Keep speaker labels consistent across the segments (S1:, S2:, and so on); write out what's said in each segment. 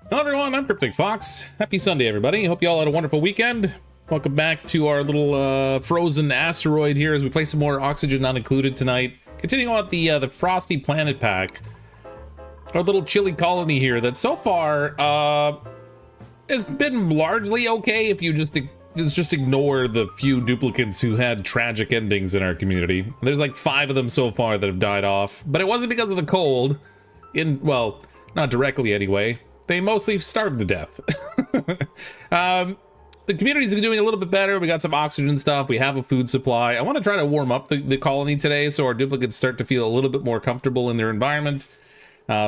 S1: Hello everyone, I'm CrypticFox. Happy Sunday everybody. Hope you all had a wonderful weekend. Welcome back to our little frozen asteroid here as we play some more Oxygen Not Included tonight. Continuing on the Frosty Planet Pack. Our little chilly colony here that so far has been largely okay if you just ignore the few duplicants who had tragic endings in our community. There's like 5 of them so far that have died off, but it wasn't because of the cold. Well, not directly anyway. They mostly starved to death. The community's been doing a little bit better. We got some oxygen stuff. We have a food supply. I want to try to warm up the colony today so our duplicates start to feel a little bit more comfortable in their environment.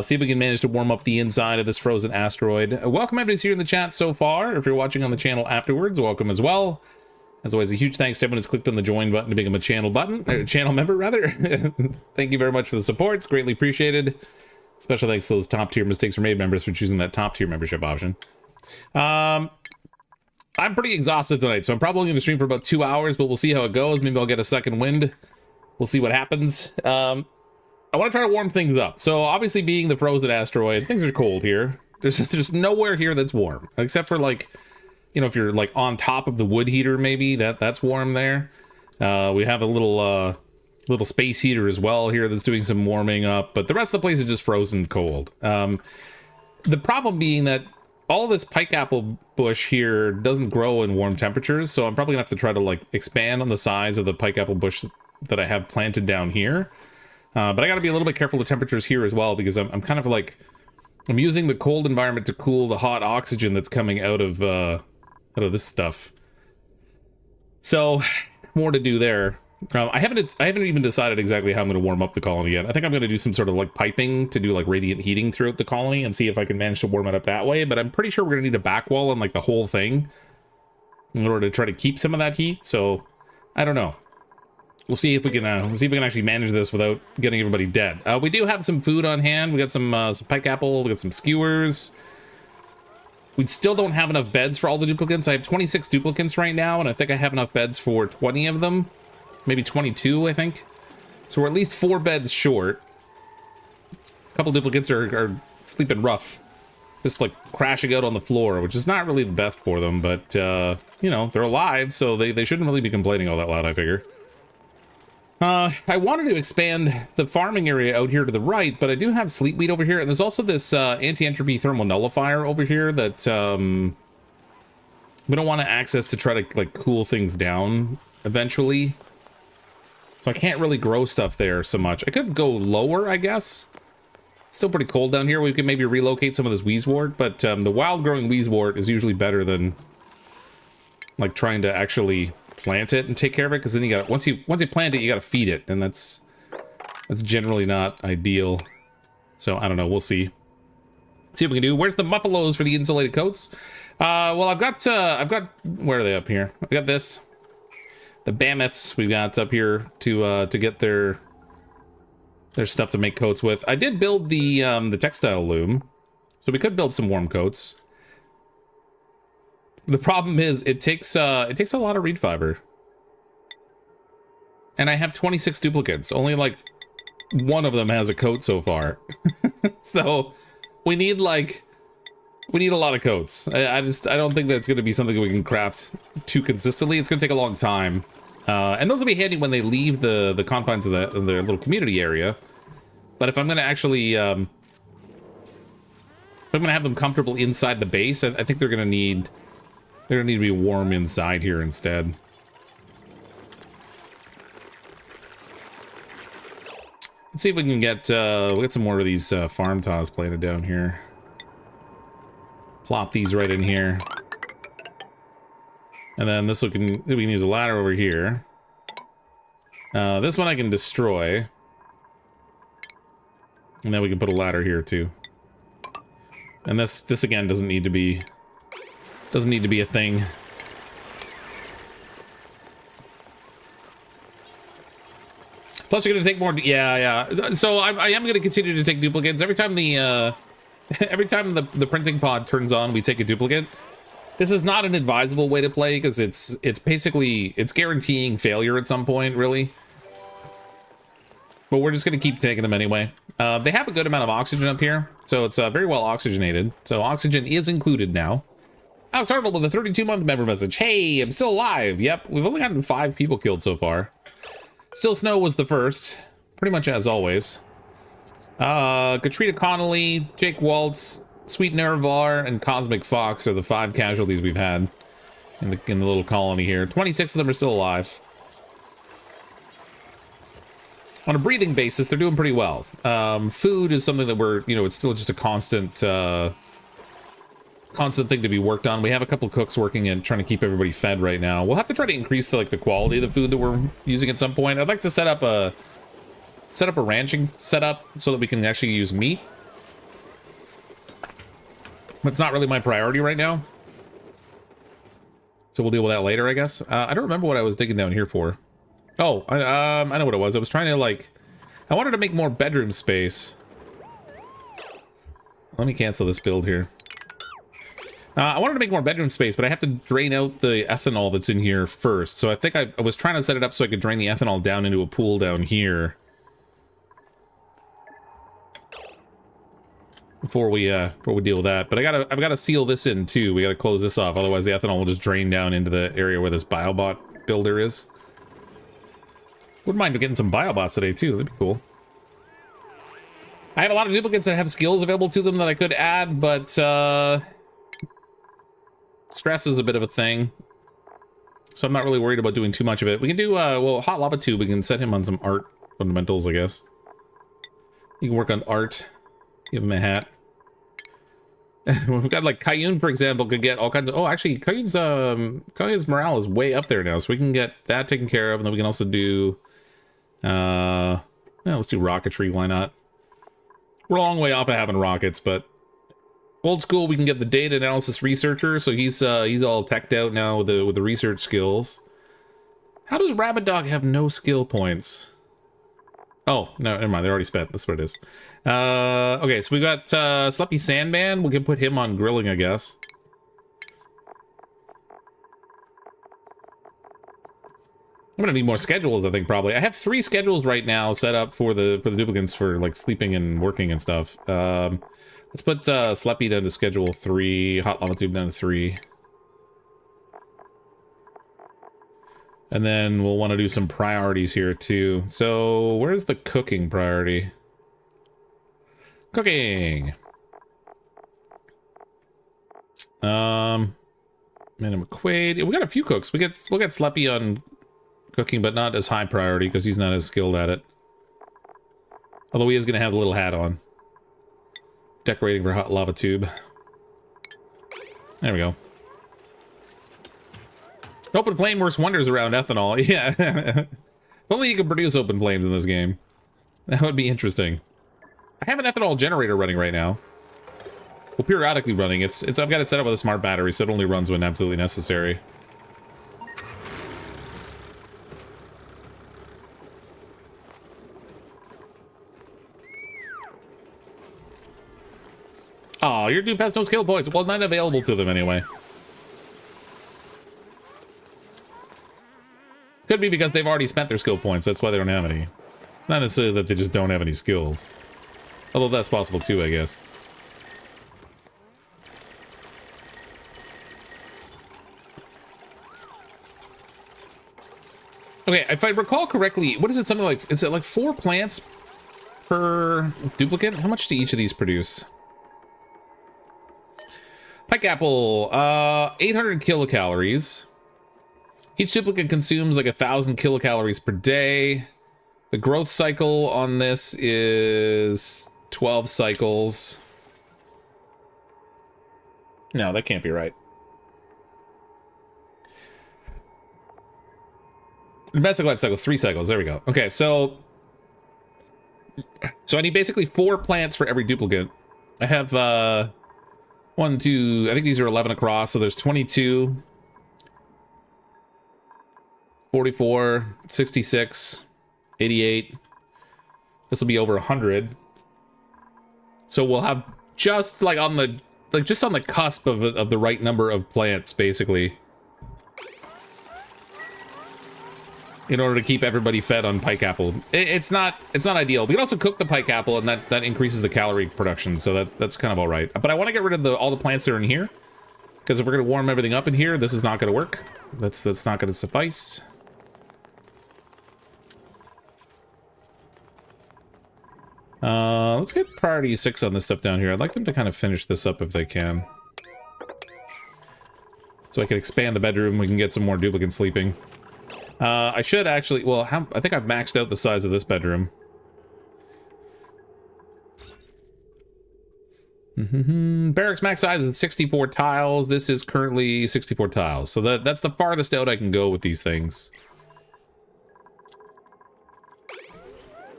S1: See if we can manage to warm up the inside of this frozen asteroid. Welcome everybody's here in the chat so far. If you're watching on the channel afterwards, welcome as well. As always, a huge thanks to everyone who's clicked on the join button to become a channel member rather. Thank you very much for the support. It's greatly appreciated. Special thanks to those top tier Mistakes Were Made members for choosing that top tier membership option. I'm pretty exhausted tonight, so I'm probably going to stream for about 2 hours, but we'll see how it goes. Maybe I'll get a second wind. We'll see what happens. I want to try to warm things up. So obviously being the frozen asteroid, things are cold here. There's nowhere here that's warm, except for like, you know, if you're like on top of the wood heater, maybe that's warm there. We have a little space heater as well here that's doing some warming up, but the rest of the place is just frozen cold. The problem being that all this pike apple bush here doesn't grow in warm temperatures, so I'm probably gonna have to try to like expand on the size of the pike apple bush that I have planted down here. But I gotta be a little bit careful with temperatures here as well, because I'm kind of like, I'm using the cold environment to cool the hot oxygen that's coming out of this stuff. So more to do there. I haven't even decided exactly how I'm going to warm up the colony yet. I think I'm going to do some sort of like piping to do like radiant heating throughout the colony and see if I can manage to warm it up that way. But I'm pretty sure we're going to need a back wall on like the whole thing in order to try to keep some of that heat. So I don't know. We'll see if we can actually manage this without getting everybody dead. We do have some food on hand. We got some pike apple. We got some skewers. We still don't have enough beds for all the duplicants. I have 26 duplicants right now, and I think I have enough beds for 20 of them. Maybe 22, I think. So we're at least 4 beds short. A couple duplicants are sleeping rough. Just like crashing out on the floor, which is not really the best for them, but you know, they're alive, so they shouldn't really be complaining all that loud, I figure. I wanted to expand the farming area out here to the right, but I do have sleepweed over here, and there's also this anti-entropy thermal nullifier over here that we don't want to access to try to like cool things down eventually. So I can't really grow stuff there so much. I could go lower, I guess. It's still pretty cold down here. We could maybe relocate some of this wheezewort, but the wild growing wheezewort is usually better than like trying to actually plant it and take care of it, because then you got, once you plant it, you got to feed it, and that's generally not ideal. So I don't know, we'll see what we can do. Where's the muppelos for the insulated coats? Well, I've got where are they up here? I got this. The Bammoths we've got up here to get their stuff to make coats with. I did build the textile loom, so we could build some warm coats. The problem is it takes a lot of reed fiber, and I have 26 duplicants. Only like 1 of them has a coat so far. So we need a lot of coats. I don't think that's going to be something that we can craft too consistently. It's going to take a long time. And those will be handy when they leave the confines of their little community area. But if I'm going to actually, if I'm going to have them comfortable inside the base, I think they're going to need to be warm inside here instead. Let's see if we can get we'll get some more of these farm tiles planted down here. Plop these right in here. And then we can use a ladder over here. This one I can destroy. And then we can put a ladder here too. And this again doesn't need to be a thing. Plus you're gonna take more, yeah. So I am gonna continue to take duplicates. Every time the printing pod turns on, we take a duplicate. This is not an advisable way to play, because it's basically guaranteeing failure at some point, really. But we're just gonna keep taking them anyway. They have a good amount of oxygen up here, so it's very well oxygenated. So oxygen is included now. Alex Arnold with a 32-month member message. Hey, I'm still alive. Yep, we've only gotten 5 people killed so far. Still Snow was the first, pretty much as always. Katrina Connolly, Jake Waltz, Sweet Nervar, and Cosmic Fox are the 5 casualties we've had in the little colony here. 26 of them are still alive. On a breathing basis, they're doing pretty well. Food is something that we're, you know, it's still just a constant thing to be worked on. We have a couple cooks working and trying to keep everybody fed right now. We'll have to try to increase the quality of the food that we're using at some point. I'd like to set up a ranching setup so that we can actually use meat. But it's not really my priority right now. So we'll deal with that later, I guess. I don't remember what I was digging down here for. Oh, I know what it was. I was trying to, I wanted to make more bedroom space. Let me cancel this build here. I wanted to make more bedroom space, but I have to drain out the ethanol that's in here first. So I think I was trying to set it up so I could drain the ethanol down into a pool down here. Before we deal with that. But I've gotta seal this in too. We gotta close this off, otherwise the ethanol will just drain down into the area where this biobot builder is. Wouldn't mind getting some biobots today too, that'd be cool. I have a lot of duplicants that have skills available to them that I could add, but stress is a bit of a thing. So I'm not really worried about doing too much of it. We can do, well, Hot Lava Tube, we can set him on some art fundamentals, I guess. You can work on art. Give him a hat. We've got, like, Kayun, for example, could get all kinds of... Oh, actually, Kayun's morale is way up there now, so we can get that taken care of, and then we can also do... yeah, let's do rocketry, why not? We're a long way off of having rockets, but... Old school, we can get the data analysis researcher, so he's all teched out now with the research skills. How does Rabbit Dog have no skill points? Oh, no, never mind, they're already spent. That's what it is. Okay, so we got Sleppy Sandman. We can put him on grilling, I guess. I'm gonna need more schedules, I think, probably. I have 3 schedules right now set up for the duplicants for, like, sleeping and working and stuff. Let's put Sleppy down to schedule 3, Hot Lava Tube down to 3. And then we'll want to do some priorities here, too. So, where's the cooking priority? Cooking! Man, McQuaid. We got a few cooks. We'll get Sleppy on cooking, but not as high priority, because he's not as skilled at it. Although he is going to have the little hat on. Decorating for Hot Lava Tube. There we go. Open flame works wonders around ethanol. Yeah. If only you could produce open flames in this game. That would be interesting. I have an ethanol generator running right now. Well, periodically running. I've got it set up with a smart battery, so it only runs when absolutely necessary. Oh, your dupe has no skill points. Well, none available to them anyway. Could be because they've already spent their skill points. That's why they don't have any. It's not necessarily that they just don't have any skills. Although that's possible too, I guess. Okay, if I recall correctly, what is it, something like, is it like 4 plants per duplicate? How much do each of these produce? Pike apple, 800 kilocalories. Each duplicate consumes like 1,000 kilocalories per day. The growth cycle on this is 12 cycles. No, that can't be right. Domestic life cycle is 3 cycles. There we go. Okay, so I need basically 4 plants for every duplicate. I have 1, 2, I think these are 11 across, so there's 22. 44, 66, 88. This will be over 100. So we'll have just like on the cusp of the right number of plants, basically. in order to keep everybody fed on pike apple. It's not ideal. We can also cook the pike apple, and that increases the calorie production, so that's kind of all right. But I want to get rid of all the plants that are in here, because if we're going to warm everything up in here, this is not going to work. That's not going to suffice. Let's get priority 6 on this stuff down here. I'd like them to kind of finish this up if they can. So I can expand the bedroom, we can get some more duplicants sleeping. I should actually, well, I think I've maxed out the size of this bedroom. Barracks max size is 64 tiles. This is currently 64 tiles. So that's the farthest out I can go with these things.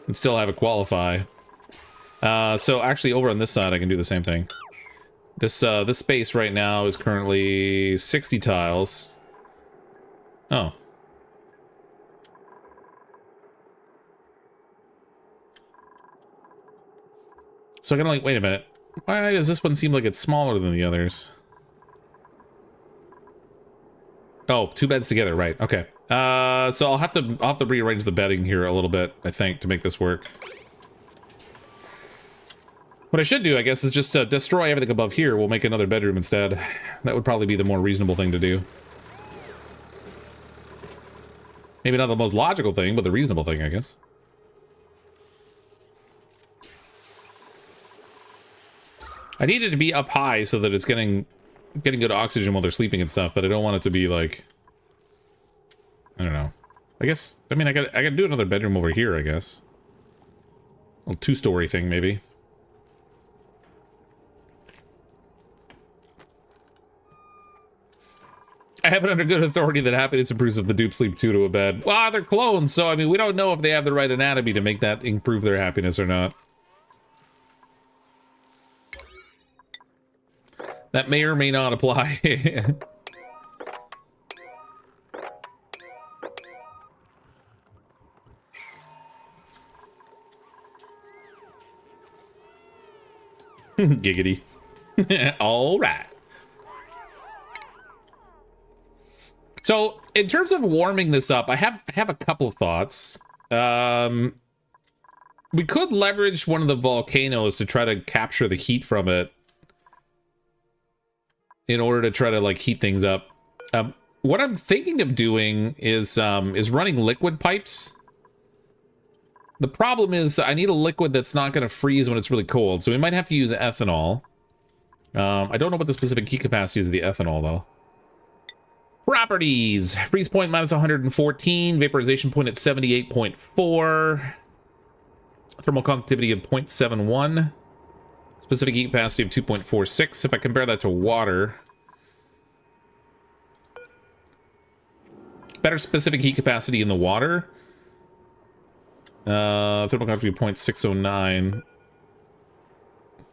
S1: And still have it qualify. So actually over on this side I can do the same thing. This space right now is currently 60 tiles. Oh. So I can like, wait a minute. Why does this one seem like it's smaller than the others? Oh, 2 beds together, right? Okay. So I'll have to rearrange the bedding here a little bit, I think, to make this work. What I should do, I guess, is just destroy everything above here. We'll make another bedroom instead. That would probably be the more reasonable thing to do. Maybe not the most logical thing, but the reasonable thing, I guess. I need it to be up high so that it's getting good oxygen while they're sleeping and stuff, but I don't want it to be like, I don't know. I guess, I mean, I gotta do another bedroom over here, I guess. A little 2-story thing, maybe. I have it under good authority that happiness improves if the dupes sleep 2 to a bed. Well, they're clones, so I mean, we don't know if they have the right anatomy to make that improve their happiness or not. That may or may not apply. Giggity. All right. So, in terms of warming this up, I have a couple of thoughts. We could leverage one of the volcanoes to try to capture the heat from it in order to try to like heat things up. What I'm thinking of doing is running liquid pipes. The problem is I need a liquid that's not going to freeze when it's really cold, so we might have to use ethanol. I don't know what the specific heat capacity is of the ethanol, though. Properties. Freeze point minus 114. Vaporization point at 78.4. Thermal conductivity of 0.71. Specific heat capacity of 2.46. If I compare that to water. Better specific heat capacity in the water. Thermal conductivity of 0.609.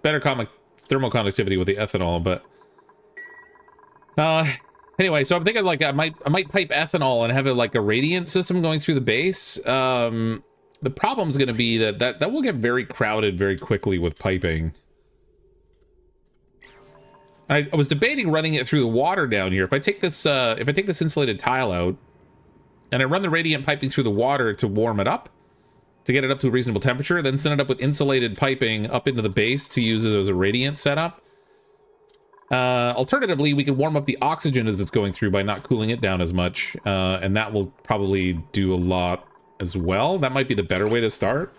S1: Better thermal conductivity with the ethanol, but... anyway, so I'm thinking like I might pipe ethanol and have it like a radiant system going through the base. The problem's going to be that will get very crowded very quickly with piping. I was debating running it through the water down here. If I take this insulated tile out and I run the radiant piping through the water to warm it up, to get it up to a reasonable temperature, then send it up with insulated piping up into the base to use it as a radiant setup. Alternatively, we could warm up the oxygen as it's going through by not cooling it down as much, and that will probably do a lot as well. That might be the better way to start.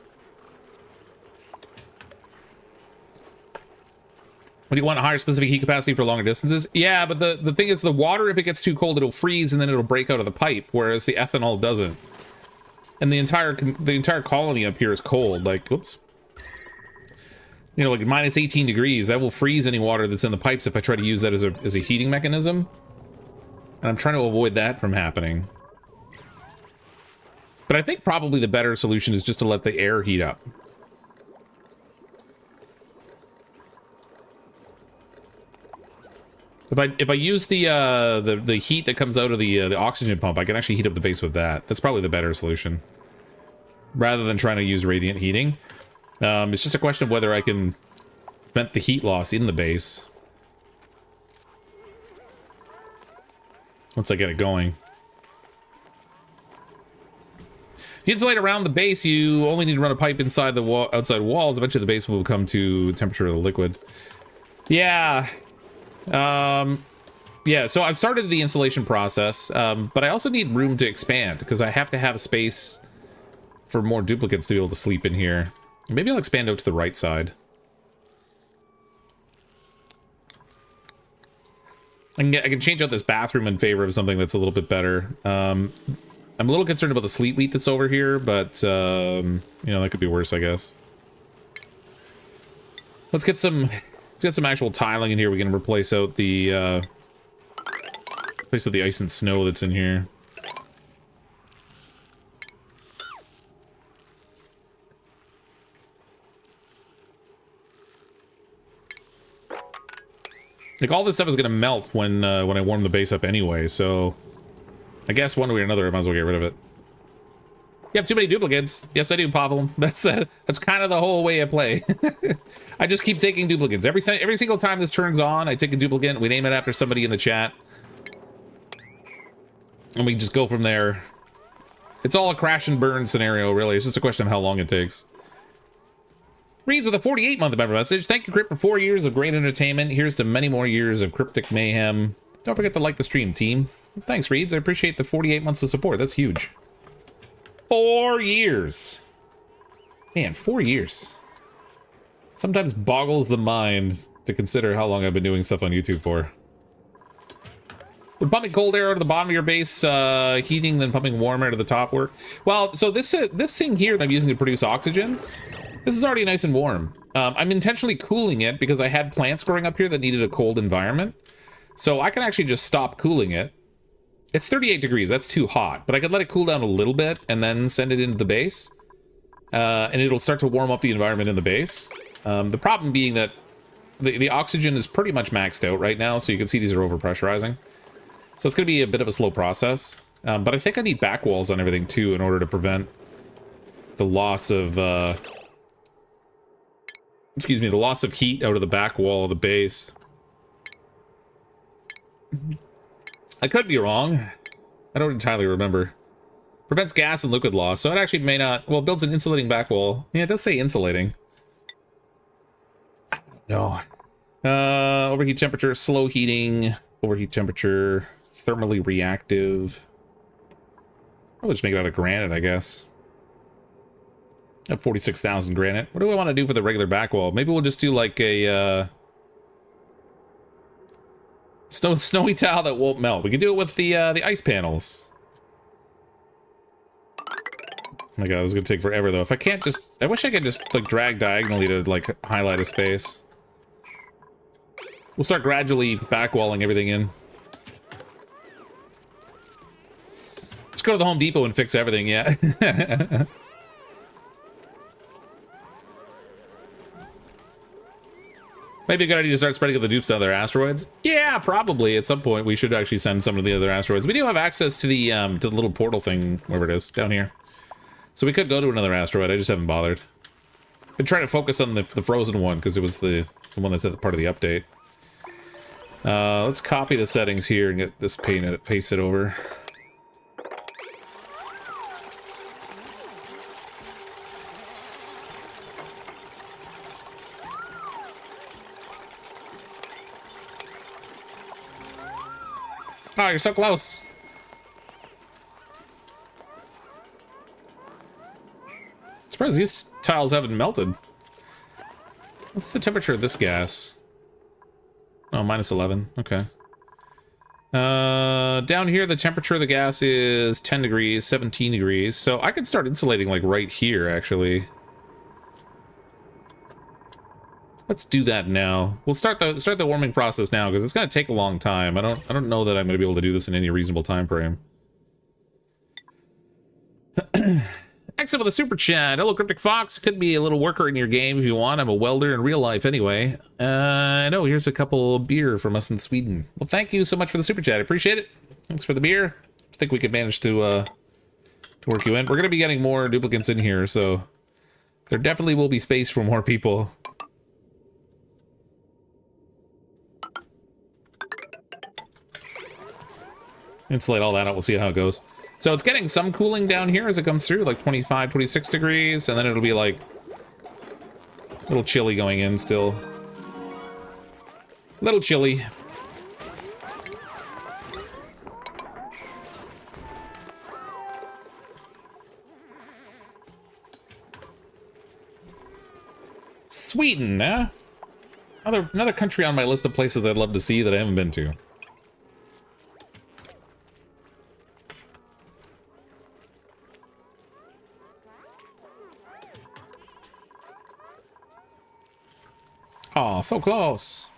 S1: What do you want? A higher specific heat capacity for longer distances? Yeah, but the thing is, the water, if it gets too cold, it'll freeze and then it'll break out of the pipe, whereas the ethanol doesn't. And the entire colony up here is cold. Like, oops. You know, like minus 18 degrees, that will freeze any water that's in the pipes if I try to use that as a heating mechanism. And I'm trying to avoid that from happening. But I think probably the better solution is just to let the air heat up. If I use the heat that comes out of the oxygen pump, I can actually heat up the base with that. That's probably the better solution, rather than trying to use radiant heating. It's just a question of whether I can prevent the heat loss in the base once I get it going. If you insulate around the base, you only need to run a pipe inside the wall, outside walls. Eventually the base will come to temperature of the liquid. Yeah. Yeah, so I've started the installation process, but I also need room to expand because I have to have a space for more duplicates to be able to sleep in here. Maybe I'll expand out to the right side. I can change out this bathroom in favor of something that's a little bit better. I'm a little concerned about the sleep wheat that's over here, but, you know, that could be worse, I guess. Let's get some actual tiling in here. We can replace out the, ice and snow that's in here. Like, all this stuff is gonna melt when I warm the base up anyway, so I guess one way or another I might as well get rid of it. You have too many duplicates. Yes, I do, Pavel. That's kind of the whole way I play. I just keep taking duplicates. Every single time this turns on, I take a duplicate, we name it after somebody in the chat. And we just go from there. It's all a crash and burn scenario, really. It's just a question of how long it takes. Reads with a 48-month member message. Thank you, Crypt, for 4 years of great entertainment. Here's to many more years of cryptic mayhem. Don't forget to like the stream, team. Thanks, Reads. I appreciate the 48 months of support. That's huge. 4 years. Man, 4 years. Sometimes boggles the mind to consider how long I've been doing stuff on YouTube for. Would pumping cold air out of the bottom of your base, heating, then pumping warm air to the top work? Well, so this thing here that I'm using to produce oxygen, this is already nice and warm. I'm intentionally cooling it because I had plants growing up here that needed a cold environment. So I can actually just stop cooling it. It's 38 degrees, that's too hot, but I could let it cool down a little bit and then send it into the base. And it'll start to warm up the environment in the base. The problem being that the oxygen is pretty much maxed out right now, so you can see these are overpressurizing. So it's going to be a bit of a slow process. But I think I need back walls on everything too in order to prevent the loss of... excuse me, the loss of heat out of the back wall of the base. I could be wrong. I don't entirely remember. Prevents gas and liquid loss, so it actually may not... Well, it builds an insulating back wall. Yeah, it does say insulating. No. Overheat temperature, slow heating, overheat temperature, thermally reactive. I'll just make it out of granite, I guess. At 46,000 granite. What do I want to do for the regular back wall? Maybe we'll just do like a snowy tile that won't melt. We can do it with the ice panels. Oh my god, this is gonna take forever though. If I can't just, I wish I could just like drag diagonally to like highlight a space. We'll start gradually backwalling everything in. Let's go to the Home Depot and fix everything, yeah. Maybe a good idea to start spreading the dupes to other asteroids. Yeah, probably. At some point, we should actually send some of the other asteroids. We do have access to the little portal thing, wherever it is, down here. So we could go to another asteroid. I just haven't bothered. Been trying to focus on the frozen one because it was the one that's at part of the update. Let's copy the settings here and get this paste it over. Oh, you're so close. Surprised these tiles haven't melted. What's the temperature of this gas? Oh, minus 11. Okay. Down here, the temperature of the gas is 10 degrees, 17 degrees. So I could start insulating like right here, actually. Let's do that now. We'll start the warming process now because it's going to take a long time. I don't know that I'm going to be able to do this in any reasonable time frame. Exit with a super chat. Hello, CrypticFox. Could be a little worker in your game if you want. I'm a welder in real life anyway. No, here's a couple beer from us in Sweden. Well, thank you so much for the super chat. I appreciate it. Thanks for the beer. I think we could manage to work you in. We're going to be getting more duplicants in here, so there definitely will be space for more people. Insulate all that out. We'll see how it goes. So it's getting some cooling down here as it comes through, like 25, 26 degrees, and then it'll be like a little chilly going in still. Little chilly. Sweden, eh? Another country on my list of places I'd love to see that I haven't been to. Oh, so close.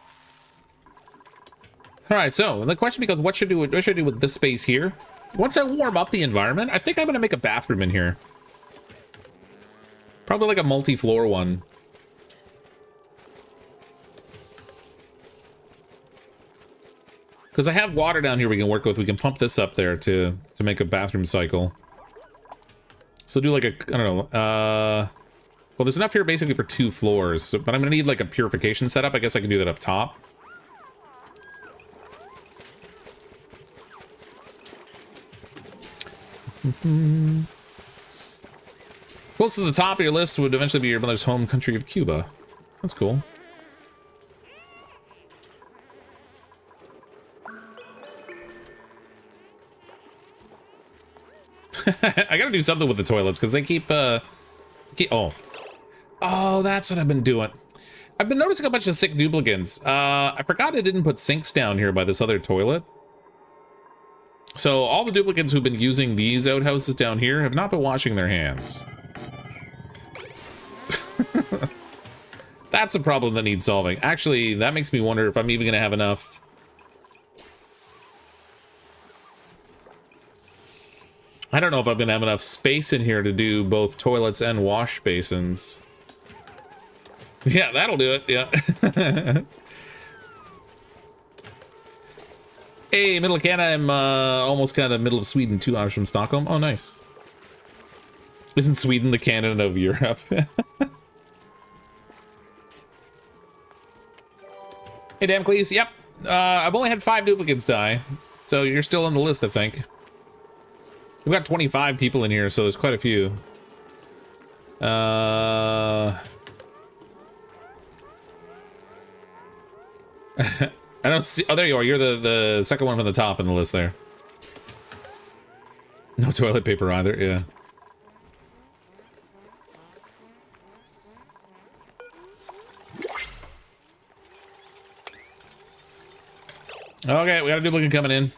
S1: All right, so the question becomes, what should I do with this space here? Once I warm up the environment, I think I'm gonna make a bathroom in here. Probably like a multi-floor one. Because I have water down here we can work with. We can pump this up there to make a bathroom cycle. So do like a, I don't know, well, there's enough here basically for 2 floors, but I'm gonna need like a purification setup. I guess I can do that up top. Close to the top of your list would eventually be your mother's home country of Cuba. That's cool. I gotta do something with the toilets because they keep oh, that's what I've been doing. I've been noticing a bunch of sick duplicants. I forgot I didn't put sinks down here by this other toilet. So all the duplicants who've been using these outhouses down here have not been washing their hands. That's a problem that needs solving. Actually, that makes me wonder if I'm even gonna have enough. I don't know if I'm gonna have enough space in here to do both toilets and wash basins. Yeah, that'll do it, yeah. Hey, middle of Canada, I'm almost kind of middle of Sweden, 2 hours from Stockholm. Oh, nice. Isn't Sweden the Canada of Europe? Hey, Damocles, yep. I've only had 5 duplicants die, so you're still on the list, I think. We've got 25 people in here, so there's quite a few. I don't see. Oh, there you are. You're the second one from the top on the list there. No toilet paper either. Yeah. Okay, we got a duplicate coming in.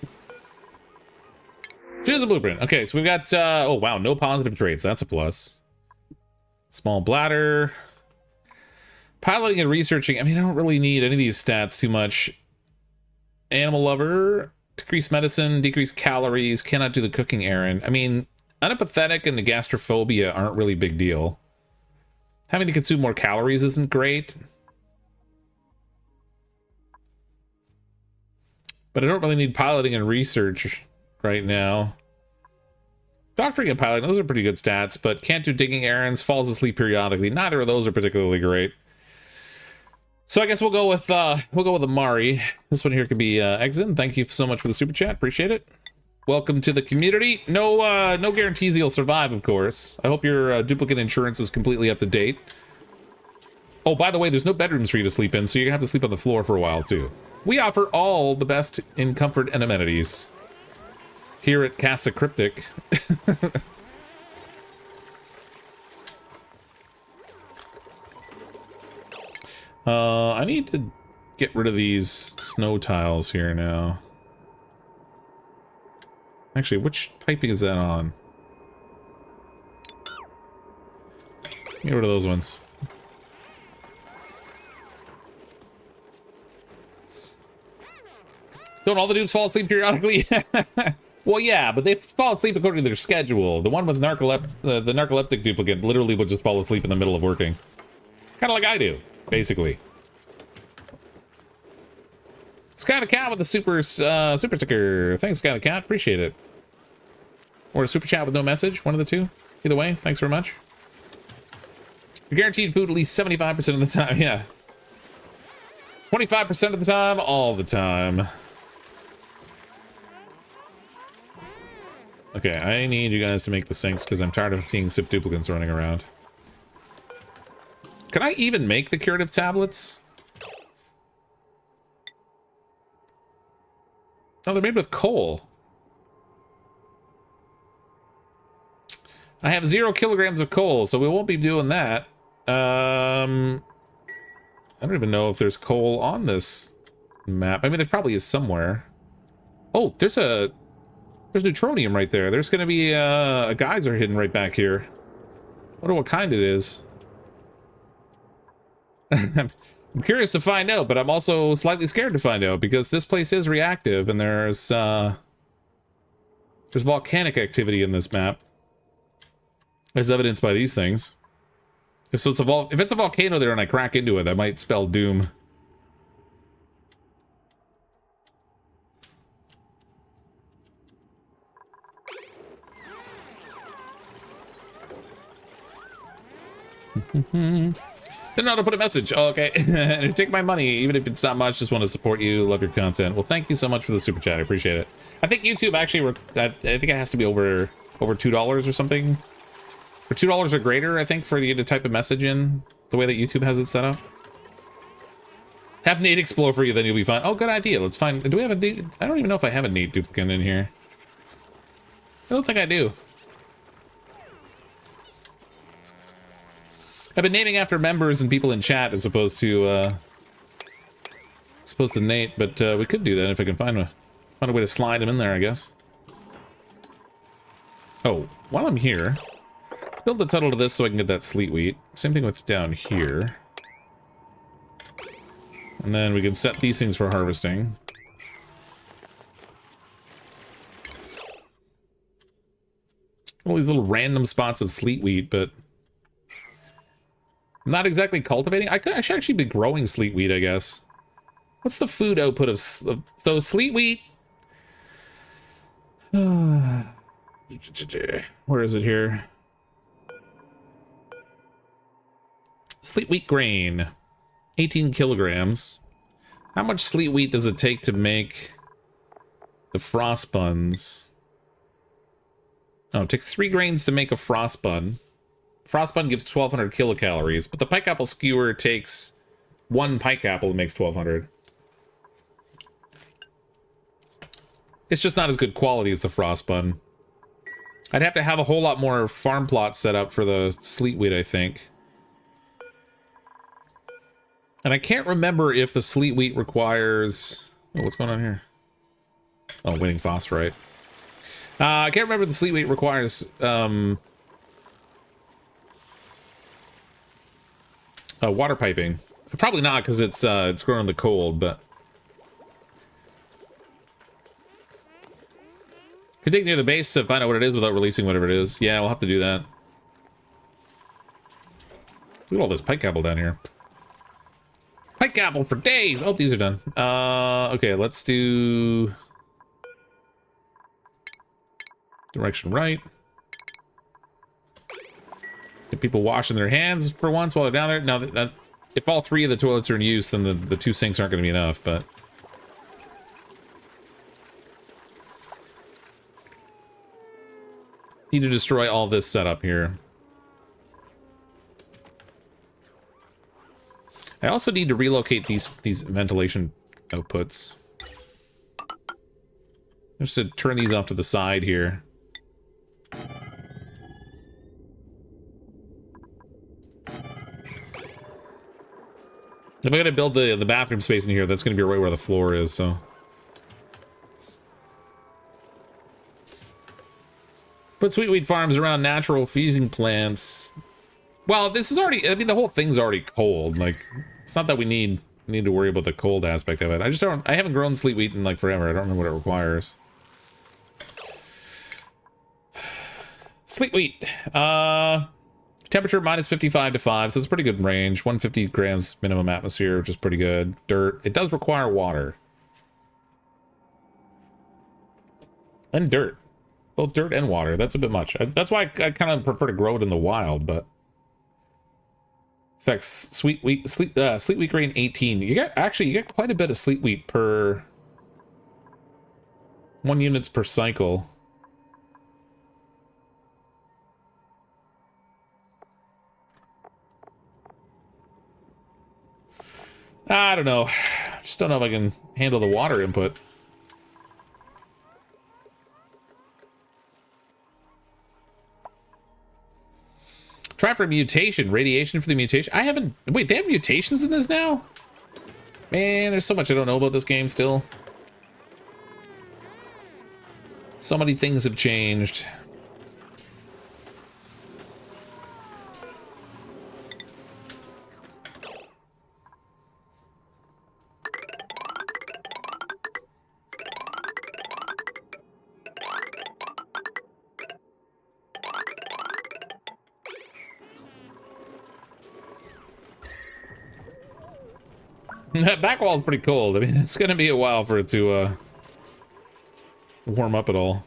S1: Choose a blueprint. Okay, so we've got, oh wow, no positive traits. That's a plus. Small bladder. Piloting and researching. I mean, I don't really need any of these stats too much. Animal lover. Decrease medicine, decrease calories, cannot do the cooking errand. I mean, unempathetic and the gastrophobia aren't really big deal. Having to consume more calories isn't great. But I don't really need piloting and research right now. Doctoring and piloting, those are pretty good stats, but can't do digging errands, falls asleep periodically. Neither of those are particularly great. So I guess we'll go with Amari. This one here could be Exin. Thank you so much for the super chat. Appreciate it. Welcome to the community. No guarantees you'll survive, of course. I hope your duplicate insurance is completely up to date. Oh, by the way, there's no bedrooms for you to sleep in, so you're gonna have to sleep on the floor for a while too. We offer all the best in comfort and amenities here at Casa Cryptic. I need to get rid of these snow tiles here now. Actually, which piping is that on? Get rid of those ones. Don't all the dupes fall asleep periodically? Well, yeah, but they fall asleep according to their schedule. The one with the narcoleptic duplicate literally would just fall asleep in the middle of working. Kind of like I do, basically. Sky the Cat with the super sticker. Thanks, Sky the Cat. Appreciate it. Or a super chat with no message. One of the two. Either way, thanks very much. You're guaranteed food at least 75% of the time. Yeah. 25% of the time, all the time. Okay, I need you guys to make the sinks because I'm tired of seeing sip duplicants running around. Can I even make the curative tablets? Oh, they're made with coal. I have 0 kilograms of coal, so we won't be doing that. I don't even know if there's coal on this map. I mean, there probably is somewhere. Oh, there's neutronium right there. There's going to be a geyser hidden right back here. I wonder what kind it is. I'm curious to find out, but I'm also slightly scared to find out because this place is reactive and there's volcanic activity in this map, as evidenced by these things. If it's a volcano there and I crack into it, that might spell doom. Didn't know how to put a message. Oh, okay. Take my money, even if it's not much. Just want to support you. Love your content. Well, thank you so much for the super chat. I appreciate it. I think YouTube actually, I think it has to be over $2 or something. For $2 or greater, I think, for you to type a message in the way that YouTube has it set up. Have Nate explore for you, then you'll be fine. Oh, good idea. Let's find. Do we have a Nate? I don't even know if I have a Nate duplicant in here. I don't think I do. I've been naming after members and people in chat as opposed to Nate, but we could do that if I can find a way to slide him in there, I guess. Oh, while I'm here, let's build the tunnel to this so I can get that sleet wheat. Same thing with down here. And then we can set these things for harvesting. All these little random spots of sleet wheat, but I'm not exactly cultivating. I should actually be growing sleet wheat, I guess. What's the food output of so sleet wheat? Where is it here? Sleet wheat grain, 18 kilograms. How much sleet wheat does it take to make the frost buns? Oh, it takes 3 grains to make a frost bun. Frost bun gives 1,200 kilocalories, but the pike apple skewer takes 1 pike apple and makes 1,200. It's just not as good quality as the frost bun. I'd have to have a whole lot more farm plots set up for the sleet wheat, I think. And I can't remember if the sleet wheat requires... Oh, what's going on here? Oh, winning phosphorite. I can't remember if the sleet wheat requires... water piping. Probably not, because it's grown in the cold, but... Could dig near the base to find out what it is without releasing whatever it is. Yeah, we'll have to do that. Look at all this pike apple down here. Pike apple for days! Oh, these are done. Okay, let's do... Direction right. Get people washing their hands for once while they're down there. Now, if all 3 of the toilets are in use, then the 2 sinks aren't going to be enough, but... Need to destroy all this setup here. I also need to relocate these ventilation outputs. Just to turn these off to the side here. If I'm gonna build the bathroom space in here, that's gonna be right where the floor is, so. Put sweetweed farms around natural freezing plants. Well, this is already, I mean, the whole thing's already cold. Like, it's not that we need to worry about the cold aspect of it. I haven't grown sleet wheat in like forever. I don't know what it requires. Sleet wheat. Temperature minus 55 to 5, so it's a pretty good range. 150 grams minimum atmosphere, which is pretty good. Dirt. It does require water. And dirt. Both dirt and water. That's a bit much. That's why I kind of prefer to grow it in the wild, but... It's like sleet wheat grain 18. You get quite a bit of sleet wheat per... 1 units per cycle. I don't know. Just don't know if I can handle the water input. Try for mutation. Radiation for the mutation. I haven't... Wait, they have mutations in this now? Man, there's so much I don't know about this game still. So many things have changed. That back wall is pretty cold. I mean, it's going to be a while for it to warm up at all.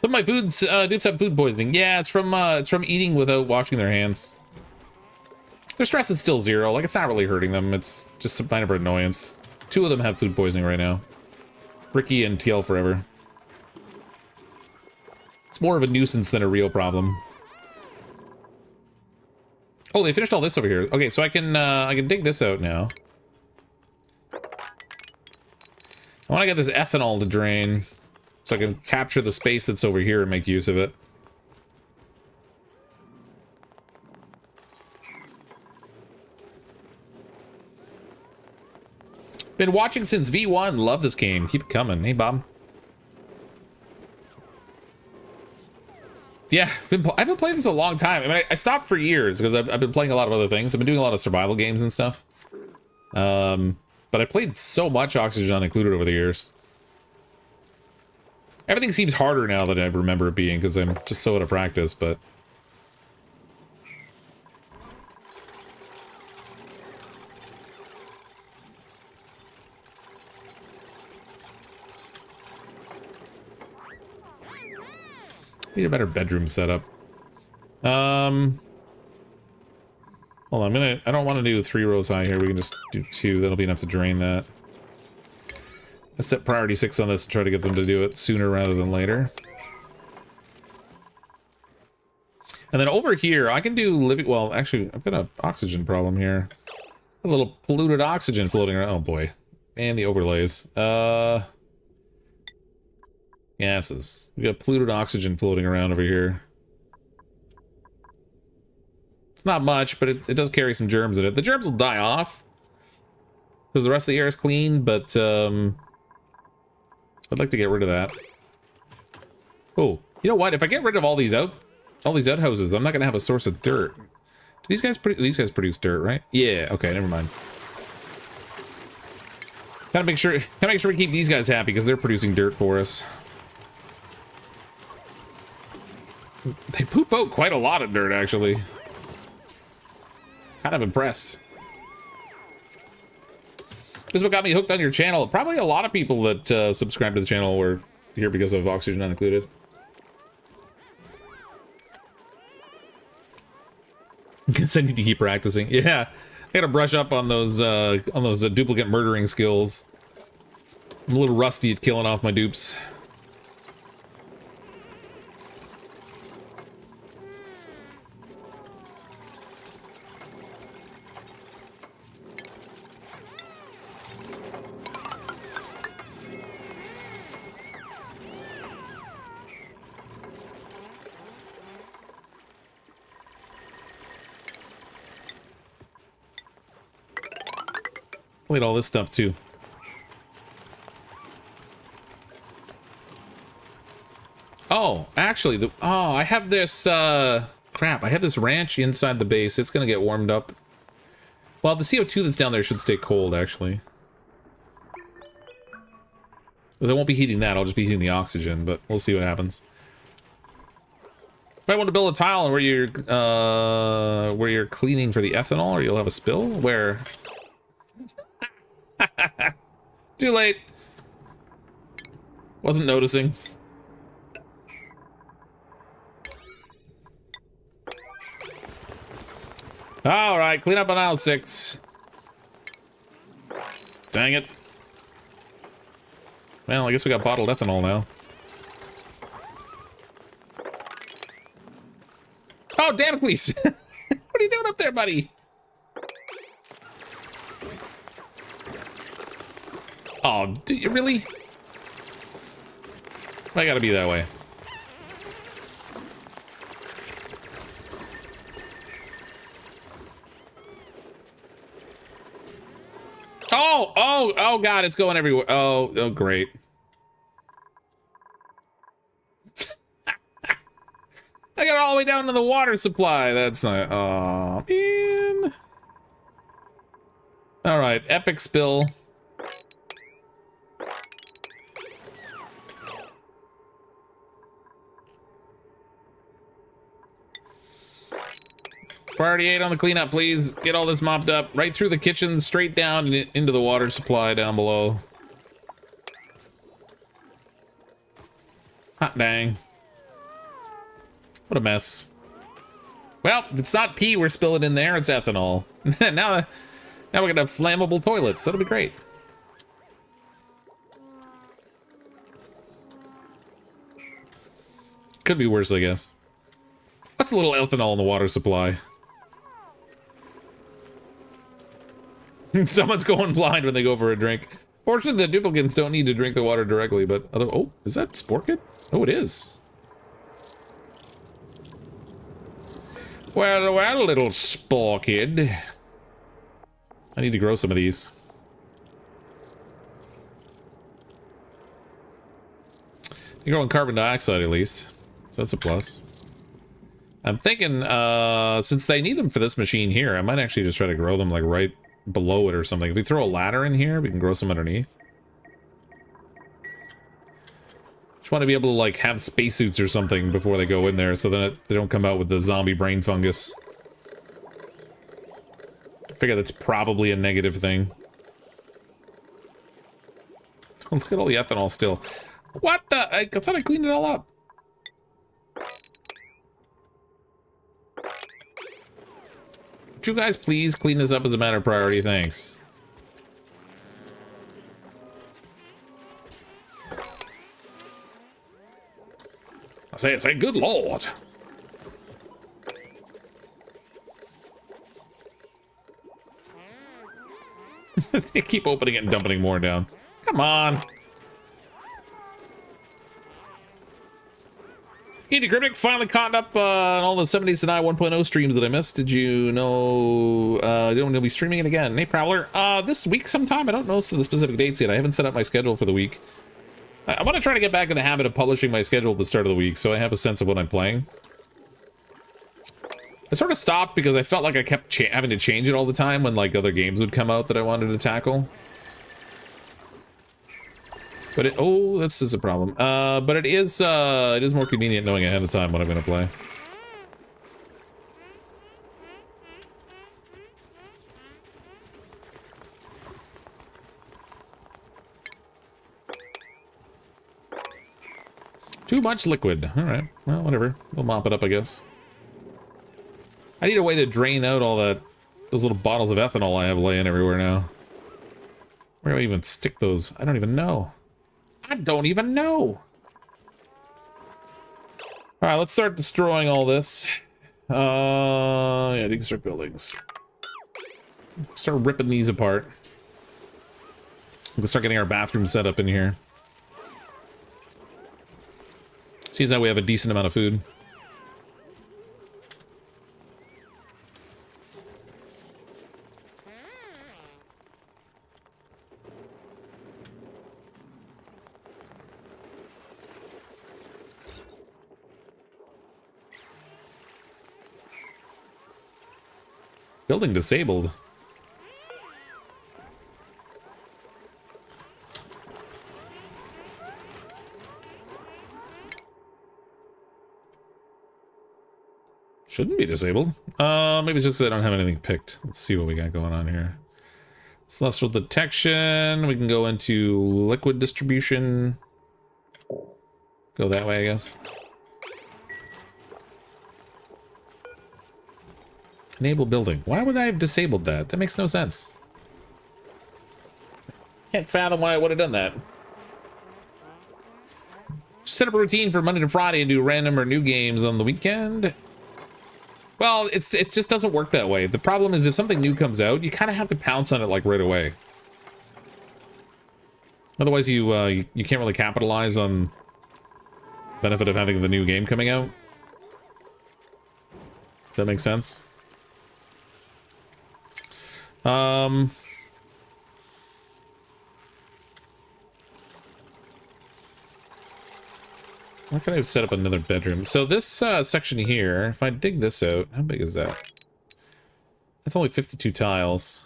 S1: But my dupes have food poisoning. Yeah, it's from eating without washing their hands. Their stress is still 0. Like, it's not really hurting them. It's just some kind of annoyance. 2 of them have food poisoning right now. Ricky and TL Forever. It's more of a nuisance than a real problem. Oh, they finished all this over here. Okay, so I can dig this out now. I want to get this ethanol to drain so I can capture the space that's over here and make use of it. Been watching since V1. Love this game. Keep it coming. Hey, Bob. Yeah, I've been playing this a long time. I mean, I stopped for years because I've been playing a lot of other things. I've been doing a lot of survival games and stuff. But I played so much Oxygen Included over the years. Everything seems harder now than I remember it being because I'm just so out of practice, but... Need a better bedroom setup. Hold on, I don't want to do 3 rows high here. We can just do 2. That'll be enough to drain that. Let's set priority 6 on this and try to get them to do it sooner rather than later. And then over here, I can do living... Well, actually, I've got an oxygen problem here. A little polluted oxygen floating around. Oh, boy. And the overlays. Gases. We got polluted oxygen floating around over here. It's not much, but it does carry some germs in it. The germs will die off because the rest of the air is clean, but I'd like to get rid of that. Oh, you know what? If I get rid of all these outhouses, I'm not gonna have a source of dirt. Do these guys produce dirt, right? Yeah. Okay, never mind. Gotta make sure we keep these guys happy because they're producing dirt for us. They poop out quite a lot of dirt, actually. Kind of impressed. This is what got me hooked on your channel. Probably a lot of people that subscribe to the channel were here because of Oxygen Included. Guess I need to keep practicing. Yeah, I gotta brush up on those duplicate murdering skills. I'm a little rusty at killing off my dupes. Played all this stuff too. Oh, actually, I have this, crap, I have this ranch inside the base. It's gonna get warmed up. Well, the CO2 that's down there should stay cold, actually. Because I won't be heating that, I'll just be heating the oxygen, but we'll see what happens. Might want to build a tile where you're cleaning for the ethanol, or you'll have a spill. Where? Too late. Wasn't noticing. All right, clean up on aisle 6. Dang it. Well, I guess we got bottled ethanol now. Oh, Damocles! What are you doing up there, buddy? Oh, do you really? I gotta be that way. Oh God, it's going everywhere. Oh, great. I got it all the way down to the water supply. That's not, oh, man. All right, epic spill. Priority 8 on the cleanup, please. Get all this mopped up. Right through the kitchen, straight down and into the water supply down below. Hot dang. What a mess. Well, if it's not pee we're spilling in there, it's ethanol. now we're gonna have flammable toilets. That'll be great. Could be worse, I guess. What's a little ethanol in the water supply? Someone's going blind when they go for a drink. Fortunately, the duplicants don't need to drink the water directly, but oh, is that Sporkid? Oh, it is. Well, little Sporkid. I need to grow some of these. You're growing carbon dioxide at least, so that's a plus. I'm thinking, since they need them for this machine here, I might actually just try to grow them like right below it or something. If we throw a ladder in here, we can grow some underneath. Just want to be able to like have spacesuits or something before they go in there, so then they don't come out with the zombie brain fungus. I figure that's probably a negative thing. Look at all the ethanol still. What the? I thought I cleaned it all up. Would you guys please clean this up as a matter of priority? Thanks. I say, good lord. They keep opening it and dumping more down. Come on. Cryptic finally caught up on all the 70s and I 1.0 streams that I missed. Did you know you'll be streaming it again? Hey, Prowler. This week sometime. I don't know the specific dates yet. I haven't set up my schedule for the week. I want to try to get back in the habit of publishing my schedule at the start of the week, so I have a sense of what I'm playing. I sort of stopped because I felt like I kept having to change it all the time when like other games would come out that I wanted to tackle. But oh, this is a problem. But it is more convenient knowing ahead of time what I'm gonna play. Too much liquid. All right. Well, whatever. We'll mop it up, I guess. I need a way to drain out all those little bottles of ethanol I have laying everywhere now. Where do I even stick those? I don't even know. I don't even know. All right, let's start destroying all this. Yeah, deconstruct buildings. Start ripping these apart. We'll start getting our bathroom set up in here. Seems that we have a decent amount of food. Building disabled. Shouldn't be disabled. Maybe it's just that I don't have anything picked. Let's see what we got going on here. Celestial detection. We can go into liquid distribution. Go that way, I guess. Enable building. Why would I have disabled that? That makes no sense. Can't fathom why I would have done that. Set up a routine for Monday to Friday and do random or new games on the weekend. Well, it just doesn't work that way. The problem is if something new comes out, you kind of have to pounce on it like right away. Otherwise, you can't really capitalize on benefit of having the new game coming out. Does that make sense? How can I set up another bedroom? So this section here, if I dig this out, how big is that? That's only 52 tiles.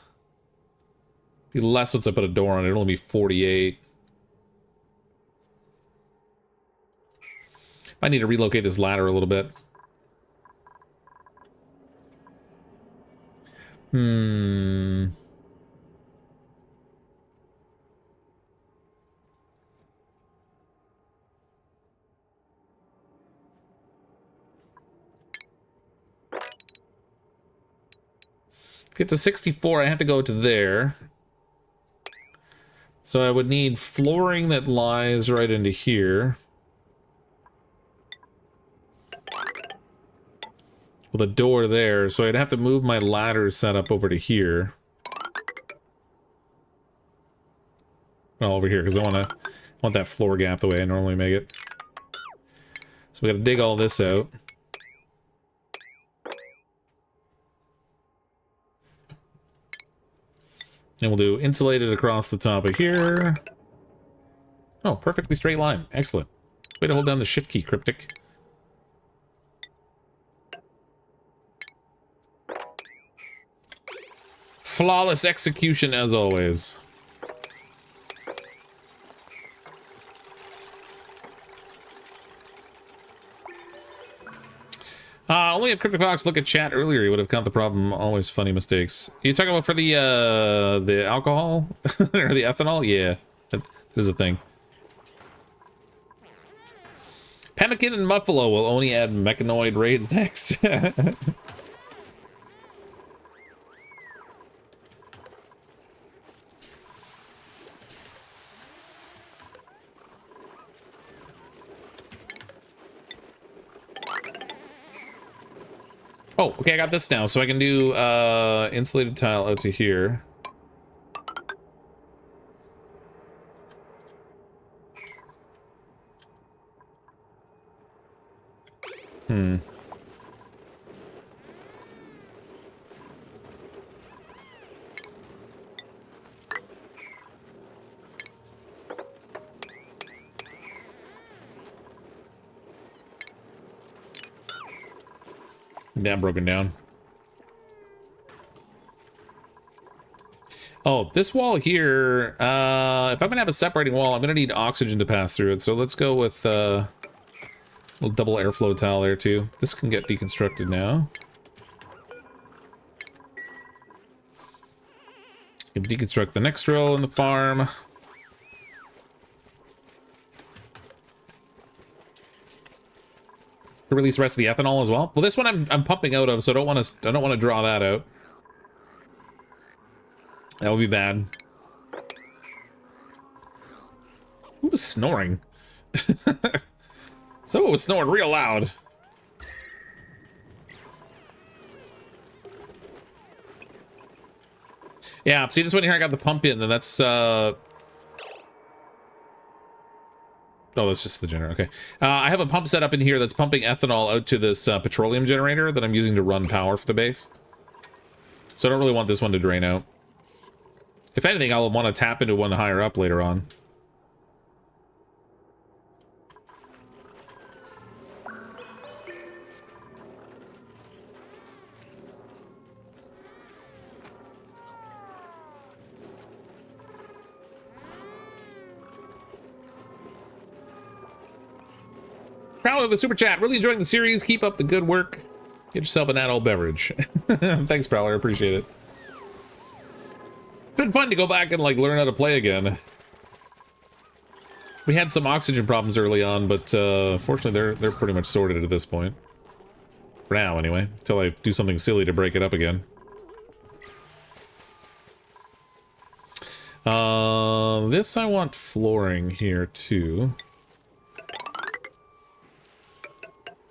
S1: Be less once I put a door on it. It'll only be 48. I need to relocate this ladder a little bit. Get to 64, I have to go to there. So I would need flooring that lies right into here. With a door there, so I'd have to move my ladder setup over to here. Well, over here, because I want that floor gap the way I normally make it. So we gotta dig all this out. And we'll do insulated across the top of here. Oh, perfectly straight line. Excellent. Way to hold down the shift key, Cryptic. Flawless execution as always. Only if CrypticFox look at chat earlier, he would have caught the problem. Always funny mistakes. You talking about for the alcohol or the ethanol? Yeah, that is a thing. Pemmican and Muffalo will only add mechanoid raids next. Oh, okay, I got this now, so I can do insulated tile out to here. That broken down. Oh, this wall here, if I'm gonna have a separating wall, I'm gonna need oxygen to pass through it. So let's go with a little double airflow tile there too. This can get deconstructed now. Can deconstruct the next row in the farm. To release the rest of the ethanol as well. Well, this one I'm pumping out of, so I don't want to draw that out. That would be bad. Who was snoring? Someone was snoring real loud. Yeah, see this one here, I got the pump in, and that's oh, that's just the generator. Okay. I have a pump set up in here that's pumping ethanol out to this petroleum generator that I'm using to run power for the base. So I don't really want this one to drain out. If anything, I'll want to tap into one higher up later on. Prowler of the super chat, really enjoying the series. Keep up the good work. Get yourself an adult beverage. Thanks, Prowler. Appreciate it. It's been fun to go back and like learn how to play again. We had some oxygen problems early on, but fortunately they're pretty much sorted at this point. For now, anyway. Until I do something silly to break it up again. This I want flooring here too.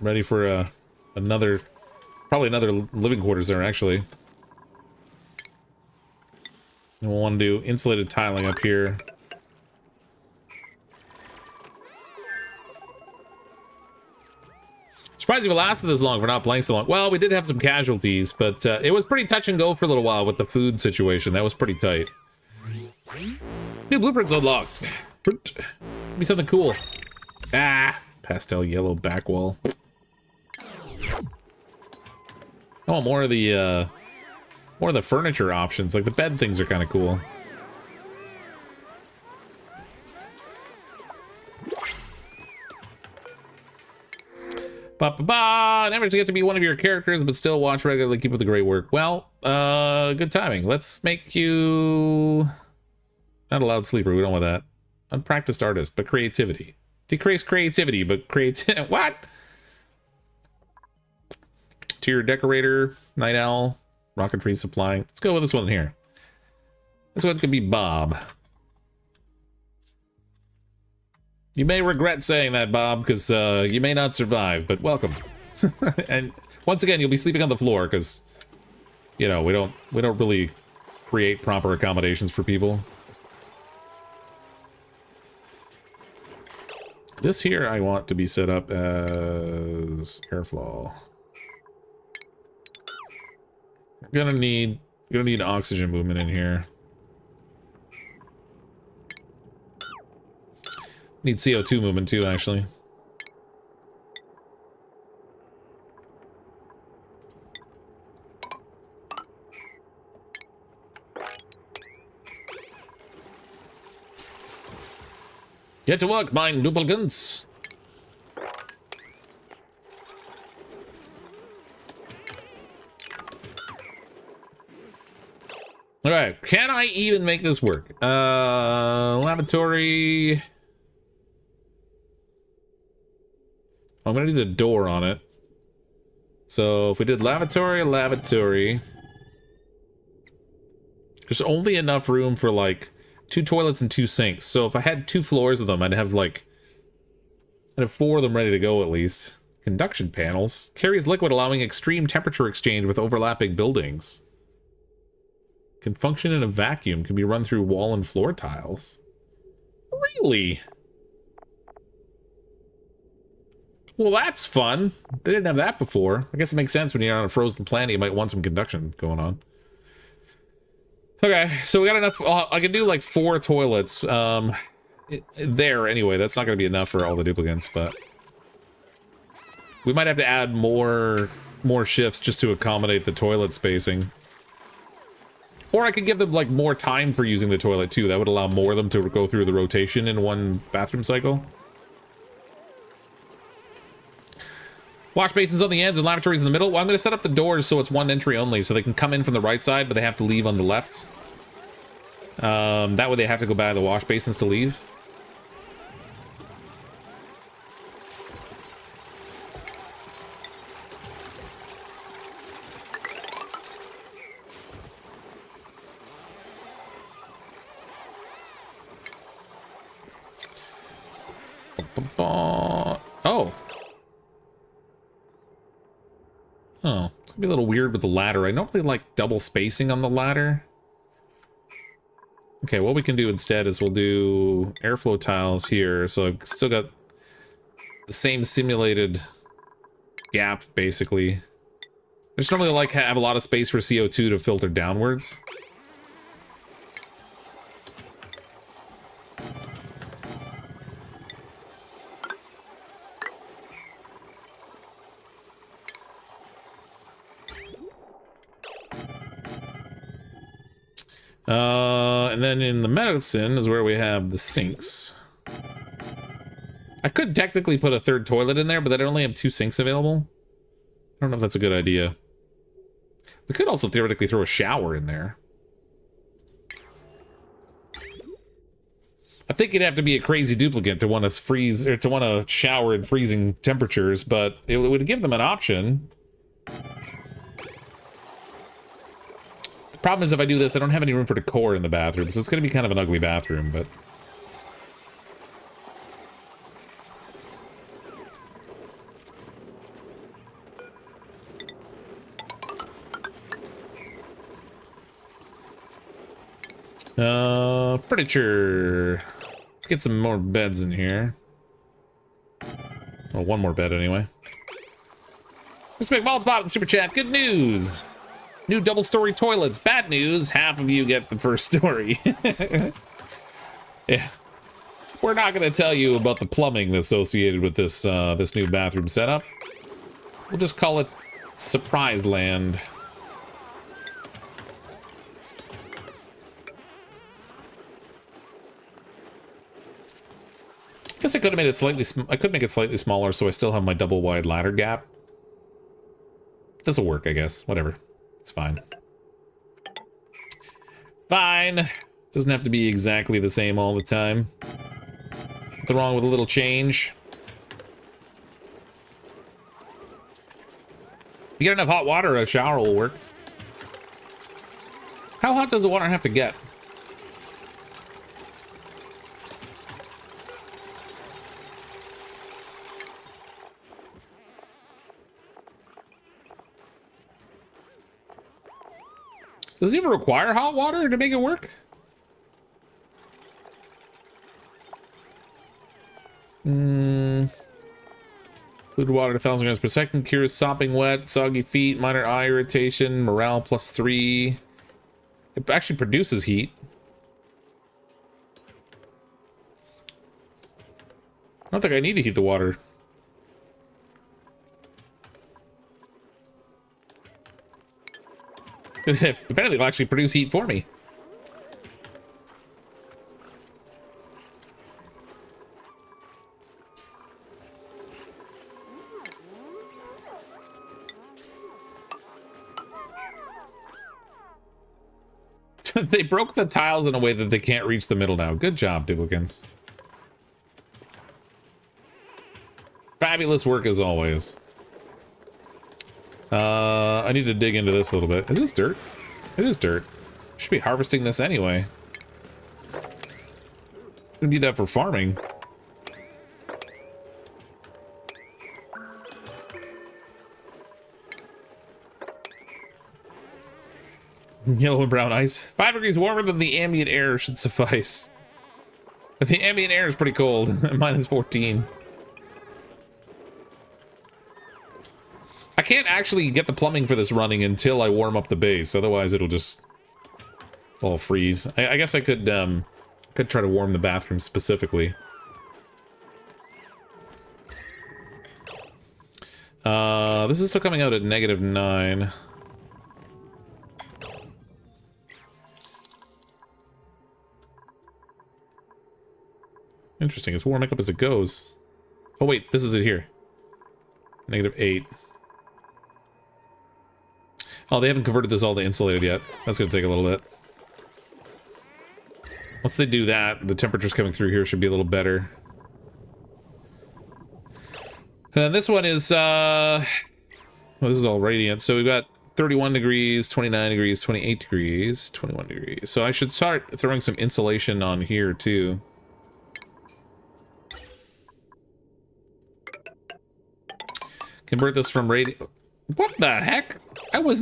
S1: Ready for probably another living quarters there, actually. And we'll want to do insulated tiling up here. Surprised it lasted this long for not playing so long. Well, we did have some casualties, but it was pretty touch and go for a little while with the food situation. That was pretty tight. New blueprints unlocked. Be something cool. Ah, pastel yellow back wall. I want more of the furniture options. Like the bed things are kind of cool. Never to get to be one of your characters, but still watch regularly. Keep up the great work. Well, good timing. Let's make you not a loud sleeper. We don't want that. Unpracticed artist, but creativity. Decrease creativity, but creativity. What? Tier decorator, night owl, rocketry supply. Let's go with this one here. This one could be Bob. You may regret saying that, Bob, because you may not survive, but welcome. And once again, you'll be sleeping on the floor because, you know, we don't really create proper accommodations for people. This here I want to be set up as airflow. Gonna need oxygen movement in here. Need CO2 movement too, actually. Get to work, mine duplicants. All right, can I even make this work? Lavatory. I'm gonna need a door on it. So if we did lavatory, there's only enough room for like 2 toilets and 2 sinks. So if I had 2 floors of them, I'd have 4 of them ready to go at least. Conduction panels. Carries liquid, allowing extreme temperature exchange with overlapping buildings. Can function in a vacuum. Can be run through wall and floor tiles. Really? Well, that's fun. They didn't have that before. I guess it makes sense when you're on a frozen planet, you might want some conduction going on. Okay, so we got enough. I can do like 4 toilets. There anyway. That's not going to be enough for all the duplicants, but we might have to add more shifts just to accommodate the toilet spacing. Or I could give them like more time for using the toilet too. That would allow more of them to go through the rotation in one bathroom cycle. Wash basins on the ends and lavatories in the middle. Well, I'm going to set up the doors so it's one entry only, so they can come in from the right side, but they have to leave on the left. That way they have to go by the wash basins to leave. Oh. Oh, it's gonna be a little weird with the ladder. I don't really like double spacing on the ladder. Okay, what we can do instead is we'll do airflow tiles here. So I've still got the same simulated gap, basically. I just normally like have a lot of space for CO2 to filter downwards. And then in the medicine is where we have the sinks. I could technically put a 3rd toilet in there, but I only have 2 sinks available. I don't know if that's a good idea. We could also theoretically throw a shower in there. I think you'd have to be a crazy duplicant to want to freeze or to want to shower in freezing temperatures, but it would give them an option. Problem is, if I do this, I don't have any room for decor in the bathroom, so it's going to be kind of an ugly bathroom, but... furniture. Let's get some more beds in here. Well, 1 more bed anyway. Mr. McBall's in the super chat. Good news. New double-story toilets. Bad news. Half of you get the first story. Yeah. We're not going to tell you about the plumbing associated with this this new bathroom setup. We'll just call it Surprise Land. Guess I could have made it slightly. I could make it slightly smaller, so I still have my double wide ladder gap. This'll work, I guess. Whatever. It's fine. Fine. Doesn't have to be exactly the same all the time. Nothing wrong with a little change. If you get enough hot water, a shower will work. How hot does the water have to get? Does it even require hot water to make it work? Fluid water to 1,000 grams per second. Cures sopping wet, soggy feet, minor eye irritation, morale +3. It actually produces heat. I don't think I need to heat the water. If anything, it'll actually produce heat for me. They broke the tiles in a way that they can't reach the middle now. Good job, Duplicants. Fabulous work as always. I need to dig into this a little bit. Is this dirt? It is dirt. Should be harvesting this anyway. Gonna need that for farming. Yellow and brown ice. 5 degrees warmer than the ambient air should suffice. But the ambient air is pretty cold. -14. I can't actually get the plumbing for this running until I warm up the base. Otherwise, it'll just all freeze. I guess I could try to warm the bathroom specifically. This is still coming out at -9. Interesting. It's warming up as it goes. Oh wait, this is it here. -8. Oh, they haven't converted this all to insulated yet. That's going to take a little bit. Once they do that, the temperatures coming through here should be a little better. And this one is, well, this is all radiant. So we've got 31 degrees, 29 degrees, 28 degrees, 21 degrees. So I should start throwing some insulation on here too. Convert this from radiant. What the heck? I was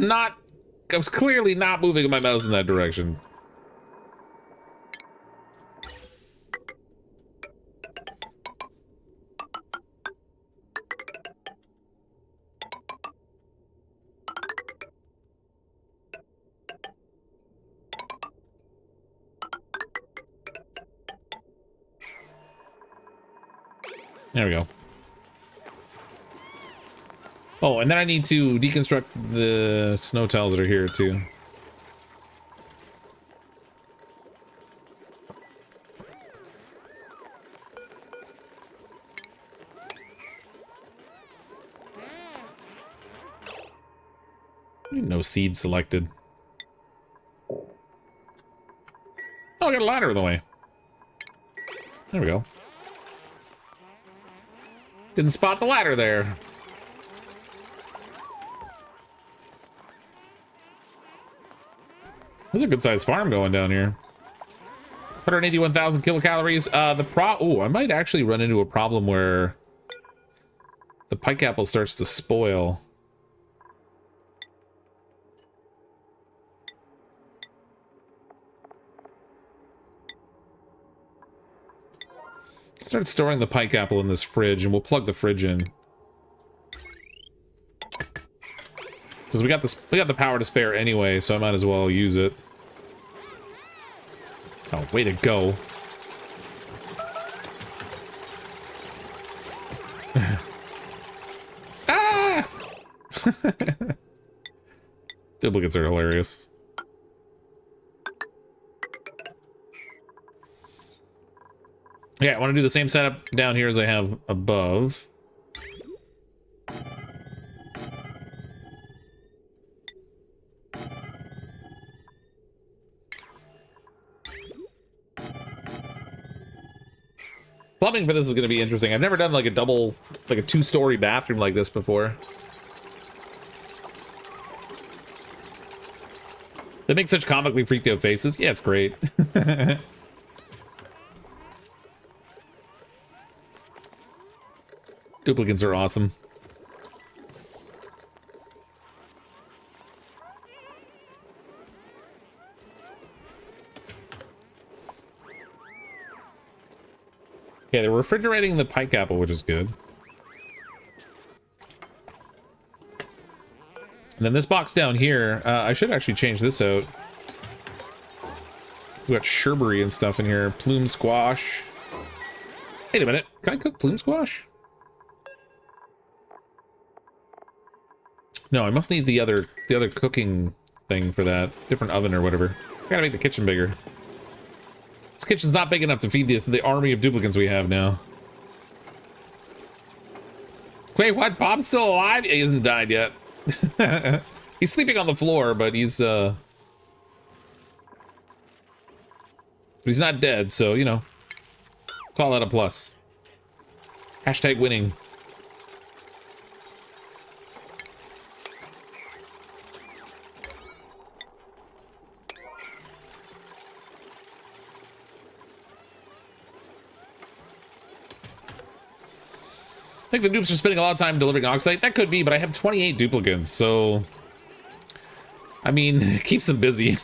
S1: clearly not moving my mouse in that direction. There we go. Oh, and then I need to deconstruct the snow tiles that are here, too. No seed selected. Oh, I got a ladder in the way. There we go. Didn't spot the ladder there. There's a good-sized farm going down here. 181,000 kilocalories. I might actually run into a problem where the pike apple starts to spoil. Start storing the pike apple in this fridge, and we'll plug the fridge in. Because we got the power to spare anyway, so I might as well use it. Oh, way to go. Ah! Duplicates are hilarious. Yeah, I want to do the same setup down here as I have above. Plumbing for this is going to be interesting. I've never done like a double, like a two-story bathroom like this before. They make such comically freaked out faces. Yeah, it's great. Duplicants are awesome. Okay, they're refrigerating the pike apple, which is good. And then this box down here, I should actually change this out. We got sherberry and stuff in here. Plume squash. Wait a minute. Can I cook plume squash? No, I must need the other cooking thing for that. Different oven or whatever. I gotta make the kitchen bigger. This kitchen's not big enough to feed the army of duplicants we have now. Wait, what? Bob's still alive? He hasn't died yet. He's sleeping on the floor, but he's not dead, so, you know, call that a plus. Hashtag winning. I think the dupes are spending a lot of time delivering oxide. That could be, but I have 28 duplicants, so... I mean, it keeps them busy.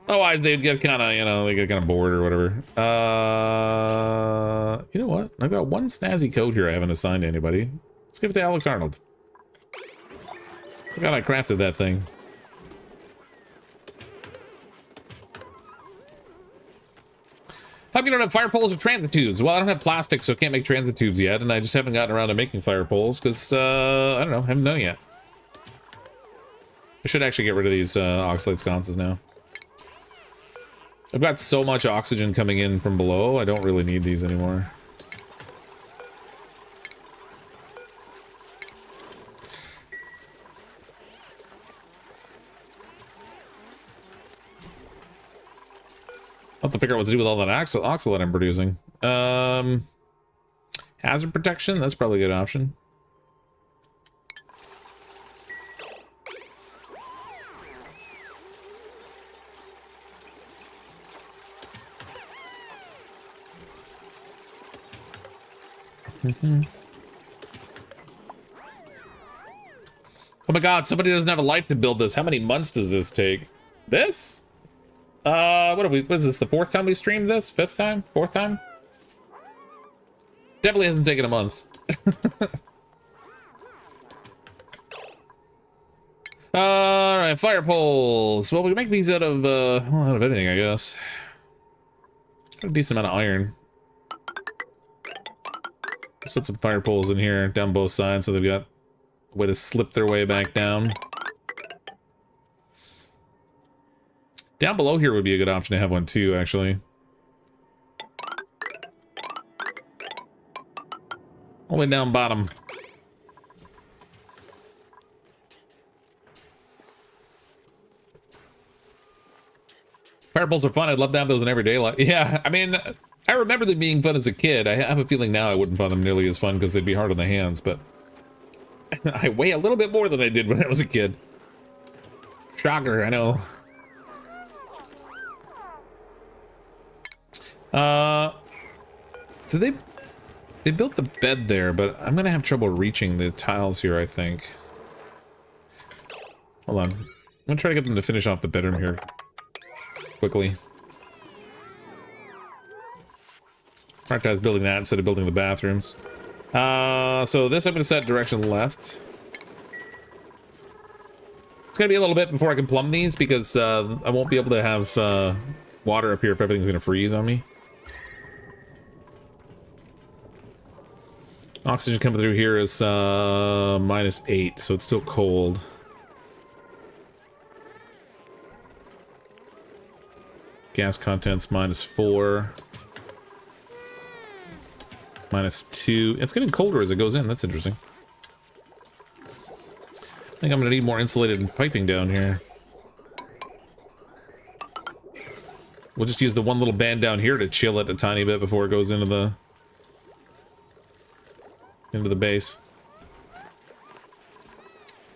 S1: Otherwise, they'd get kind of, you know, they get kind of bored or whatever. You know what? I've got one snazzy code here I haven't assigned to anybody. Let's give it to Alex Arnold. Look how I crafted that thing. How come you don't have fire poles or transit tubes? Well, I don't have plastic, so I can't make transit tubes yet, and I just haven't gotten around to making fire poles, because, I don't know, haven't done it yet. I should actually get rid of these oxalate sconces now. I've got so much oxygen coming in from below, I don't really need these anymore. I'll have to figure out what to do with all that oxalate I'm producing. Hazard protection, that's probably a good option. Oh my god, somebody doesn't have a life to build this. How many months does this take? This? What is this, the fourth time we streamed this? Fifth time? Fourth time? Definitely hasn't taken a month. Alright, fire poles. Well, we can make these out of, well, out of anything, I guess. Got a decent amount of iron. Set some fire poles in here, down both sides, so they've got a way to slip their way back down. Down below here would be a good option to have one too, actually. All the way down bottom. Fireballs are fun. I'd love to have those in everyday life. Yeah, I mean, I remember them being fun as a kid. I have a feeling now I wouldn't find them nearly as fun because they'd be hard on the hands, but I weigh a little bit more than I did when I was a kid. Shocker, I know. So they built the bed there, but I'm gonna have trouble reaching the tiles here, I think. Hold on. I'm gonna try to get them to finish off the bedroom here quickly. Prioritize building that instead of building the bathrooms. So this I'm gonna set direction left. It's gonna be a little bit before I can plumb these because I won't be able to have water up here if everything's gonna freeze on me. Oxygen coming through here is -8, so it's still cold. Gas contents -4. -2. It's getting colder as it goes in. That's interesting. I think I'm going to need more insulated piping down here. We'll just use the one little band down here to chill it a tiny bit before it goes into the base.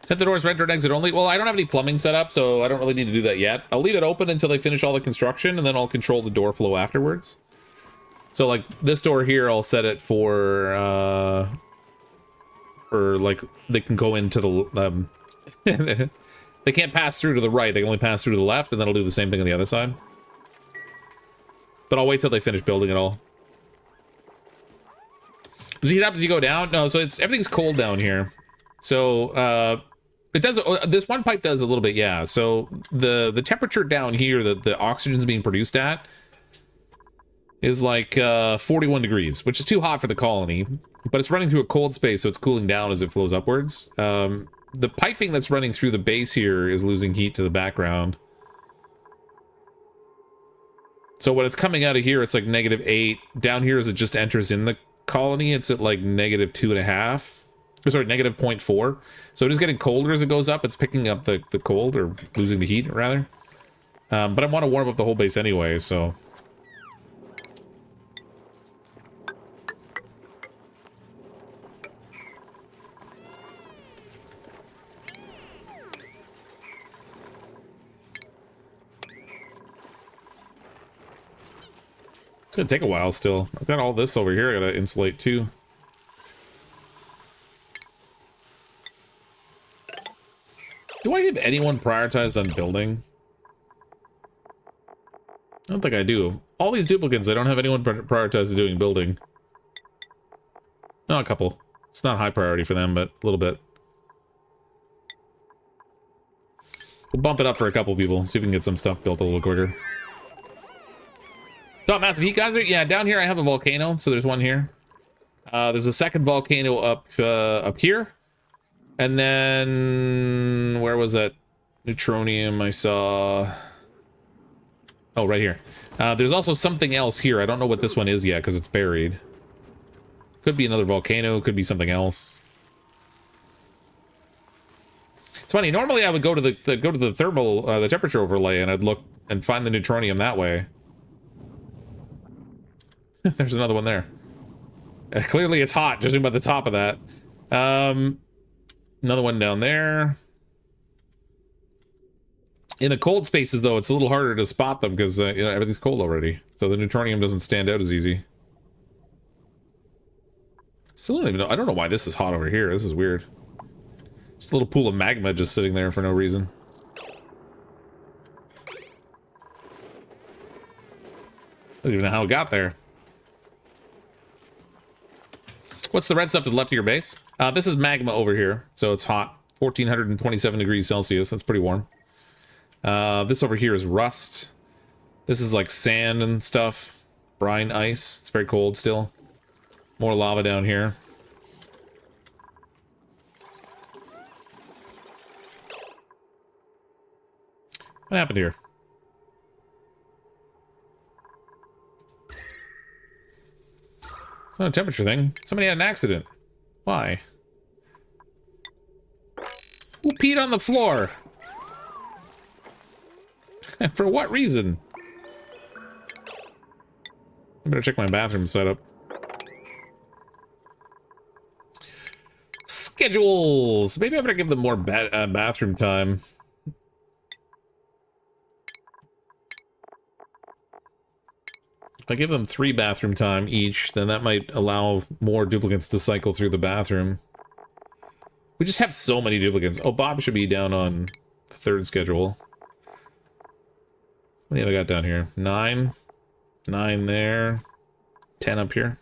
S1: Set the doors, red dirt exit only. Well, I don't have any plumbing set up, so I don't really need to do that yet. I'll leave it open until they finish all the construction, and then I'll control the door flow afterwards. So, like, this door here, I'll set it for like, they can go into the, they can't pass through to the right, they can only pass through to the left, and then I'll do the same thing on the other side. But I'll wait till they finish building it all. Does it heat up as you go down? No, so everything's cold down here. So, it does, this one pipe does a little bit, yeah. So, the temperature down here that the oxygen's being produced at is like 41 degrees, which is too hot for the colony, but it's running through a cold space, so it's cooling down as it flows upwards. The piping that's running through the base here is losing heat to the background. So when it's coming out of here, it's like -8. Down here, as it just enters in the colony, it's at like -2.5. Or sorry, -0.4. So it is getting colder as it goes up. It's picking up the cold, or losing the heat, rather. But I want to warm up the whole base anyway, so... It's gonna take a while still. I've got all this over here I gotta insulate too. Do I have anyone prioritized on building? I don't think I do. All these duplicants, I don't have anyone prioritized on doing building. No, a couple. It's not high priority for them, but a little bit. We'll bump it up for a couple people, see if we can get some stuff built a little quicker. So, massive heat geyser? Yeah, down here I have a volcano, so there's one here. There's a second volcano up here. And then... where was that neutronium I saw? Oh, right here. There's also something else here. I don't know what this one is yet, because it's buried. Could be another volcano, could be something else. It's funny, normally I would go to the thermal, the temperature overlay, and I'd look and find the neutronium that way. There's another one there. Clearly it's hot, just about the top of that. Another one down there. In the cold spaces, though, it's a little harder to spot them because you know, everything's cold already. So the neutronium doesn't stand out as easy. Still don't even know. I don't know why this is hot over here. This is weird. Just a little pool of magma just sitting there for no reason. I don't even know how it got there. What's the red stuff to the left of your base? This is magma over here, so it's hot. 1427 degrees Celsius. That's pretty warm. This over here is rust. This is like sand and stuff. Brine ice. It's very cold still. More lava down here. What happened here? It's not a temperature thing. Somebody had an accident. Why? Who peed on the floor? And for what reason? I better check my bathroom setup. Schedules! Maybe I better give them more bathroom time. If I give them 3 bathroom time each, then that might allow more duplicants to cycle through the bathroom. We just have so many duplicants. Oh, Bob should be down on the 3rd schedule. What have I got down here? 9. 9 there. 10 up here.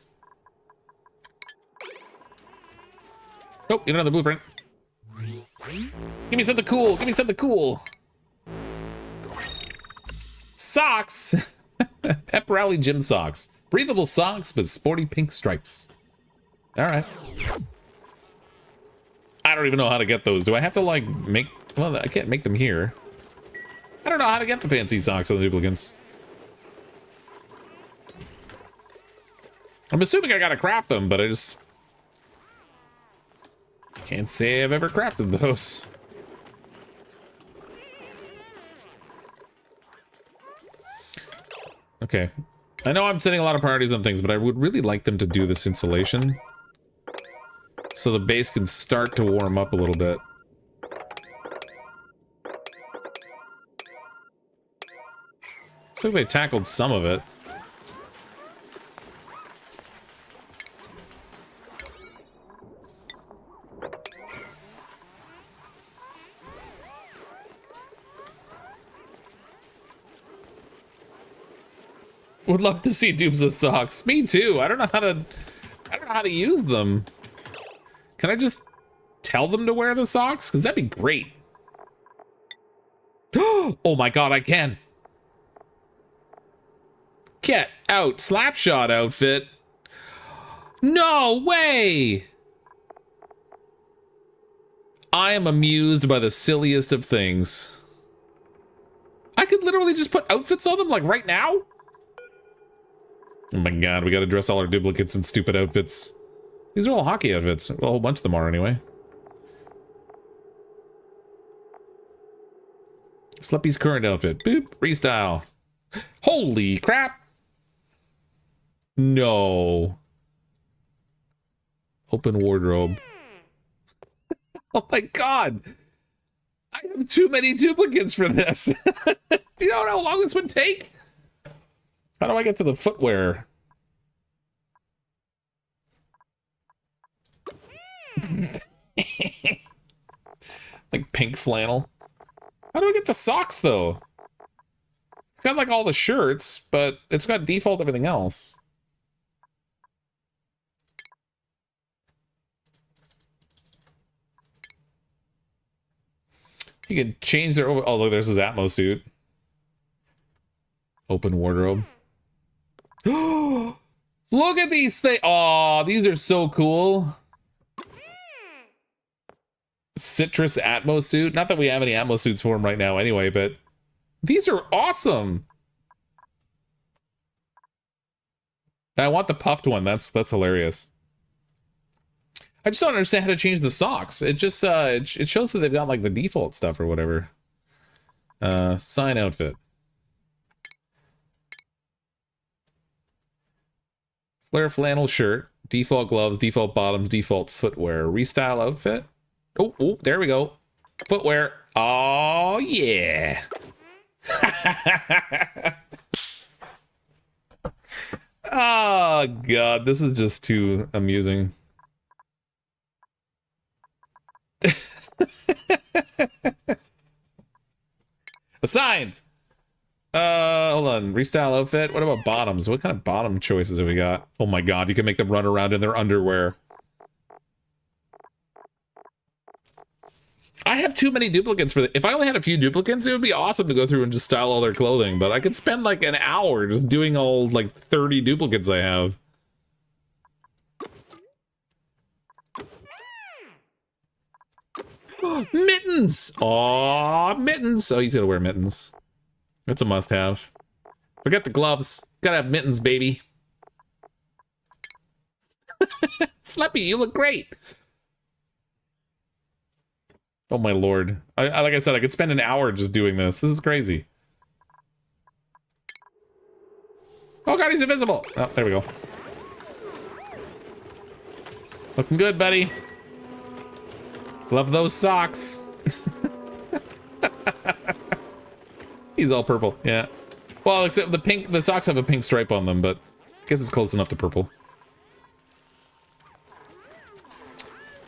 S1: Oh, get another blueprint. Give me something cool. Give me something cool. Socks. Pep Rally gym socks. Breathable socks with sporty pink stripes. All right. I don't even know how to get those. Do I have to like make... Well, I can't make them here. I don't know how to get the fancy socks on the Duplicants. I'm assuming I gotta craft them, but I just... can't say I've ever crafted those. Okay. I know I'm setting a lot of priorities on things, but I would really like them to do this insulation. So the base can start to warm up a little bit. Looks like they tackled some of it. Would love to see dupes of socks. Me too. I don't know how to use them. Can I just tell them to wear the socks? Because that'd be great. Oh my god, I can. Get out. Slapshot outfit. No way. I am amused by the silliest of things. I could literally just put outfits on them like right now. Oh my god, we gotta dress all our duplicates in stupid outfits. These are all hockey outfits. Well, a whole bunch of them are anyway. Sluppy's current outfit. Boop. Restyle. Holy crap. No. Open wardrobe. Oh my god. I have too many duplicates for this. Do you know how long this would take? How do I get to the footwear? Like pink flannel. How do I get the socks though? It's got like all the shirts, but it's got default everything else. You can change their... Oh, look, there's his Atmo suit. Open wardrobe. Look at these things. Oh, these are so cool. Citrus Atmo suit. Not that we have any Atmo suits for him right now anyway, but these are awesome. I want the puffed one. That's hilarious. I just don't understand how to change the socks. It just it shows that they've got like the default stuff or whatever. Sign outfit. Flare flannel shirt, default gloves, default bottoms, default footwear, restyle outfit. Oh, there we go. Footwear. Oh yeah. Oh god, this is just too amusing. Assigned. Hold on. Restyle outfit. What about bottoms? What kind of bottom choices have we got? Oh my god, you can make them run around in their underwear. I have too many duplicates for that. If I only had a few duplicates, it would be awesome to go through and just style all their clothing, but I could spend like an hour just doing all like 30 duplicates I have. Mittens! Aw, mittens! Oh, he's gonna wear mittens. That's a must-have. Forget the gloves. Gotta have mittens, baby. Sleppy, you look great. Oh my lord. Like I said, I could spend an hour just doing this. This is crazy. Oh god, he's invisible! Oh, there we go. Looking good, buddy. Love those socks. He's all purple, yeah. Well, except the socks have a pink stripe on them, but I guess it's close enough to purple.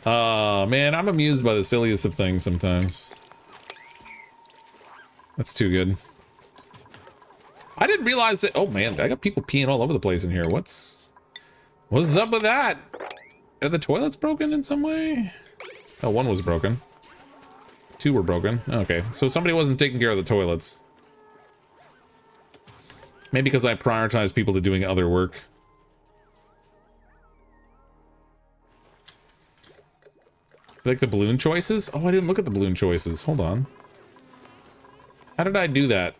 S1: Man, I'm amused by the silliest of things sometimes. That's too good. I didn't realize that... Oh man, I got people peeing all over the place in here. What's up with that? Are the toilets broken in some way? Oh, one was broken. Two were broken. Okay, so somebody wasn't taking care of the toilets. Maybe because I prioritize people to doing other work. Like the balloon choices? Oh, I didn't look at the balloon choices. Hold on. How did I do that?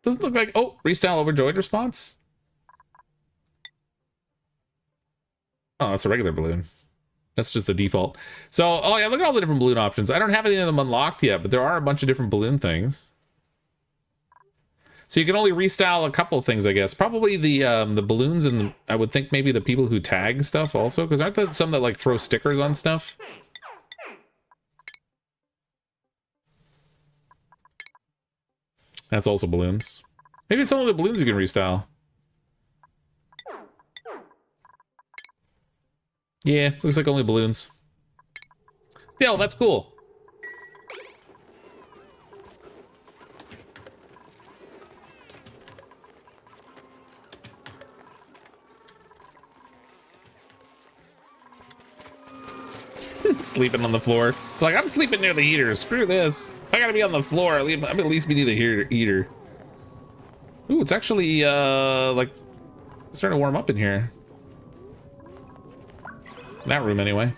S1: Doesn't look like... Oh, restyle overjoyed response? Oh, it's a regular balloon. That's just the default. So, oh yeah, look at all the different balloon options. I don't have any of them unlocked yet, but there are a bunch of different balloon things. So you can only restyle a couple of things, I guess. Probably the balloons and I would think maybe the people who tag stuff also, because aren't there some that like throw stickers on stuff? That's also balloons. Maybe it's only the balloons you can restyle. Yeah, looks like only balloons. Still, that's cool. Sleeping on the floor. Like, I'm sleeping near the heater. Screw this. I gotta be on the floor. I'm at least be near the heater. Ooh, it's actually, like, starting to warm up in here. That room, anyway.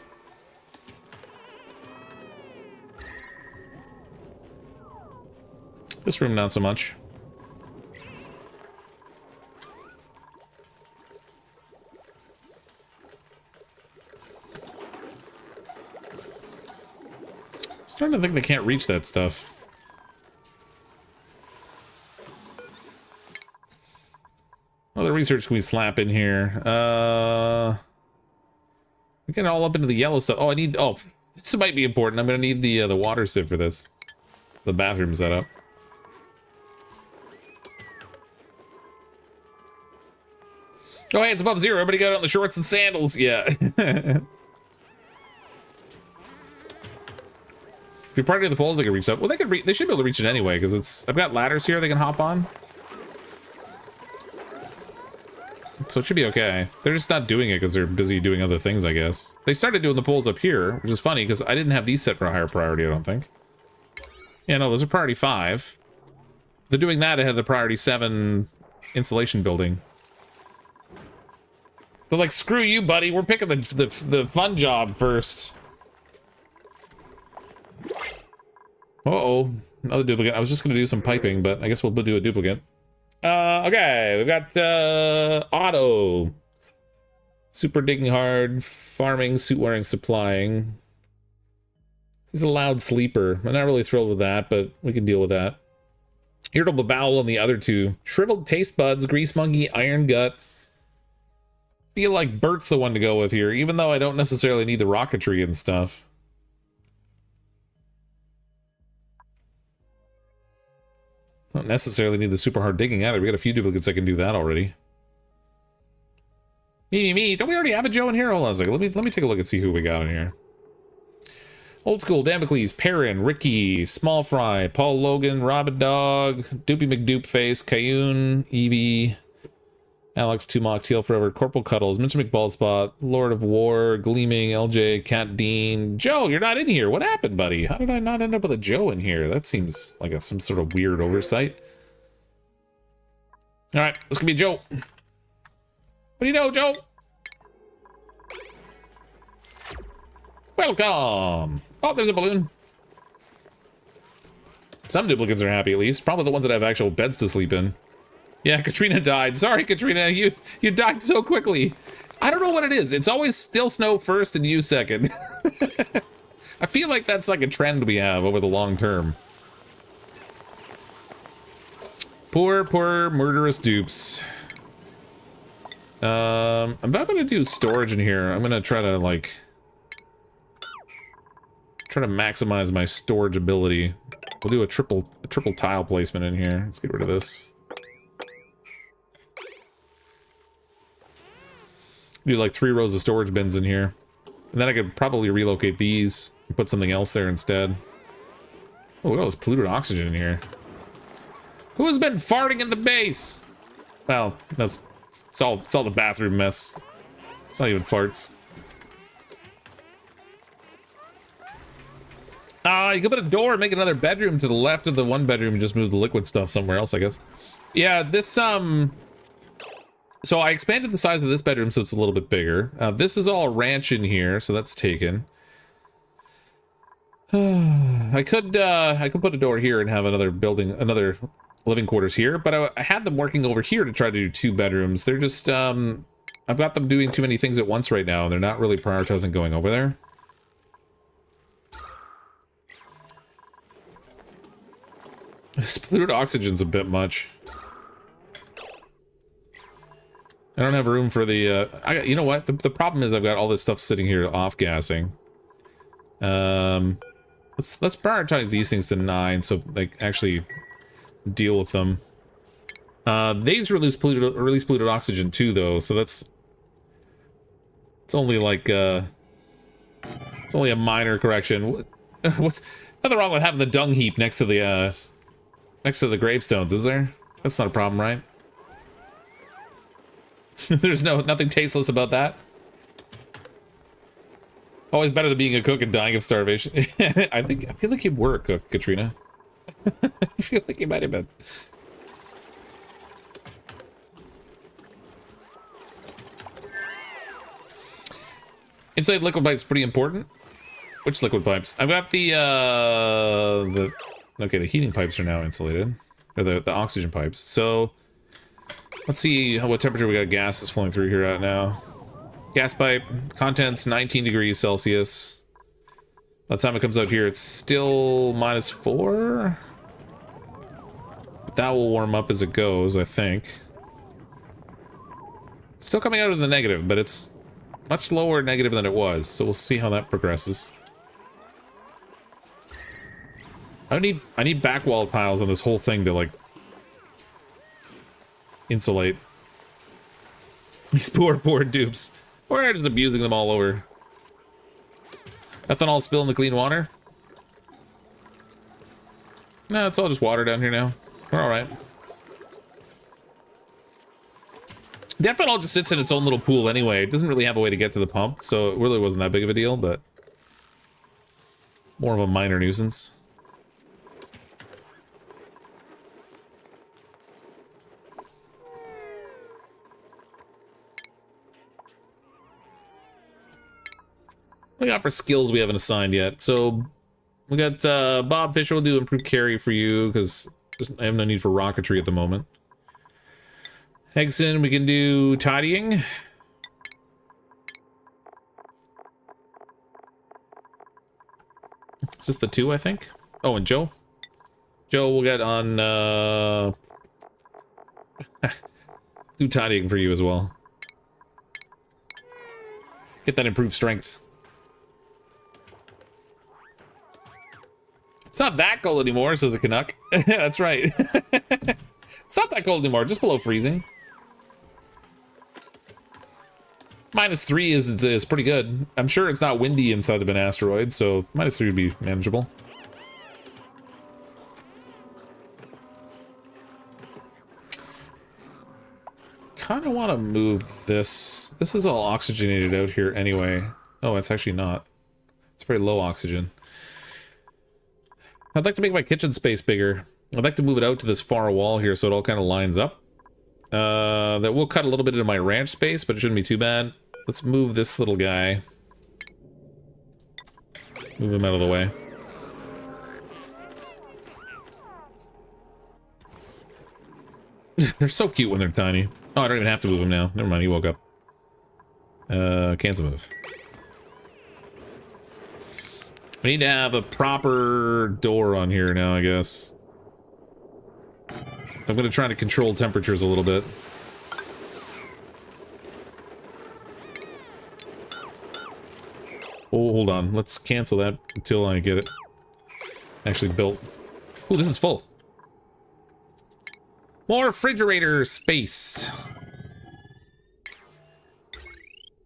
S1: This room, not so much. Starting to think they can't reach that stuff. What other research can we slap in here? We get all up into the yellow stuff. Oh, I need... Oh, this might be important. I'm gonna need the water sieve for this. The bathroom setup. Oh, hey, it's above zero. Everybody got on the shorts and sandals. Yeah. If you're part of the poles, they can reach up. Well, they should be able to reach it anyway, because it's... I've got ladders here they can hop on. So it should be okay. They're just not doing it because they're busy doing other things, I guess. They started doing the poles up here, which is funny, because I didn't have these set for a higher priority, I don't think. Yeah, no, those are priority 5. They're doing that ahead of the priority 7 insulation building. They're like, screw you, buddy. We're picking the fun job first. Uh-oh. Another duplicate. I was just going to do some piping, but I guess we'll do a duplicate. Okay. We've got, auto. Super digging hard. Farming, suit wearing, supplying. He's a loud sleeper. I'm not really thrilled with that, but we can deal with that. Irritable bowel on the other two. Shriveled taste buds, grease monkey, iron gut. Feel like Bert's the one to go with here, even though I don't necessarily need the rocketry and stuff. Don't necessarily need the super hard digging either. We got a few duplicates that can do that already. Me. Don't we already have a Joe in here? Hold on a second. Let me take a look and see who we got in here. Old School, Damocles, Perrin, Ricky, Small Fry, Paul Logan, Robin Dog, Doopy McDoopface, Cayune, Evie, Alex, Tumok, Teal Forever, Corporal Cuddles, Mr. McBaldspot, Lord of War, Gleaming, LJ, Cat Dean. Joe, you're not in here. What happened, buddy? How did I not end up with a Joe in here? That seems like some sort of weird oversight. All right, this could be Joe. What do you know, Joe? Welcome. Oh, there's a balloon. Some duplicates are happy, at least. Probably the ones that have actual beds to sleep in. Yeah, Katrina died. Sorry, Katrina. You died so quickly. I don't know what it is. It's always still snow first and you second. I feel like that's like a trend we have over the long term. Poor murderous dupes. I'm about to do storage in here. I'm gonna try to maximize my storage ability. We'll do a triple tile placement in here. Let's get rid of this. Do like 3 rows of storage bins in here. And then I could probably relocate these and put something else there instead. Oh, look at all this polluted oxygen in here. Who has been farting in the base? Well, it's all the bathroom mess. It's not even farts. You could put a door and make another bedroom to the left of the one bedroom and just move the liquid stuff somewhere else, I guess. Yeah, this, so I expanded the size of this bedroom so it's a little bit bigger. This is all ranch in here, so that's taken. I could put a door here and have another another living quarters here, but I had them working over here to try to do 2 bedrooms. They're just, I've got them doing too many things at once right now, and they're not really prioritizing going over there. This polluted oxygen's a bit much. I don't have room for the, you know what? The problem is I've got all this stuff sitting here off-gassing. Let's prioritize these things to 9 so they actually deal with them. These release polluted oxygen too, though, so it's only like, it's only a minor correction. What's nothing wrong with having the dung heap next to the gravestones, is there? That's not a problem, right? There's nothing tasteless about that. Always better than being a cook and dying of starvation. I feel like you were a cook, Katrina. I feel like you might have been. Inside liquid pipes pretty important. Which liquid pipes? I've got the heating pipes are now insulated. Or the oxygen pipes. So let's see what temperature we got gas is flowing through here right now. Gas pipe, contents 19 degrees Celsius. By the time it comes out here, it's still -4. But that will warm up as it goes, I think. Still coming out of the negative, but it's much lower negative than it was. So we'll see how that progresses. I need back wall tiles on this whole thing to, like, insulate. These poor dupes. We're just abusing them all over. Ethanol spill in the clean water? No, it's all just water down here now. We're alright. The ethanol just sits in its own little pool anyway. It doesn't really have a way to get to the pump, so it really wasn't that big of a deal, but more of a minor nuisance. What do we got for skills we haven't assigned yet? So we got Bob Fisher will do improved carry for you because I have no need for rocketry at the moment. Hegson, we can do tidying. Just the 2, I think. Oh, and Joe. Joe will get on do tidying for you as well. Get that improved strength. It's not that cold anymore, says a Canuck. That's right. It's not that cold anymore, just below freezing. -3 is pretty good. I'm sure it's not windy inside of an asteroid, so -3 would be manageable. Kind of want to move this. This is all oxygenated out here anyway. Oh, it's actually not. It's very low oxygen. I'd like to make my kitchen space bigger. I'd like to move it out to this far wall here so it all kind of lines up. That will cut a little bit into my ranch space, but it shouldn't be too bad. Let's move this little guy. Move him out of the way. They're so cute when they're tiny. Oh, I don't even have to move him now. Never mind, he woke up. Cancel move. We need to have a proper door on here now, I guess. I'm going to try to control temperatures a little bit. Oh, hold on. Let's cancel that until I get it actually built. Oh, this is full. More refrigerator space.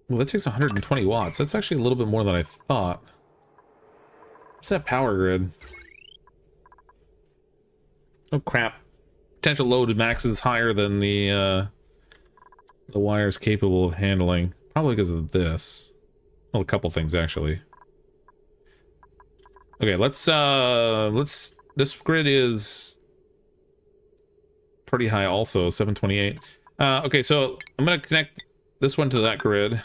S1: Well, that takes 120 watts. That's actually a little bit more than I thought. What's that power grid? Oh, crap. Potential load max is higher than the wire's capable of handling. Probably because of this. Well, a couple things, actually. Okay, let's, this grid is pretty high also, 728. Okay, so I'm gonna connect this one to that grid.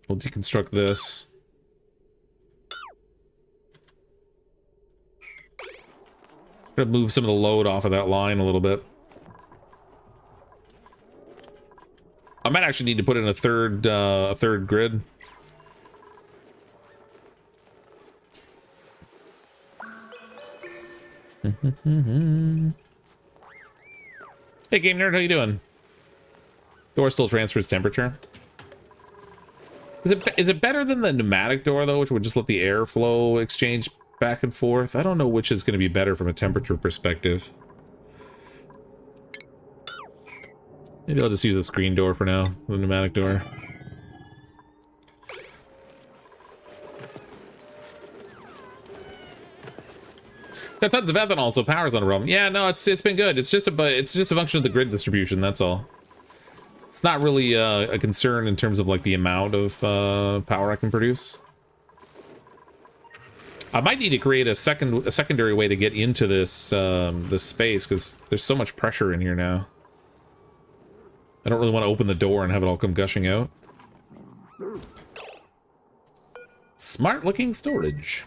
S1: We'll deconstruct this. Gonna move some of the load off of that line a little bit. I might actually need to put in a third grid. Hey, Game Nerd, how you doing? Door still transfers temperature. Is it better than the pneumatic door though, which would just let the airflow exchange back and forth? I don't know which is going to be better from a temperature perspective. Maybe I'll just use the screen door for now, the pneumatic door. Got tons of ethanol, so power's not a problem. Yeah, no, it's been good. It's just a function of the grid distribution. That's all. It's not really a concern in terms of like the amount of power I can produce. I might need to create a secondary way to get into this this space because there's so much pressure in here now. I don't really want to open the door and have it all come gushing out. Smart looking storage.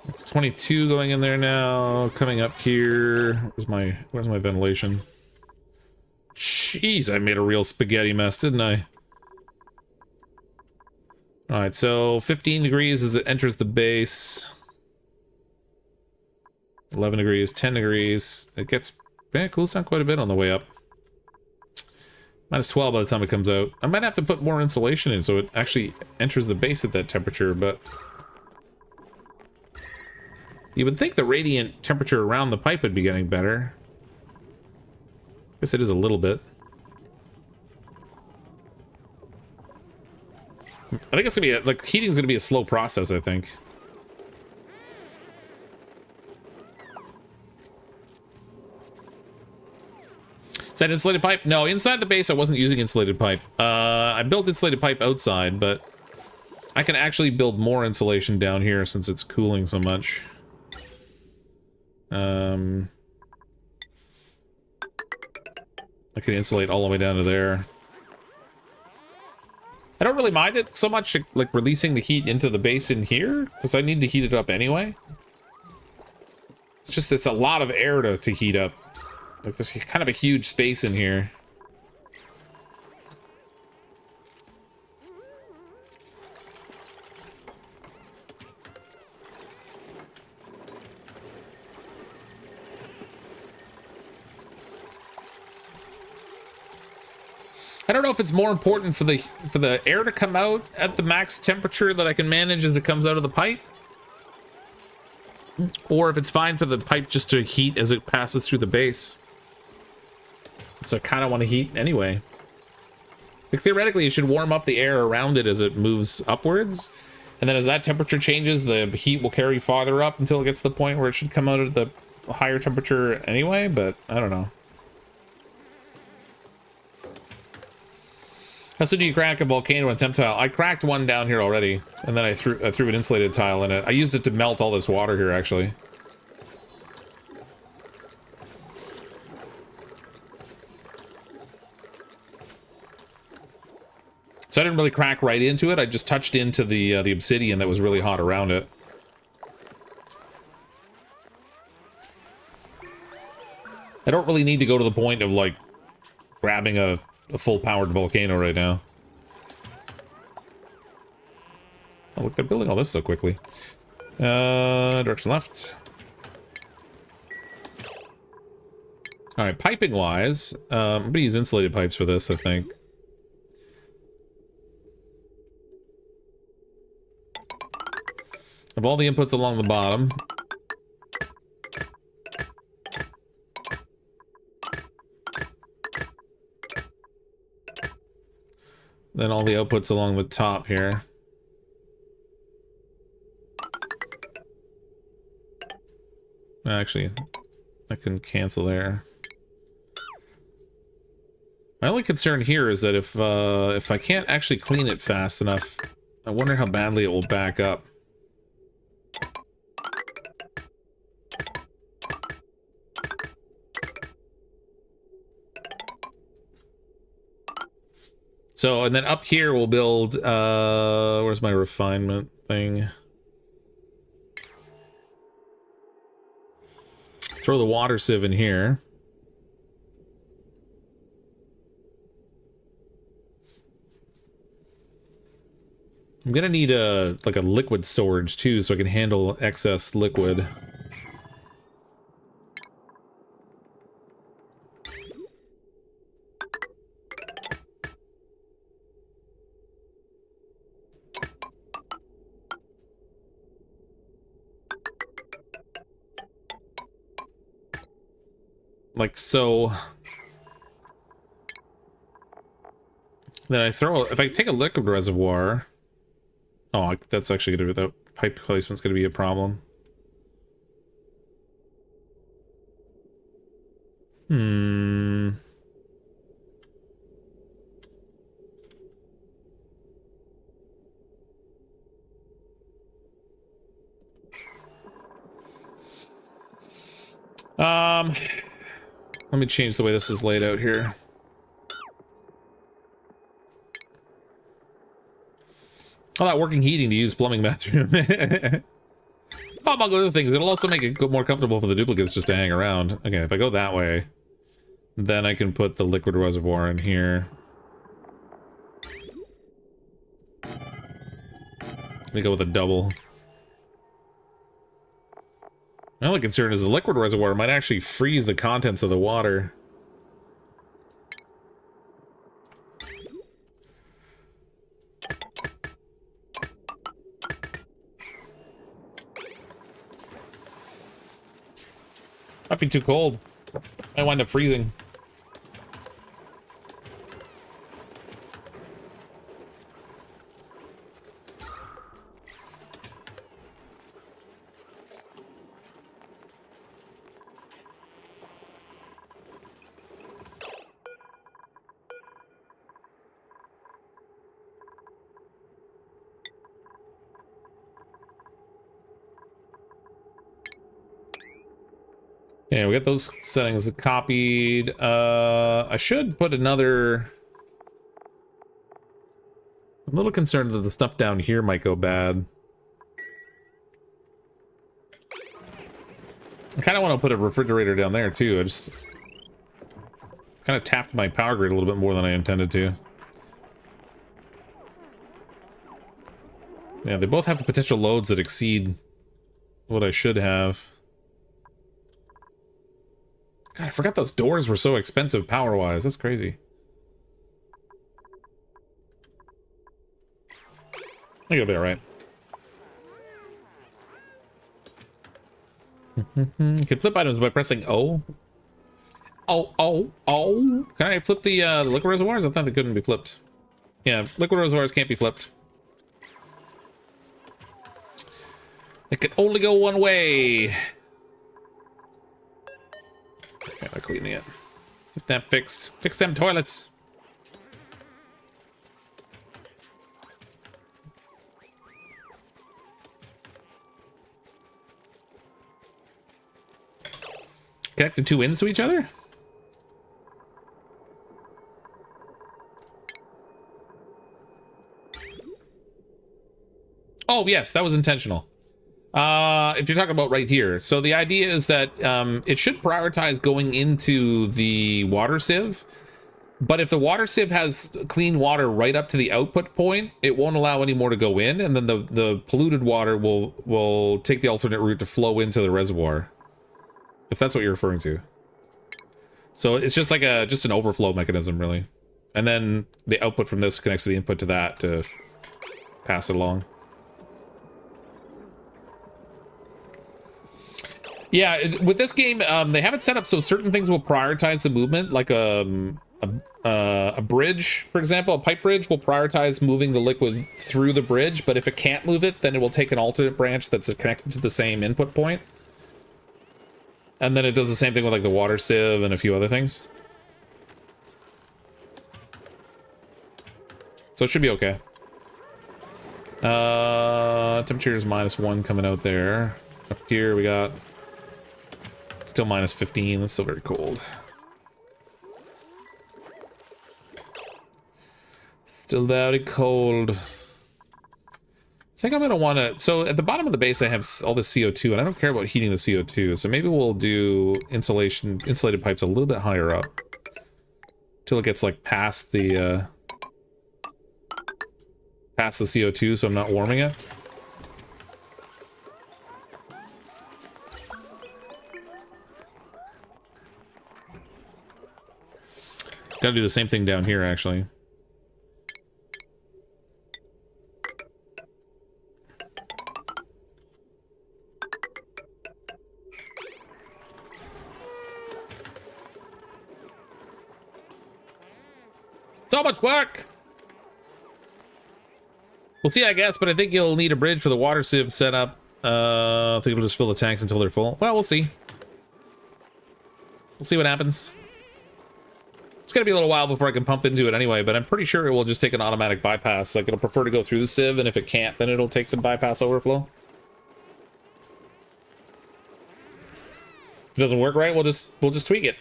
S1: It's 22 going in there now. Coming up here. Where's my ventilation? Jeez, I made a real spaghetti mess, didn't I? Alright, so 15 degrees as it enters the base. 11 degrees, 10 degrees. It cools down quite a bit on the way up. Minus 12 by the time it comes out. I might have to put more insulation in so it actually enters the base at that temperature, but you would think the radiant temperature around the pipe would be getting better. Guess it is a little bit. I think it's gonna be like heating's gonna be a slow process, I think. Is that insulated pipe? No, inside the base I wasn't using insulated pipe. I built insulated pipe outside, but I can actually build more insulation down here since it's cooling so much. I can insulate all the way down to there. I don't really mind it so much, like releasing the heat into the base in here, because I need to heat it up anyway. It's a lot of air to heat up. Like there's kind of a huge space in here. I don't know if it's more important for the air to come out at the max temperature that I can manage as it comes out of the pipe, or if it's fine for the pipe just to heat as it passes through the base. So I kind of want to heat anyway. Like theoretically, it should warm up the air around it as it moves upwards, and then as that temperature changes, the heat will carry farther up until it gets to the point where it should come out at the higher temperature anyway. But I don't know. How soon do you crack a volcano and temp tile? I cracked one down here already, and then I threw an insulated tile in it. I used it to melt all this water here, actually. So I didn't really crack right into it. I just touched into the obsidian that was really hot around it. I don't really need to go to the point of like grabbing a full-powered volcano right now. Oh, look, they're building all this so quickly. Direction left. All right, piping-wise, I'm gonna use insulated pipes for this, I think. Of all the inputs along the bottom. Then all the outputs along the top here. Actually, I can cancel there. My only concern here is that if I can't actually clean it fast enough, I wonder how badly it will back up. So, and then up here we'll build, where's my refinement thing? Throw the water sieve in here. I'm gonna need like a liquid storage too, so I can handle excess liquid. Like so. Then I throw, if I take a liquid reservoir. Oh, that's actually gonna be, the pipe placement's gonna be a problem. Let me change the way this is laid out here. All that working heating to use plumbing bathroom. Oh, among other things, it'll also make it more comfortable for the duplicates just to hang around. Okay, if I go that way, then I can put the liquid reservoir in here. Let me go with a double. My only concern is the liquid reservoir might actually freeze the contents of the water. Might be too cold. Might wind up freezing. Yeah, we got those settings copied. I should put another... I'm a little concerned that the stuff down here might go bad. I kind of want to put a refrigerator down there, too. I just kind of tapped my power grid a little bit more than I intended to. Yeah, they both have the potential loads that exceed what I should have. God, I forgot those doors were so expensive power-wise. That's crazy. I think it'll be alright. Can flip items by pressing O. Oh. Can I flip the liquid reservoirs? I thought they couldn't be flipped. Yeah, liquid reservoirs can't be flipped. It can only go one way. Okay, I'm cleaning it. Get that fixed. Fix them toilets. Connect the two ends to each other? Oh, yes, that was intentional. If you're talking about right here. So the idea is that it should prioritize going into the water sieve. But if the water sieve has clean water right up to the output point, it won't allow any more to go in. And then the polluted water will take the alternate route to flow into the reservoir. If that's what you're referring to. So it's just like just an overflow mechanism, really. And then the output from this connects to the input to that to pass it along. Yeah, with this game, they have it set up so certain things will prioritize the movement, like a bridge, for example, a pipe bridge will prioritize moving the liquid through the bridge, but if it can't move it, then it will take an alternate branch that's connected to the same input point. And then it does the same thing with like the water sieve and a few other things. So it should be okay. Temperature is -1 coming out there. Up here we got still -15. That's still very cold. Still very cold. I think I'm gonna want to. So at the bottom of the base, I have all the CO2, and I don't care about heating the CO2. So maybe we'll do insulated pipes a little bit higher up, till it gets like past the CO2, so I'm not warming it. Gotta do the same thing down here, actually. So much work! We'll see, I guess, but I think you'll need a bridge for the water sieve setup. I think it'll just fill the tanks until they're full. Well, we'll see. We'll see what happens. It's gonna be a little while before I can pump into it anyway, but I'm pretty sure it will just take an automatic bypass. Like, it'll prefer to go through the sieve, and if it can't, then it'll take the bypass overflow. If it doesn't work right, we'll just tweak it.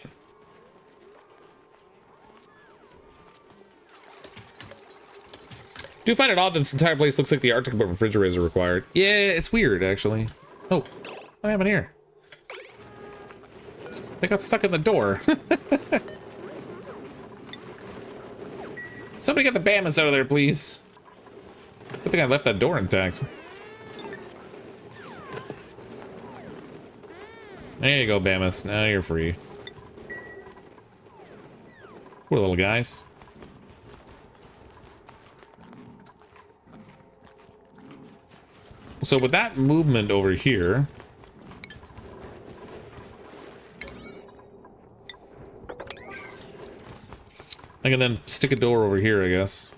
S1: Do find it odd that this entire place looks like the Arctic, but refrigerators are required. Yeah, it's weird, actually. Oh, what happened here? They got stuck in the door. Somebody get the biomes out of there, please. Good thing I left that door intact. There you go, biomes. Now you're free. Poor little guys. So with that movement over here, I can then stick a door over here, I guess.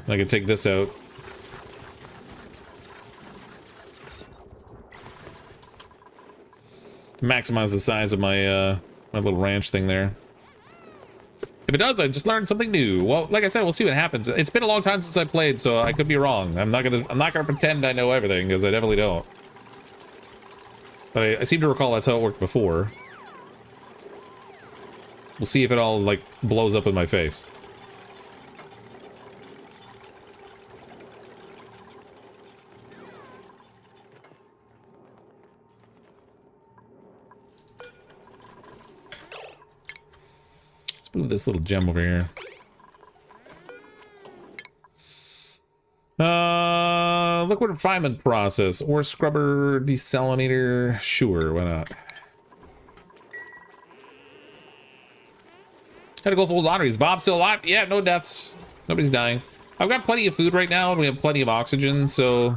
S1: I can take this out. Maximize the size of my my little ranch thing there. If it does, I just learned something new. Well, like I said, we'll see what happens. It's been a long time since I played, so I could be wrong. I'm not gonna pretend I know everything, because I definitely don't. But I seem to recall that's how it worked before. We'll see if it all, like, blows up in my face. Let's move this little gem over here. Liquid refinement process or scrubber desalinator. Sure, why not? Gotta go full laundry. Is Bob still alive? Yeah, no deaths. Nobody's dying. I've got plenty of food right now, and we have plenty of oxygen, so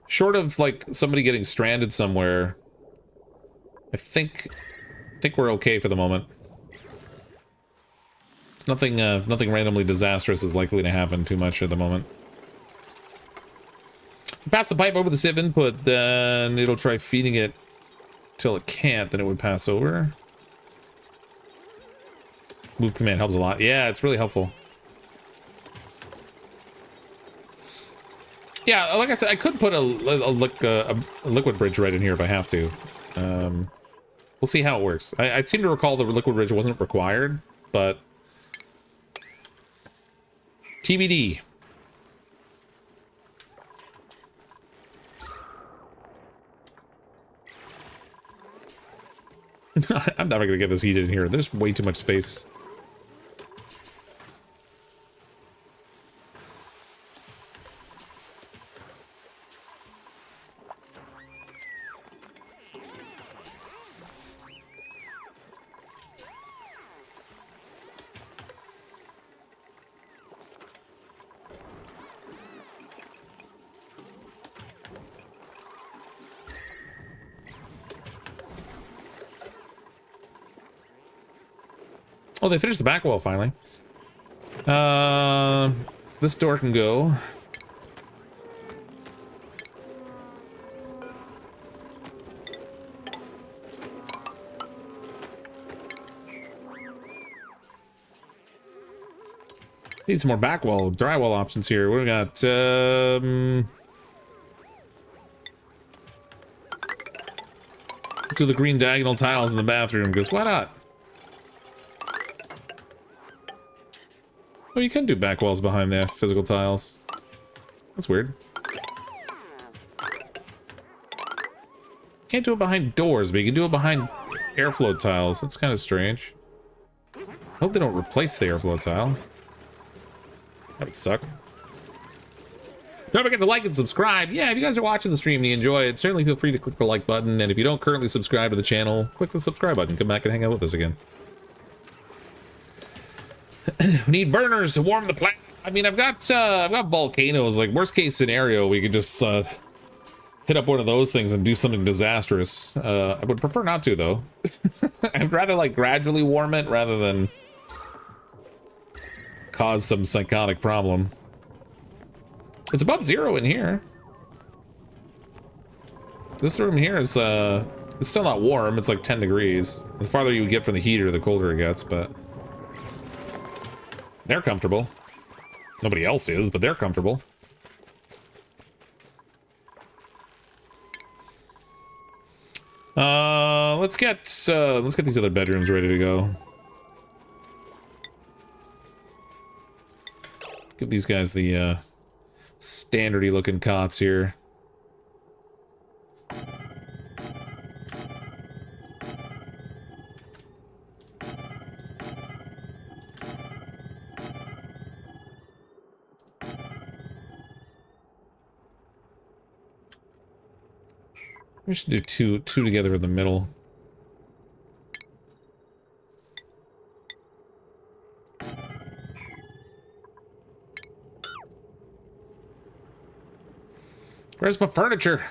S1: short of like somebody getting stranded somewhere, I think we're okay for the moment. Nothing randomly disastrous is likely to happen too much at the moment. If you pass the pipe over the sieve input, then it'll try feeding it till it can't, then it would pass over. Move command helps a lot. Yeah, it's really helpful. Yeah, like I said, I could put a liquid bridge right in here if I have to. We'll see how it works. I seem to recall the liquid bridge wasn't required, but TBD. I'm never gonna get this heated in here. There's way too much space. Oh, they finished the back wall finally. This door can go. Need some more back wall, drywall options here. What do we got? Do the green diagonal tiles in the bathroom, because why not? Oh, you can do back walls behind the physical tiles. That's weird. Can't do it behind doors, but you can do it behind airflow tiles. That's kind of strange. Hope they don't replace the airflow tile. That would suck. Don't forget to like and subscribe. Yeah, if you guys are watching the stream and you enjoy it, certainly feel free to click the like button. And if you don't currently subscribe to the channel, click the subscribe button. Come back and hang out with us again. We need burners to warm the planet. I mean, I've got volcanoes. Like, worst case scenario, we could just hit up one of those things and do something disastrous. I would prefer not to, though. I'd rather like gradually warm it rather than cause some psychotic problem. It's above 0 in here. This room here is it's still not warm. It's like 10 degrees. The farther you get from the heater, the colder it gets, but they're comfortable. Nobody else is, but they're comfortable. Let's get these other bedrooms ready to go. Give these guys the standardy looking cots here. We should do two together in the middle. Where's my furniture?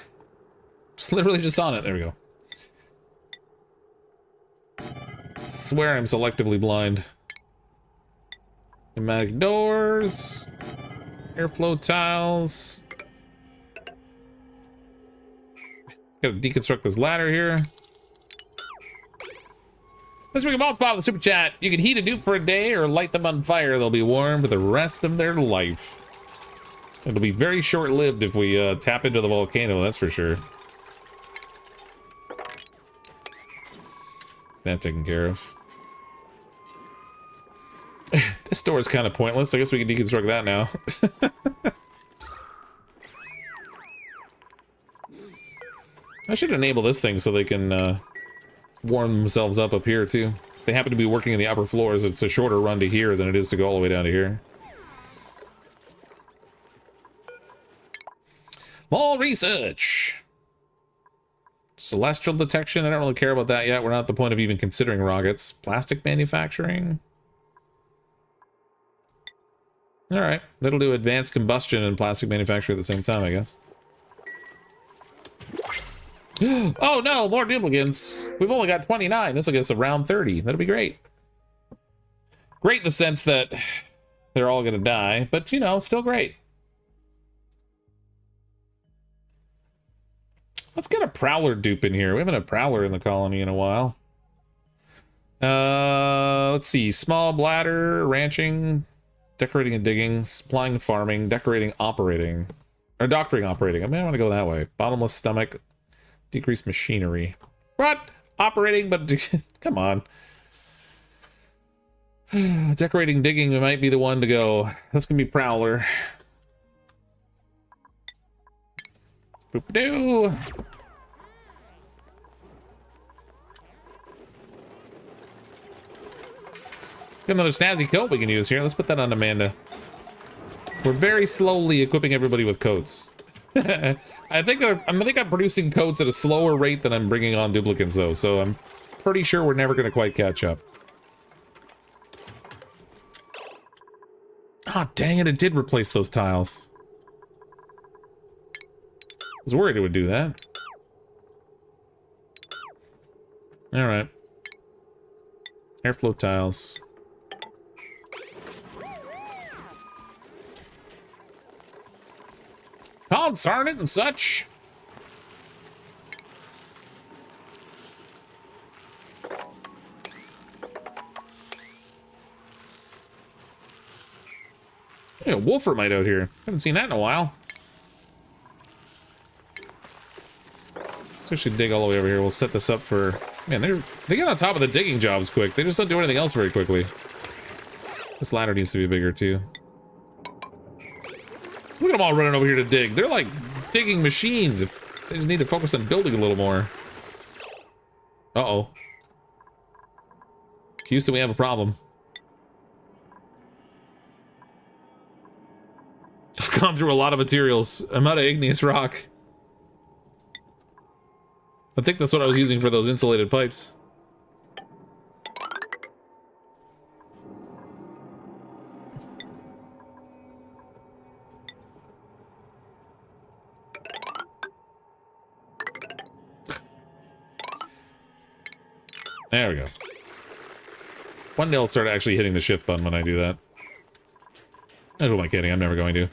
S1: It's literally just on it. There we go. Swear I'm selectively blind. Pneumatic doors. Airflow tiles. Gotta deconstruct this ladder here. Let's make a bald spot with the super chat. You can heat a dupe for a day or light them on fire. They'll be warm for the rest of their life. It'll be very short-lived if we tap into the volcano, that's for sure. That taken care of. This door is kind of pointless. I guess we can deconstruct that now. I should enable this thing so they can warm themselves up here, too. They happen to be working in the upper floors. It's a shorter run to here than it is to go all the way down to here. More research. Celestial detection. I don't really care about that yet. We're not at the point of even considering rockets. Plastic manufacturing. All right. That'll do advanced combustion and plastic manufacturing at the same time, I guess. Oh no, more duplicants. We've only got 29. This will get us around 30. That'll be great. Great in the sense that they're all gonna die, but you know, still great. Let's get a prowler dupe in here. We haven't had a prowler in the colony in a while. Let's see. Small bladder, ranching, decorating and digging, supplying farming, decorating operating. Or doctoring operating. I mean, I want to go that way. Bottomless stomach, decreased machinery. What? Operating, but come on. Decorating, digging might be the one to go. That's gonna be prowler. Boop-a-doo. Got another snazzy coat we can use here. Let's put that on Amanda. We're very slowly equipping everybody with coats. I think I'm producing coats at a slower rate than I'm bringing on duplicants, though. So I'm pretty sure we're never going to quite catch up. Ah, dang it! It did replace those tiles. I was worried it would do that. All right. Airflow tiles. Consarn it and such. Hey, a wolframite out here. Haven't seen that in a while. Let's actually dig all the way over here. We'll set this up for... Man, they get on top of the digging jobs quick. They just don't do anything else very quickly. This ladder needs to be bigger, too. Look at them all running over here to dig. They're like digging machines. If they just need to focus on building a little more. Uh-oh. Houston, we have a problem. I've gone through a lot of materials. I'm out of igneous rock. I think that's what I was using for those insulated pipes. There we go. One day I'll start actually hitting the shift button when I do that. Who am I kidding? I'm never going to.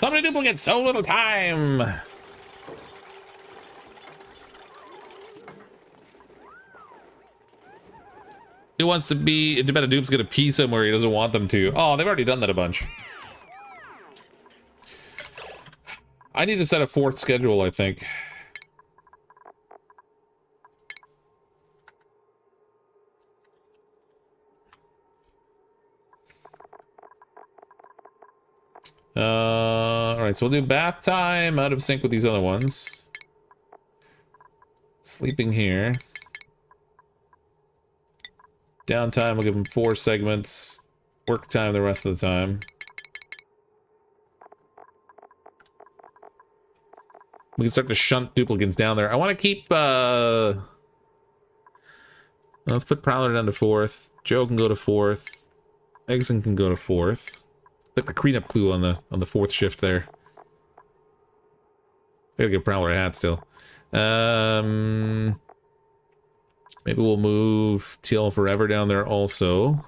S1: So many duplicates, so little time. He wants to be... Tibeta Dupe's gonna pee somewhere he doesn't want them to. Oh, they've already done that a bunch. I need to set a fourth schedule, I think. Alright, so we'll do bath time out of sync with these other ones. Sleeping here. Downtime, we'll give them 4 segments. Work time the rest of the time. We can start to shunt duplicants down there. I want to keep, let's put Prowler down to 4th. Joe can go to 4th. Exon can go to 4th. Like the cleanup clue on the 4th shift there. I gotta get Prowler a hat still. Maybe we'll move TL Forever down there also.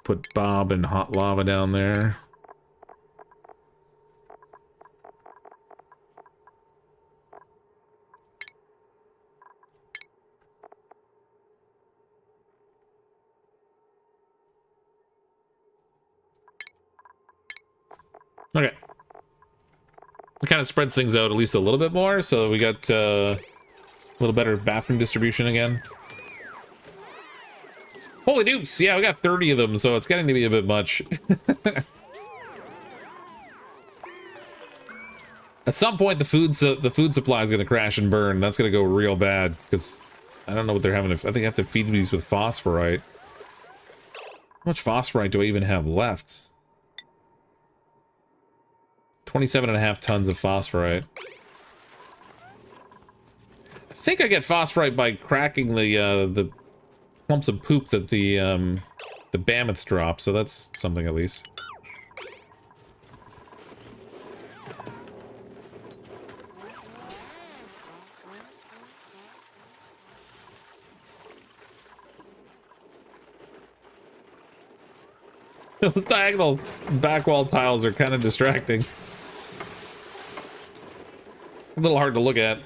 S1: Put Bob and Hot Lava down there. Okay. It kind of spreads things out at least a little bit more, so we got a little better bathroom distribution again. Holy dupes! Yeah, we got 30 of them, so it's getting to be a bit much. At some point, the food supply is going to crash and burn. That's going to go real bad, because I don't know what they're having. I think I have to feed these with phosphorite. How much phosphorite do I even have left? 27.5 tons of phosphorite. I think I get phosphorite by cracking the clumps of poop that the mammoths drop, so that's something at least. Those diagonal back wall tiles are kind of distracting. A little hard to look at.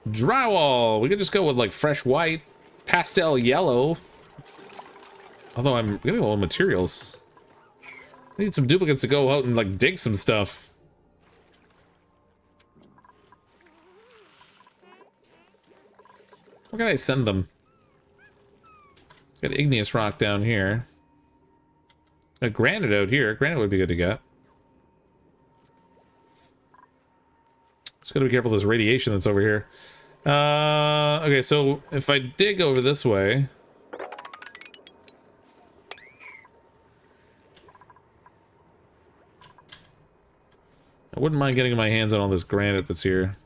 S1: Drywall. We could just go with like fresh white, pastel yellow. Although I'm getting a lot of materials. I need some duplicates to go out and like dig some stuff. Where can I send them? Got igneous rock down here. Got granite out here. Granite would be good to get. Just gotta be careful of this radiation that's over here. Okay, so if I dig over this way... I wouldn't mind getting my hands on all this granite that's here.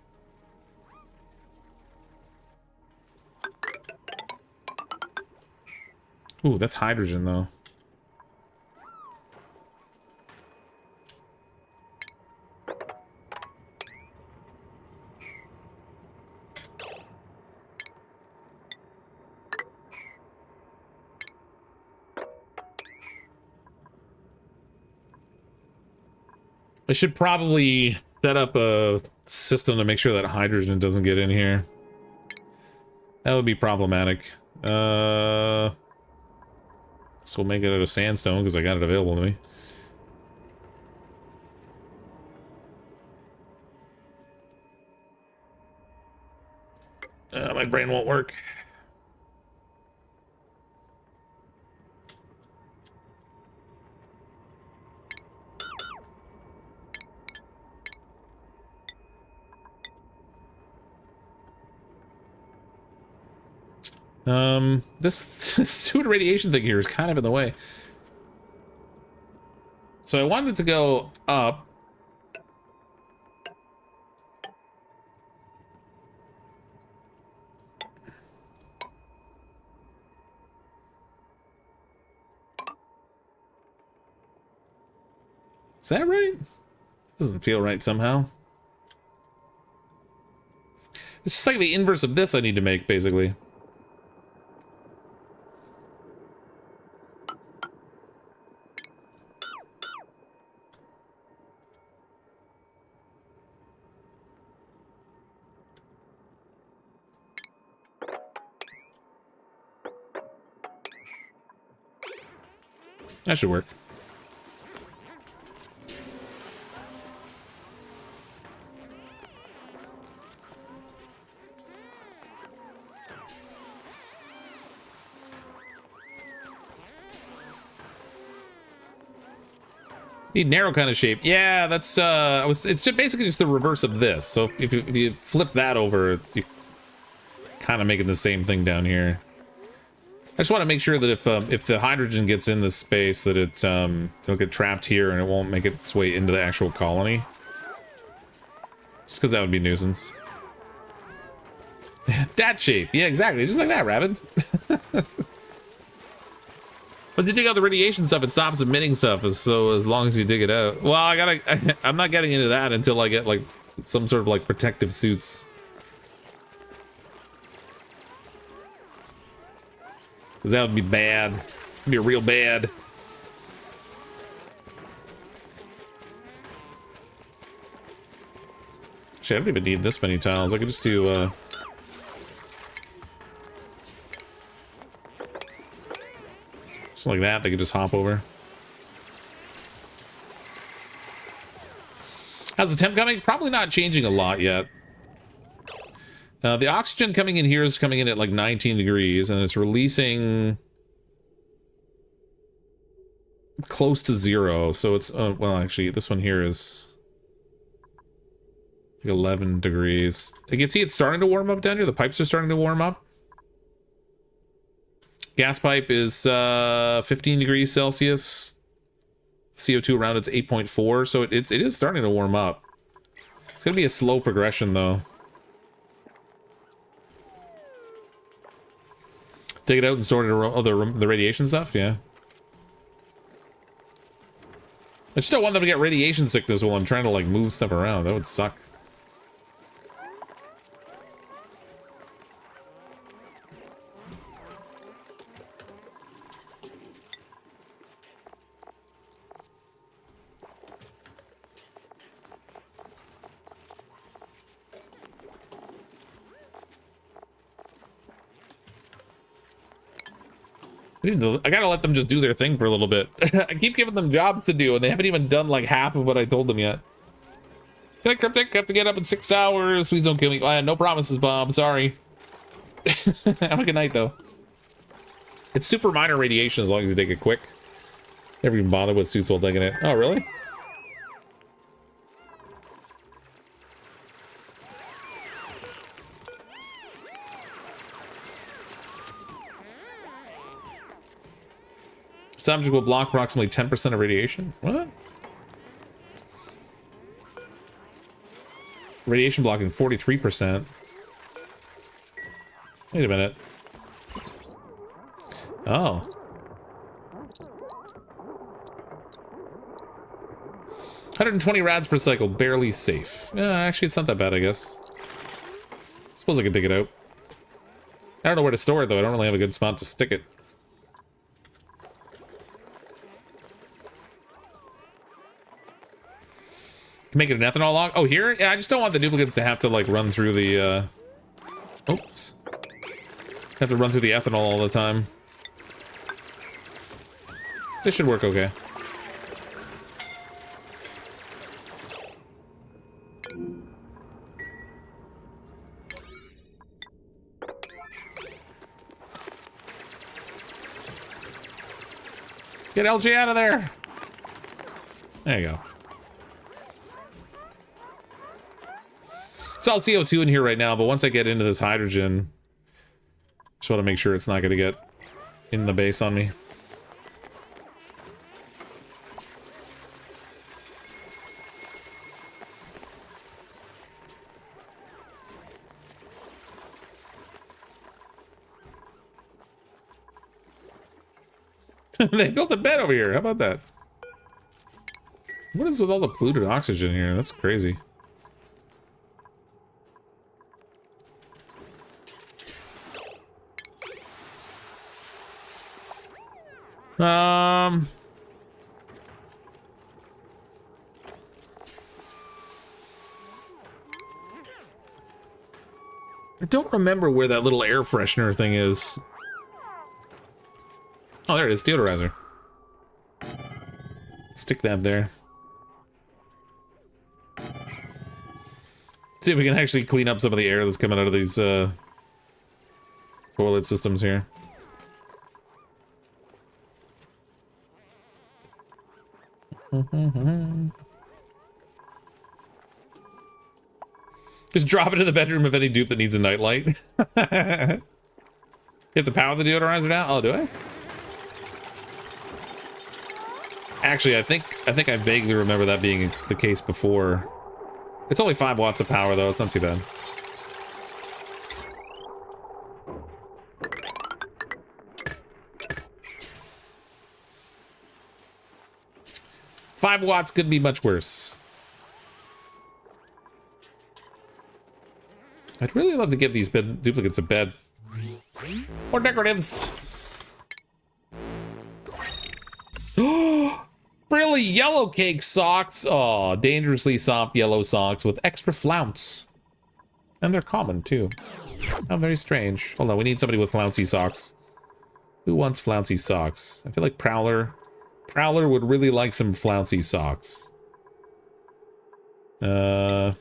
S1: Ooh, that's hydrogen, though. I should probably set up a system to make sure that hydrogen doesn't get in here. That would be problematic. So we'll make it out of sandstone because I got it available to me. My brain won't work. This suit radiation thing here is kind of in the way. So I wanted to go up. Is that right? Doesn't feel right somehow. It's just like the inverse of this I need to make, basically. That should work. Need narrow kind of shape. Yeah, that's it's basically just the reverse of this. So if you flip that over, you kind of making the same thing down here. I just want to make sure that if the hydrogen gets in this space, that it'll get trapped here and it won't make its way into the actual colony. Just because that would be a nuisance. That shape. Yeah, exactly. Just like that, Rabbit. But to dig out the radiation stuff, it stops emitting stuff, so as long as you dig it out. Well, I'm not getting into that until I get like some sort of like protective suits. Because that would be bad. It'd be real bad. Actually, I don't even need this many tiles. I could just do just like that, they could just hop over. How's the temp coming? Probably not changing a lot yet. The oxygen coming in here is coming in at like 19 degrees, and it's releasing close to 0. So it's, well, actually, this one here is like 11 degrees. You can see it's starting to warm up down here. The pipes are starting to warm up. Gas pipe is 15 degrees Celsius. CO2 around it's 8.4, so it is starting to warm up. It's gonna be a slow progression though. Take it out and store it in the radiation stuff, yeah. I just don't want them to get radiation sickness while I'm trying to like move stuff around. That would suck. I gotta let them just do their thing for a little bit. I keep giving them jobs to do, and they haven't even done like half of what I told them yet. Can I Cryptic? I have to get up in 6 hours. Please don't kill me. No promises, Bob. Sorry. Have a good night, though. It's super minor radiation as long as you take it quick. Never even bother with suits while taking it. Oh, really? This object will block approximately 10% of radiation. What? Radiation blocking 43%. Wait a minute. Oh. 120 rads per cycle, barely safe. Actually, it's not that bad, I guess. Suppose I could dig it out. I don't know where to store it, though. I don't really have a good spot to stick it. Make it an ethanol log? Oh, here? Yeah, I just don't want the duplicates to have to, like, run through the, oops. Have to run through the ethanol all the time. This should work okay. Get LG out of there! There you go. It's all CO2 in here right now, but once I get into this hydrogen, just want to make sure it's not going to get in the base on me. They built a bed over here. How about that? What is with all the polluted oxygen here? That's crazy. I don't remember where that little air freshener thing is. Oh, there it is, deodorizer. Stick that there. See if we can actually clean up some of the air that's coming out of these toilet systems here. Just drop it in the bedroom of any dupe that needs a nightlight. You have to power the deodorizer down? Oh, do I? Actually, I think I vaguely remember that being the case before. It's only 5 watts of power, though. It's not too bad. Five watts could be much worse. I'd really love to give these duplicates a bed. More decoratives. Really, yellow cake socks. Oh, dangerously soft yellow socks with extra flounce. And they're common, too. How very strange. Hold on, we need somebody with flouncy socks. Who wants flouncy socks? I feel like Prowler would really like some flouncy socks. Hello?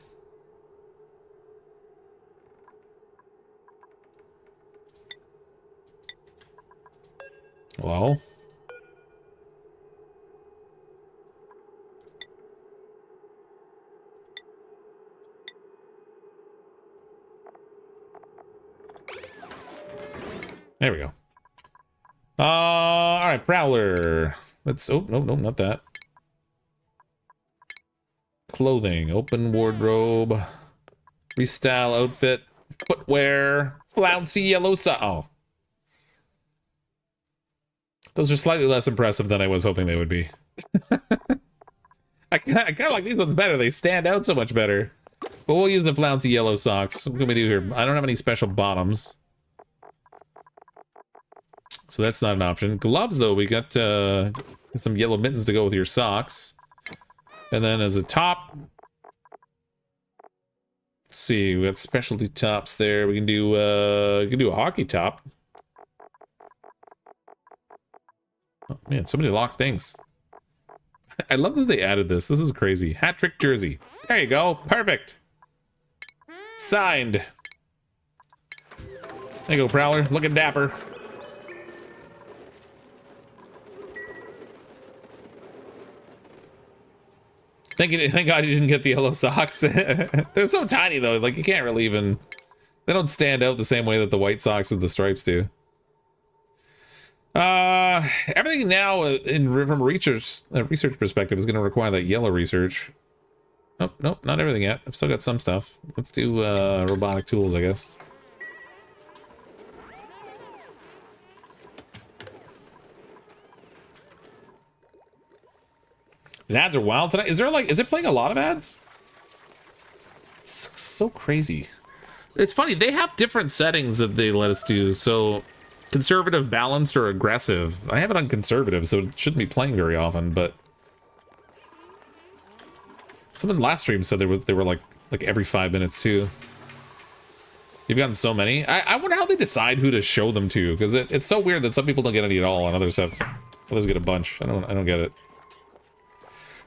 S1: There we go. All right, Prowler. Let's, oh, no, not that. Clothing, open wardrobe, restyle outfit, footwear, flouncy yellow oh. Those are slightly less impressive than I was hoping they would be. I kind of like these ones better. They stand out so much better. But we'll use the flouncy yellow socks. What can we do here? I don't have any special bottoms. So that's not an option. Gloves, though, we got some yellow mittens to go with your socks. And then as a top... Let's see, we got specialty tops there. We can do a hockey top. Oh, man, so many locked things. I love that they added this. This is crazy. Hat trick jersey. There you go. Perfect. Signed. There you go, Prowler. Looking dapper. Thank God you didn't get the yellow socks. They're so tiny, though. Like, you can't really even... They don't stand out the same way that the white socks with the stripes do. Everything now, from a research perspective, is going to require that yellow research. Nope, not everything yet. I've still got some stuff. Let's do robotic tools, I guess. These ads are wild tonight. Is there like, is it playing a lot of ads? It's so crazy. It's funny, they have different settings that they let us do. So conservative, balanced, or aggressive. I have it on conservative, so it shouldn't be playing very often, but someone last stream said they were like every 5 minutes too. You've gotten so many. I wonder how they decide who to show them to, because it's so weird that some people don't get any at all and others get a bunch. I don't get it.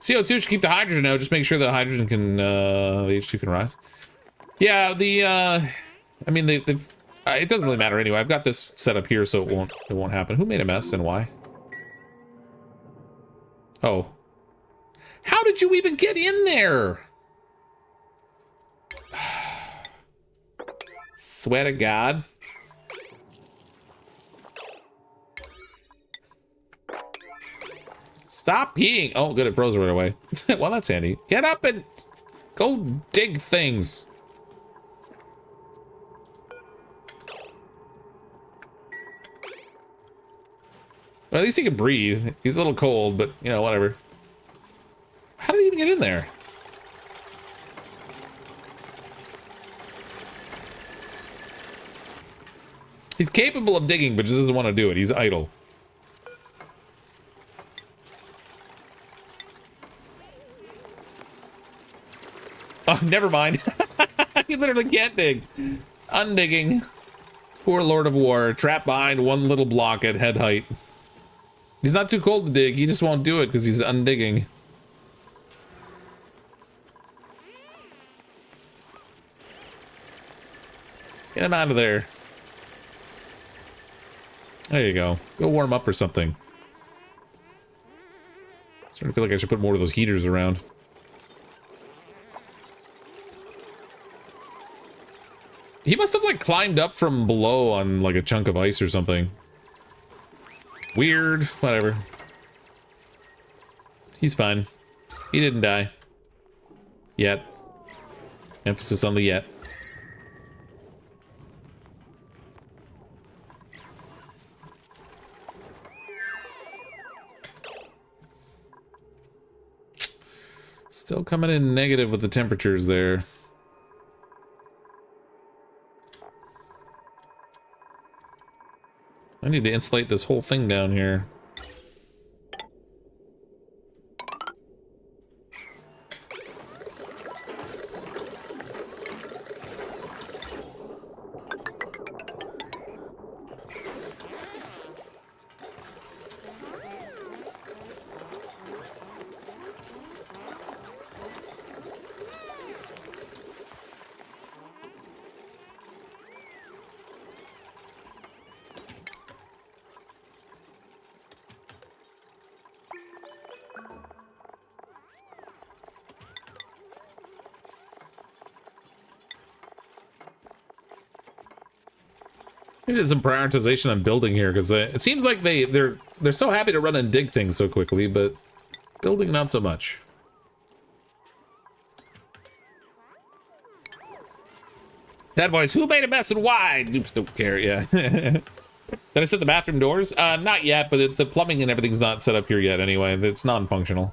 S1: CO2 should keep the hydrogen out. Just make sure the hydrogen can the H2 can rise. Yeah, I mean it doesn't really matter anyway. I've got this set up here so it won't happen. Who made a mess and why? Oh. How did you even get in there? Swear to God. Stop peeing. Oh, good, it froze right away. Well, that's handy. Get up and go dig things. Well, at least he can breathe. He's a little cold, but, you know, whatever. How did he even get in there? He's capable of digging, but just doesn't want to do it. He's idle. Oh, never mind. He literally can't dig. Undigging. Poor Lord of War, trapped behind one little block at head height. He's not too cold to dig, he just won't do it because he's undigging. Get him out of there. There you go. Go warm up or something. Starting to feel like I should put more of those heaters around. He must have like climbed up from below on like a chunk of ice or something. Weird, whatever. He's fine. He didn't die. Yet. Emphasis on the yet. Still coming in negative with the temperatures there. I need to insulate this whole thing down here. I did some prioritization on building here because it seems like they're so happy to run and dig things so quickly, but building not so much. That voice, who made a mess and why? Dupes don't care, yeah. Did I set the bathroom doors? Not yet, but the plumbing and everything's not set up here yet anyway. It's non-functional.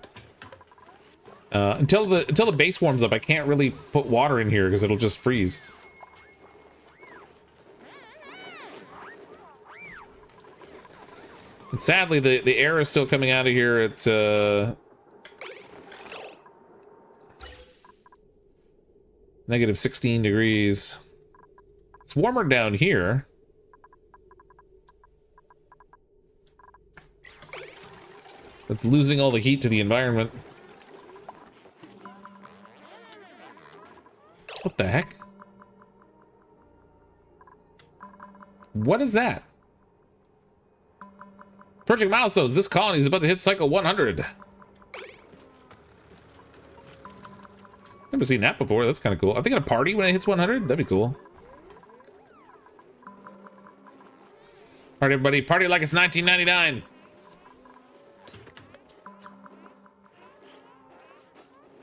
S1: Until the base warms up, I can't really put water in here because it'll just freeze. And sadly, the air is still coming out of here at negative 16 degrees. It's warmer down here. But losing all the heat to the environment. What the heck? What is that? Project milestones. This colony is about to hit cycle 100. Never seen that before. That's kind of cool. Are they gonna party when it hits 100? That'd be cool. All right, everybody, party like it's 1999.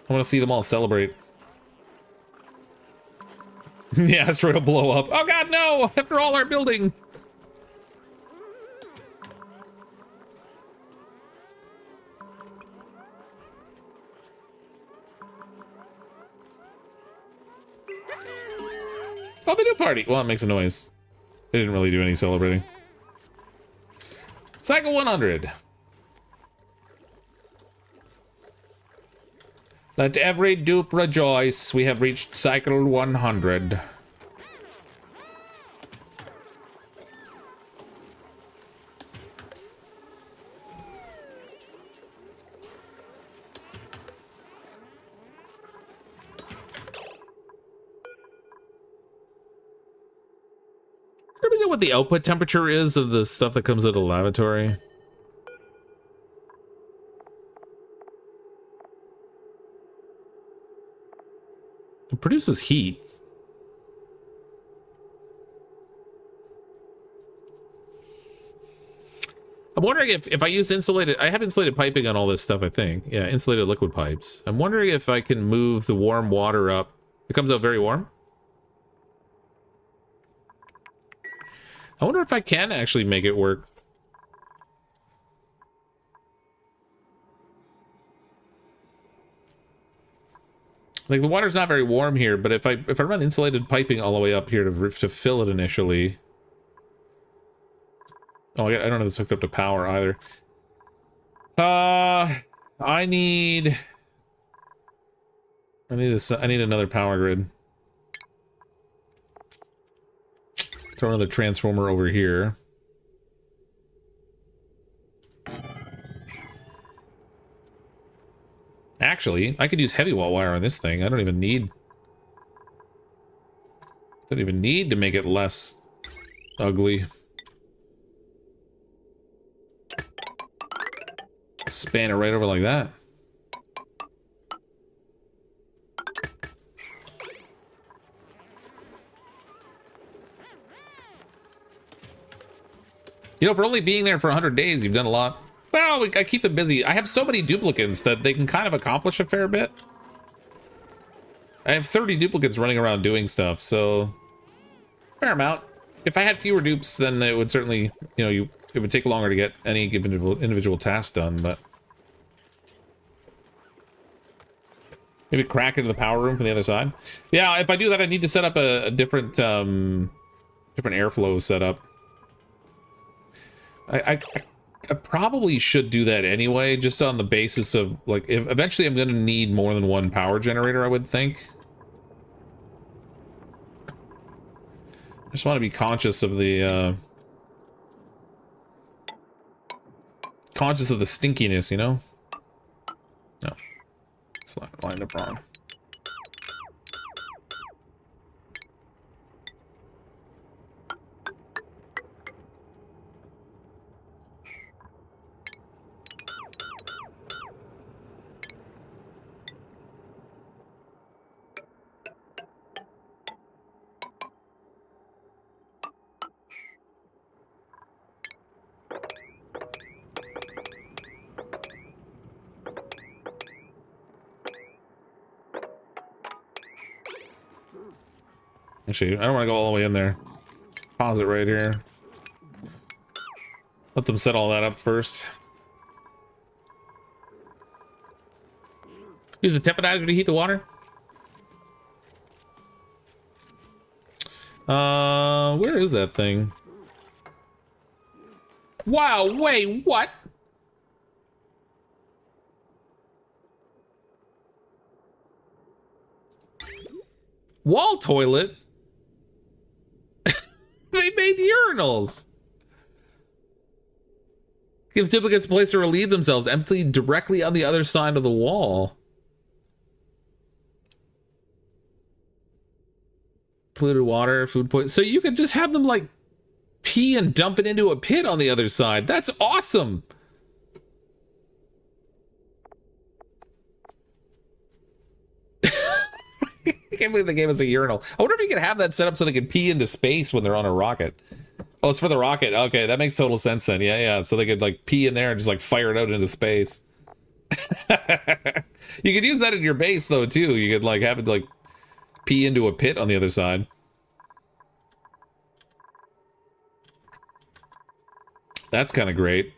S1: I want to see them all celebrate. The asteroid will blow up. Oh God, no! After all our building. Oh, they do party. Well, it makes a noise. They didn't really do any celebrating. Cycle 100. Let every dupe rejoice. We have reached cycle 100. Anybody know what the output temperature is of the stuff that comes out of the lavatory? It produces heat. I'm wondering if I use insulated... I have insulated piping on all this stuff, I think. Yeah, insulated liquid pipes. I'm wondering if I can move the warm water up. It comes out very warm. I wonder if I can actually make it work. Like, the water's not very warm here, but if I run insulated piping all the way up here to fill it initially... Oh, I don't know if it's hooked up to power either. I need another power grid. Throw another transformer over here. Actually, I could use heavy wall wire on this thing. I don't even need to make it less ugly. Span it right over like that. You know, for only being there for 100 days, you've done a lot. Well, I keep them busy. I have so many duplicants that they can kind of accomplish a fair bit. I have 30 duplicants running around doing stuff, so... fair amount. If I had fewer dupes, then it would certainly, you know, it would take longer to get any given individual task done, but... maybe crack into the power room from the other side. Yeah, if I do that, I need to set up a different, different airflow setup. I probably should do that anyway, just on the basis of, like, if eventually I'm going to need more than one power generator, I would think. I just want to be conscious of the, stinkiness, you know? No. It's not lined up wrong. Actually, I don't want to go all the way in there. Pause it right here. Let them set all that up first. Use the temporizer to heat the water. Where is that thing? Wow, wait, what? Wall toilet? They made urinals. Gives duplicants a place to relieve themselves, empty directly on the other side of the wall. Polluted water, food poison. So you could just have them, like, pee and dump it into a pit on the other side. That's awesome. I can't believe they gave us a urinal. I wonder if you could have that set up so they can pee into space when they're on a rocket. Oh, it's for the rocket. Okay, that makes total sense then. Yeah, yeah. So they could, like, pee in there and just, like, fire it out into space. You could use that in your base, though, too. You could, like, have it, like, pee into a pit on the other side. That's kind of great.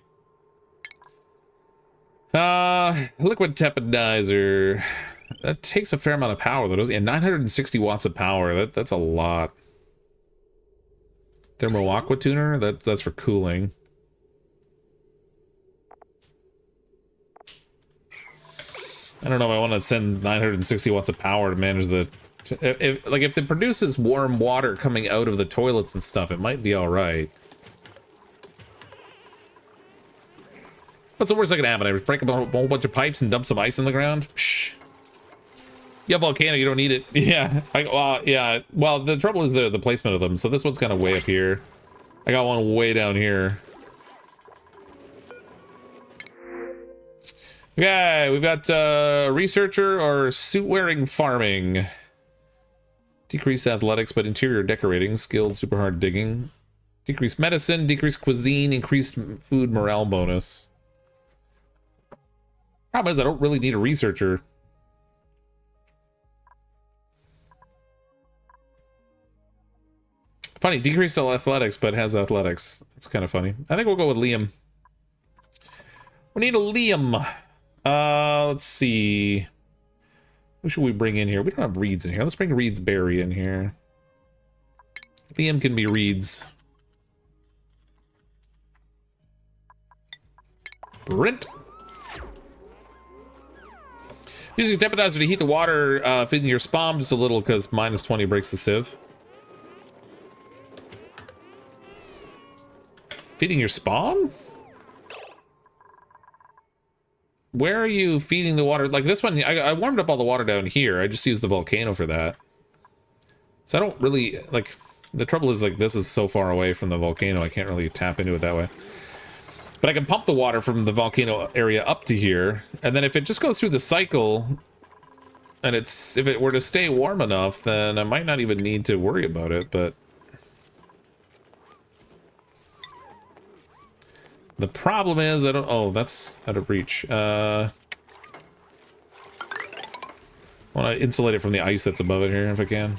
S1: Liquid tepidizer. That takes a fair amount of power, though, doesn't it? Yeah, 960 watts of power. That's a lot. Thermo aqua tuner? That's for cooling. I don't know if I want to send 960 watts of power to manage the... If it produces warm water coming out of the toilets and stuff, it might be alright. What's the worst that can happen? I break up a whole bunch of pipes and dump some ice in the ground? Psh. Yeah, volcano, you don't need it. Yeah. Yeah. Well, the trouble is the placement of them. So this one's kind of way up here. I got one way down here. Okay, we've got researcher or suit-wearing farming. Decreased athletics, but interior decorating. Skilled super hard digging. Decreased medicine, decreased cuisine, increased food morale bonus. Problem is, I don't really need a researcher. Funny, decreased athletics, but has athletics. It's kind of funny. I think we'll go with Liam. We need a Liam. Let's see. Who should we bring in here? We don't have Reeds in here. Let's bring Reeds Berry in here. Liam can be Reeds. Brent. Using a temporizer to heat the water, feeding your spawn just a little because minus 20 breaks the sieve. Feeding your spawn? Where are you feeding the water? Like this one, I warmed up all the water down here. I just used the volcano for that. So I don't really, like, the trouble is, like, this is so far away from the volcano, I can't really tap into it that way. But I can pump the water from the volcano area up to here, and then if it just goes through the cycle, and if it were to stay warm enough, then I might not even need to worry about it, but... The problem is, I don't... Oh, that's out of reach. I want to insulate it from the ice that's above it here, if I can.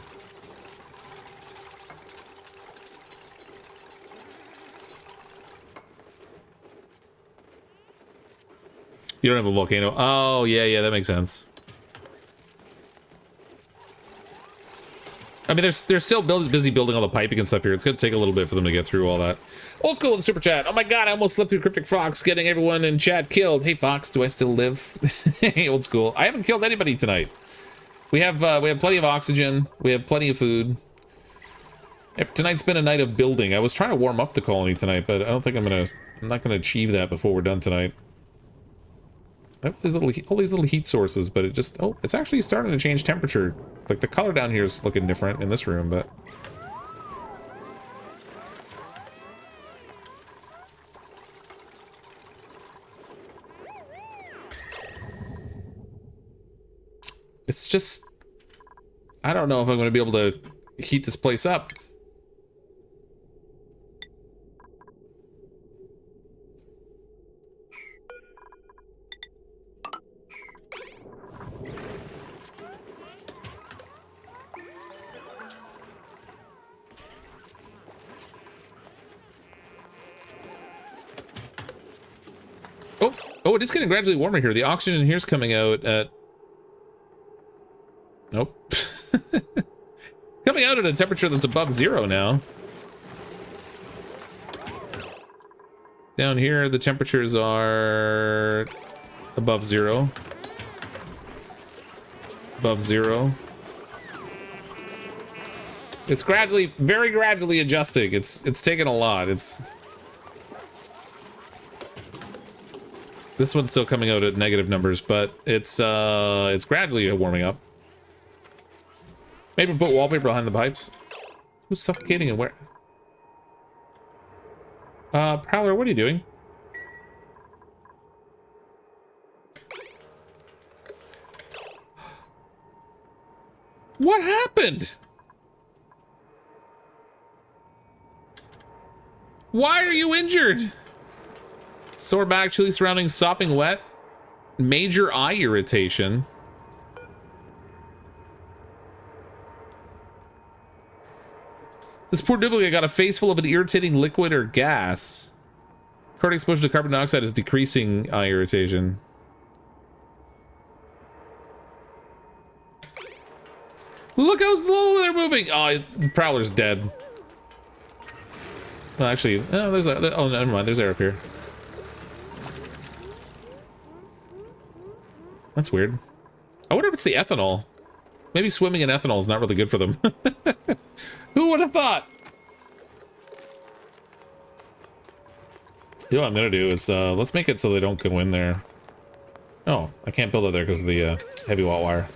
S1: You don't have a volcano. Oh, yeah, that makes sense. I mean, they're still busy building all the piping and stuff here. It's going to take a little bit for them to get through all that. Old school with the super chat. Oh my god, I almost slipped through CrypticFox, getting everyone in chat killed. Hey, Fox, do I still live? Hey, old school. I haven't killed anybody tonight. We have plenty of oxygen. We have plenty of food. Tonight's been a night of building. I was trying to warm up the colony tonight, but I don't think I'm not gonna achieve that before we're done tonight. I have all these little heat sources, but it's actually starting to change temperature. Like the color down here is looking different in this room, but it's just, I don't know if I'm going to be able to heat this place up. Oh, it is getting gradually warmer here. The oxygen here's coming out at... Nope. It's coming out at a temperature that's above 0 now. Down here, the temperatures are above 0. Above 0. It's gradually, very gradually adjusting. It's taken a lot. This one's still coming out at negative numbers, but it's gradually warming up. Maybe put wallpaper behind the pipes. Who's suffocating and where? Prowler, what are you doing? What happened? Why are you injured? Sore back, chilly surroundings, sopping wet, major eye irritation. This poor duplicate got a face full of an irritating liquid or gas. Current exposure to carbon dioxide is decreasing eye irritation. look how slow they're moving. Oh, Prowler's dead. Well, actually, there's a, oh, never mind. There's air up here. That's weird. I wonder if it's the ethanol. Maybe swimming in ethanol is not really good for them. Who would have thought? You know what I'm gonna do is let's make it so they don't go in there. Oh, I can't build it there because of the heavy wrought wire.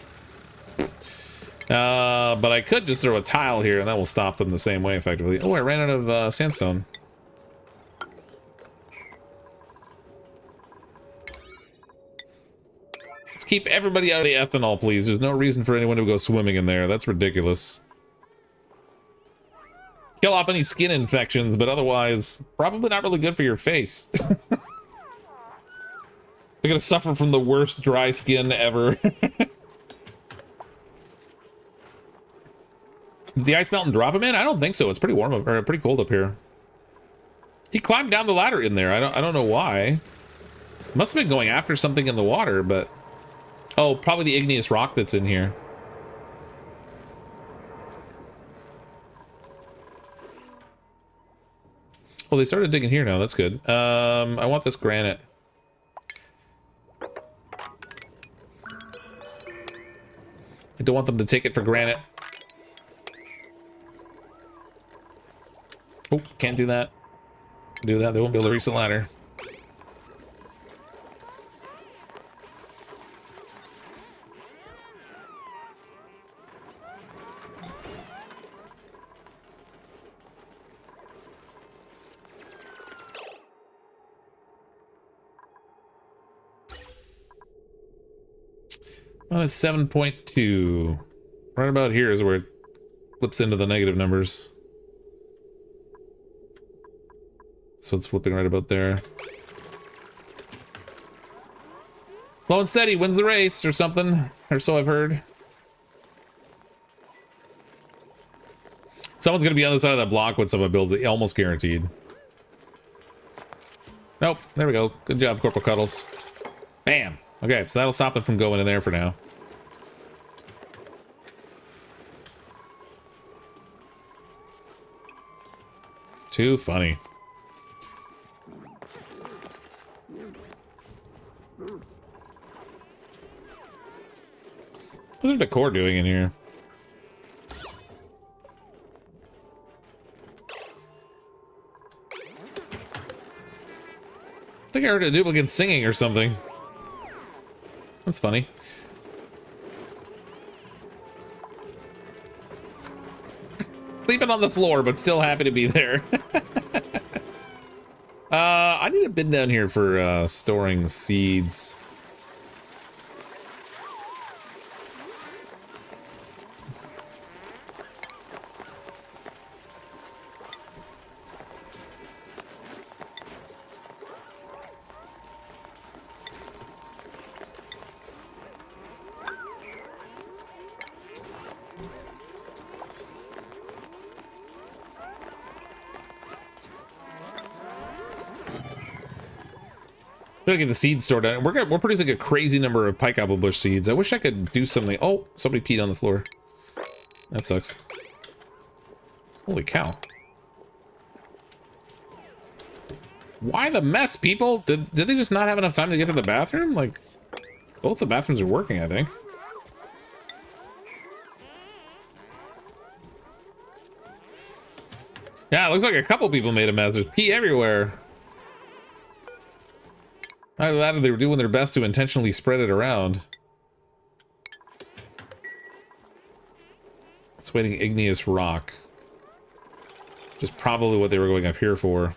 S1: But I could just throw a tile here and that will stop them the same way effectively. Oh, I ran out of sandstone. Let's keep everybody out of the ethanol, please. There's no reason for anyone to go swimming in there. That's ridiculous. Kill off any skin infections, but otherwise, probably not really good for your face. They're gonna suffer from the worst dry skin ever. Did the ice melt and drop him in? I don't think so. It's pretty warm up, or pretty cold up here. He climbed down the ladder in there. I don't know why. Must have been going after something in the water, but oh, probably the igneous rock that's in here. Well, they started digging here now. That's good. I want this granite. I don't want them to take it for granite. Oh, can't do that. Do that. They won't be able to reach the ladder. On a 7.2. Right about here is where it flips into the negative numbers. So it's flipping right about there. Slow and steady wins the race or something, or so I've heard. Someone's gonna be on the side of that block when someone builds it, almost guaranteed. Nope, there we go. Good job, Corporal Cuddles. Bam. Okay, so that'll stop them from going in there for now. Too funny. What's the core doing in here? I think I heard a duplicant singing or something. That's funny. Sleeping on the floor, but still happy to be there. I need a bin down here for storing seeds. Gotta get the seeds stored out. We're producing a crazy number of pike apple bush seeds. I wish I could do something. Oh, somebody peed on the floor. That sucks. Holy cow. Why the mess, people? Did they just not have enough time to get to the bathroom? Like, both the bathrooms are working, I think. Yeah, it looks like a couple people made a mess. There's pee everywhere. Either that or they were doing their best to intentionally spread it around. It's waiting igneous rock. Which is probably what they were going up here for.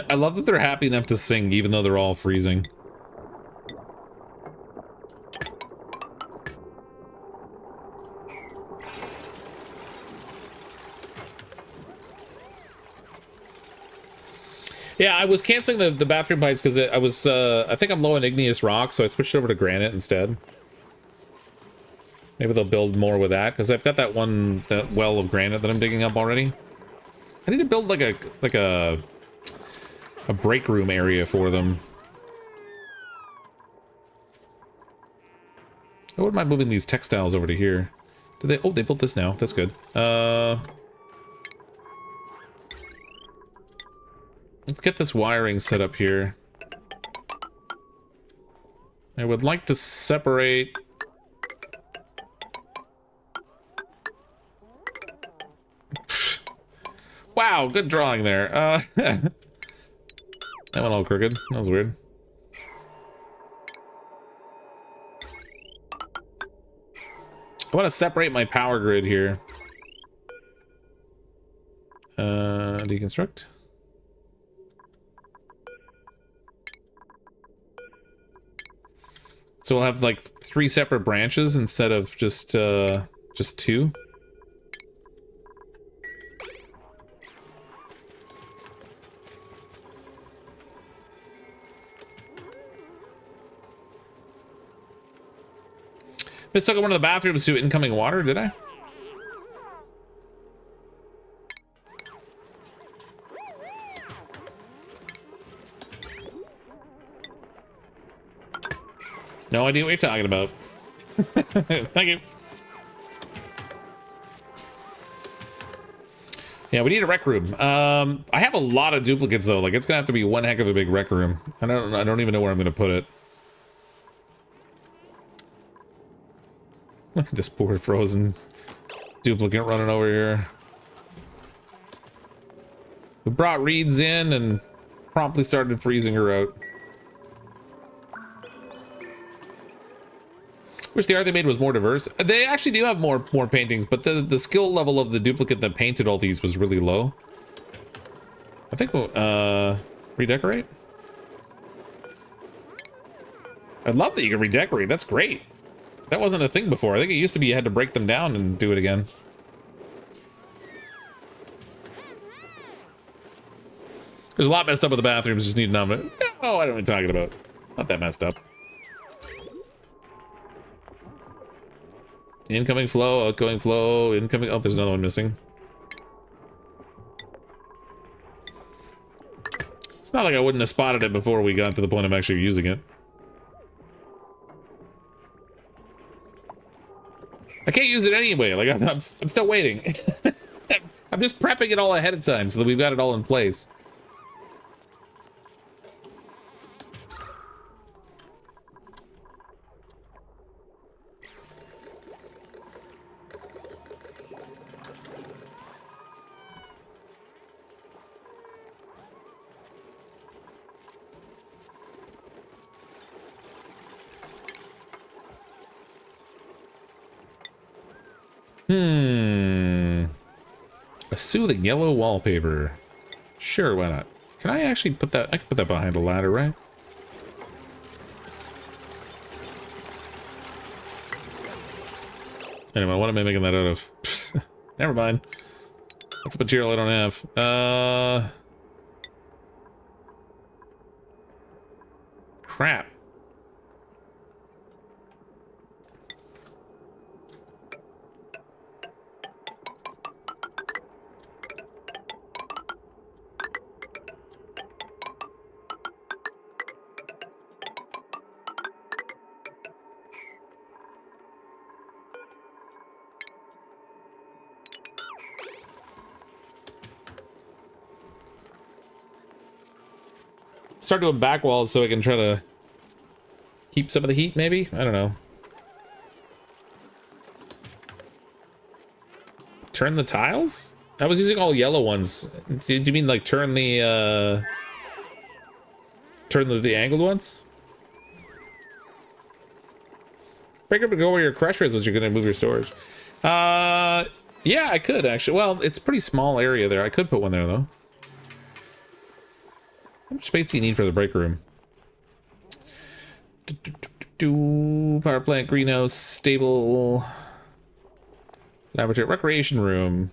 S1: I love that they're happy enough to sing even though they're all freezing. Yeah, I was canceling the bathroom pipes because I was, I think I'm low on igneous rock, so I switched over to granite instead. Maybe they'll build more with that, because I've got that well of granite that I'm digging up already. I need to build like a break room area for them. I wouldn't mind moving these textiles over to here. Did they? Oh, they built this now. That's good. Let's get this wiring set up here. I would like to separate. Wow, good drawing there. That went all crooked. That was weird. I want to separate my power grid here. Deconstruct. So we'll have like 3 separate branches instead of just 2. Mistook one of the bathrooms to incoming water, did I? No idea what you're talking about. Thank you. Yeah, we need a rec room. I have a lot of duplicates though. Like it's gonna have to be one heck of a big rec room. I don't even know where I'm gonna put it. Look at this poor frozen duplicant running over here. We brought Reeds in and promptly started freezing her out. Wish the art they made was more diverse. They actually do have more paintings, but the skill level of the duplicate that painted all these was really low. I think we'll redecorate. I love that you can redecorate. That's great. That wasn't a thing before. I think it used to be you had to break them down and do it again. There's a lot messed up with the bathrooms. Just need to know. Oh, I don't know what I'm talking about. Not that messed up. Incoming flow, outgoing flow, incoming... Oh, there's another one missing. It's not like I wouldn't have spotted it before we got to the point of actually using it. I can't use it anyway. Like, I'm still waiting. I'm just prepping it all ahead of time so that we've got it all in place. A soothing yellow wallpaper. Sure, why not? Can I actually put that? I can put that behind a ladder, right? Anyway, what am I making that out of? Never mind. That's a material I don't have. Crap. Start doing back walls so I can try to keep some of the heat, maybe? I don't know. Turn the tiles? I was using all yellow ones. Do you mean like turn the angled ones? Break up and go where your crusher is, was you're gonna move your storage. Yeah, I could actually. Well, it's a pretty small area there. I could put one there though. How much space do you need for the break room? Power plant, greenhouse, stable, laboratory, recreation room.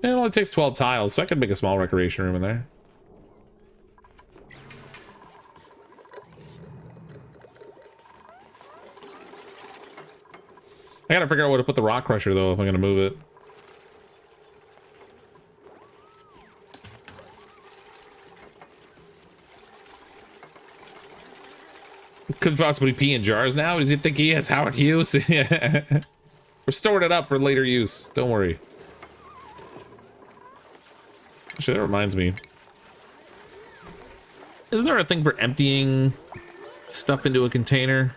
S1: It only takes 12 tiles, so I could make a small recreation room in there. I gotta figure out where to put the rock crusher, though, if I'm gonna move it. Could possibly pee in jars now? Does he think he has Howard Hughes? We're storing it up for later use. Don't worry. Actually, that reminds me. Isn't there a thing for emptying stuff into a container?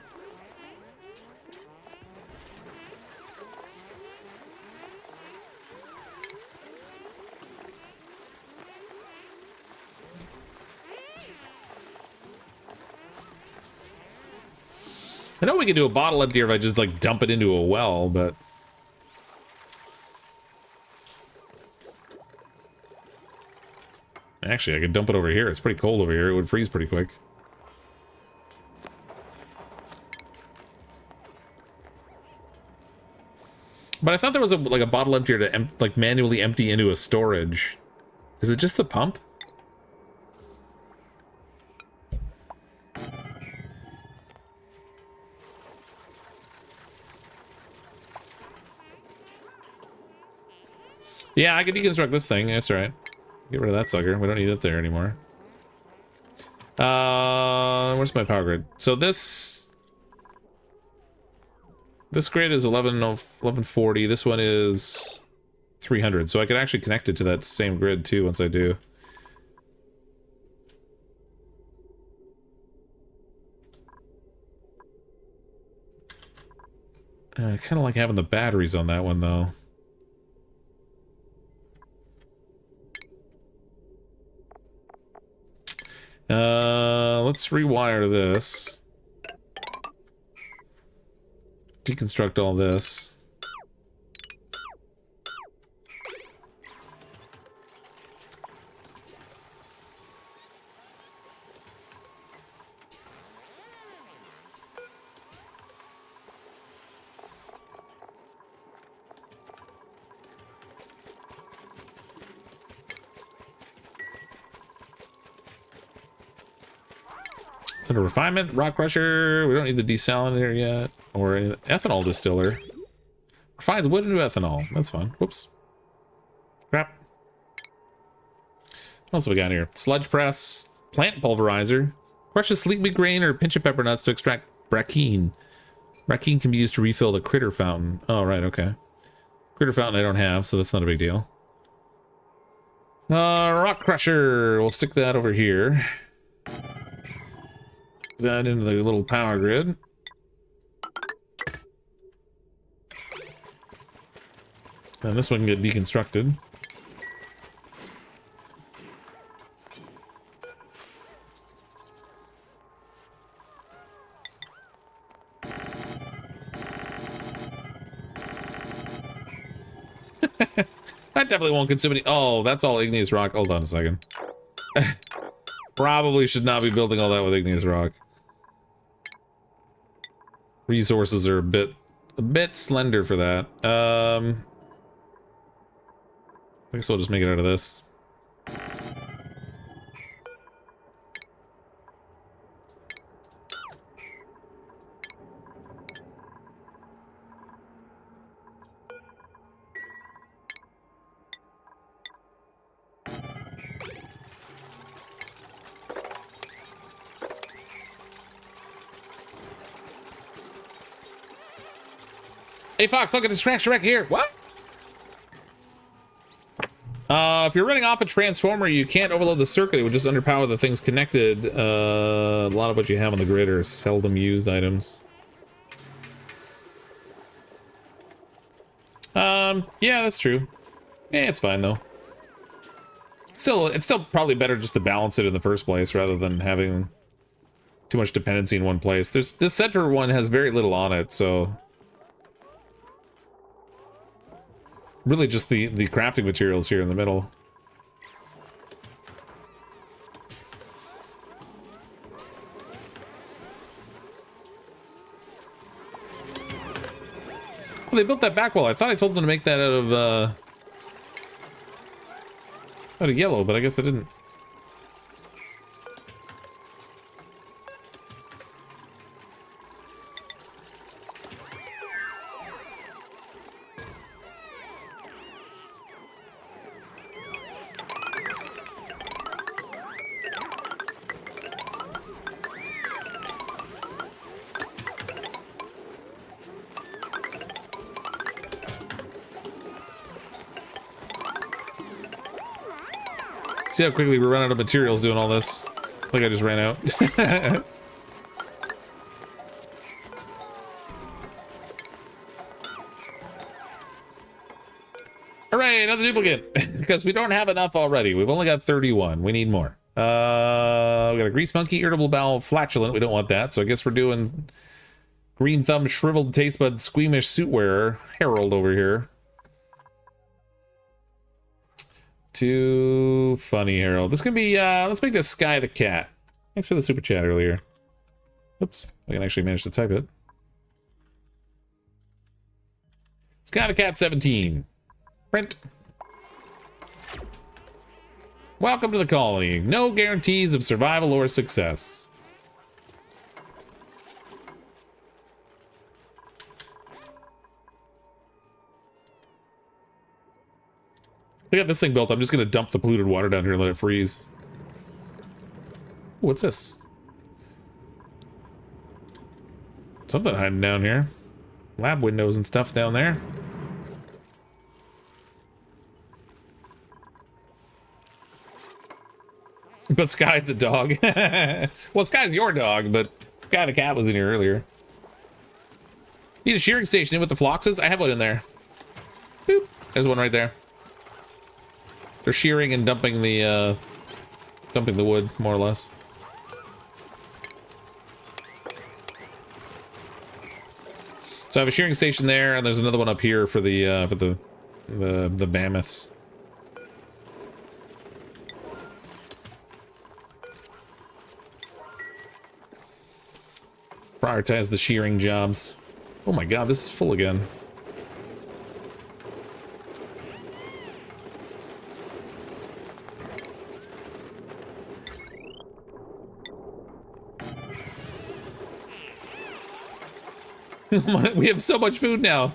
S1: I know we could do a bottle emptier if I just like dump it into a well, but actually I could dump it over here. It's pretty cold over here. It would freeze pretty quick. But I thought there was like a bottle emptier to like manually empty into a storage. Is it just the pump? Yeah, I could deconstruct this thing. That's right. Get rid of that sucker. We don't need it there anymore. Where's my power grid? So this grid is 1140. This one is 300. So I could actually connect it to that same grid too once I do. I kind of like having the batteries on that one though. Let's rewire this. Deconstruct all this. Under refinement, rock crusher. We don't need the desalinator yet, or any ethanol distiller. Refines wood into ethanol. That's fun. Whoops. Crap. What else have we got here? Sludge press, plant pulverizer, crushes sleep wheat grain or pinch of pepper nuts to extract brackine. Brackine can be used to refill the critter fountain. Oh, right, okay. Critter fountain I don't have, so that's not a big deal. Rock crusher. We'll stick that over here. That into the little power grid. And this one can get deconstructed. That definitely won't consume any. Oh, that's all igneous rock. Hold on a second. Probably should not be building all that with igneous rock. Resources are a bit slender for that. I guess we'll just make it out of this. Hey Fox, look at this trash wreck here. What? If you're running off a transformer, you can't overload the circuit. It would just underpower the things connected. A lot of what you have on the grid are seldom used items. Yeah, that's true. Yeah, it's fine though. Still, it's still probably better just to balance it in the first place rather than having too much dependency in one place. This center one has very little on it, so really just the crafting materials here in the middle. Oh, they built that back wall. I thought I told them to make that out of yellow, but I guess I didn't. See how quickly we run out of materials doing all this. Like I just ran out. Hooray, another duplicate. Because we don't have enough already. We've only got 31. We need more. We got a grease monkey, irritable bowel, flatulent. We don't want that. So I guess we're doing green thumb, shriveled taste bud, squeamish suit wearer, Harold over here. Too funny, Harold. This can be, let's make this Sky the Cat. Thanks for the super chat earlier. Oops, I can actually manage to type it. Sky the Cat 17. Print. Welcome to the colony. No guarantees of survival or success. I got this thing built. I'm just going to dump the polluted water down here and let it freeze. What's this? Something hiding down here. Lab windows and stuff down there. But Sky's a dog. Well, Sky's your dog, but Sky the Cat was in here earlier. Need a shearing station in with the floxes? I have one in there. Boop. There's one right there. They're shearing and dumping the wood, more or less. So I have a shearing station there, and there's another one up here for the mammoths. Prioritize the shearing jobs. Oh my god, this is full again. We have so much food now.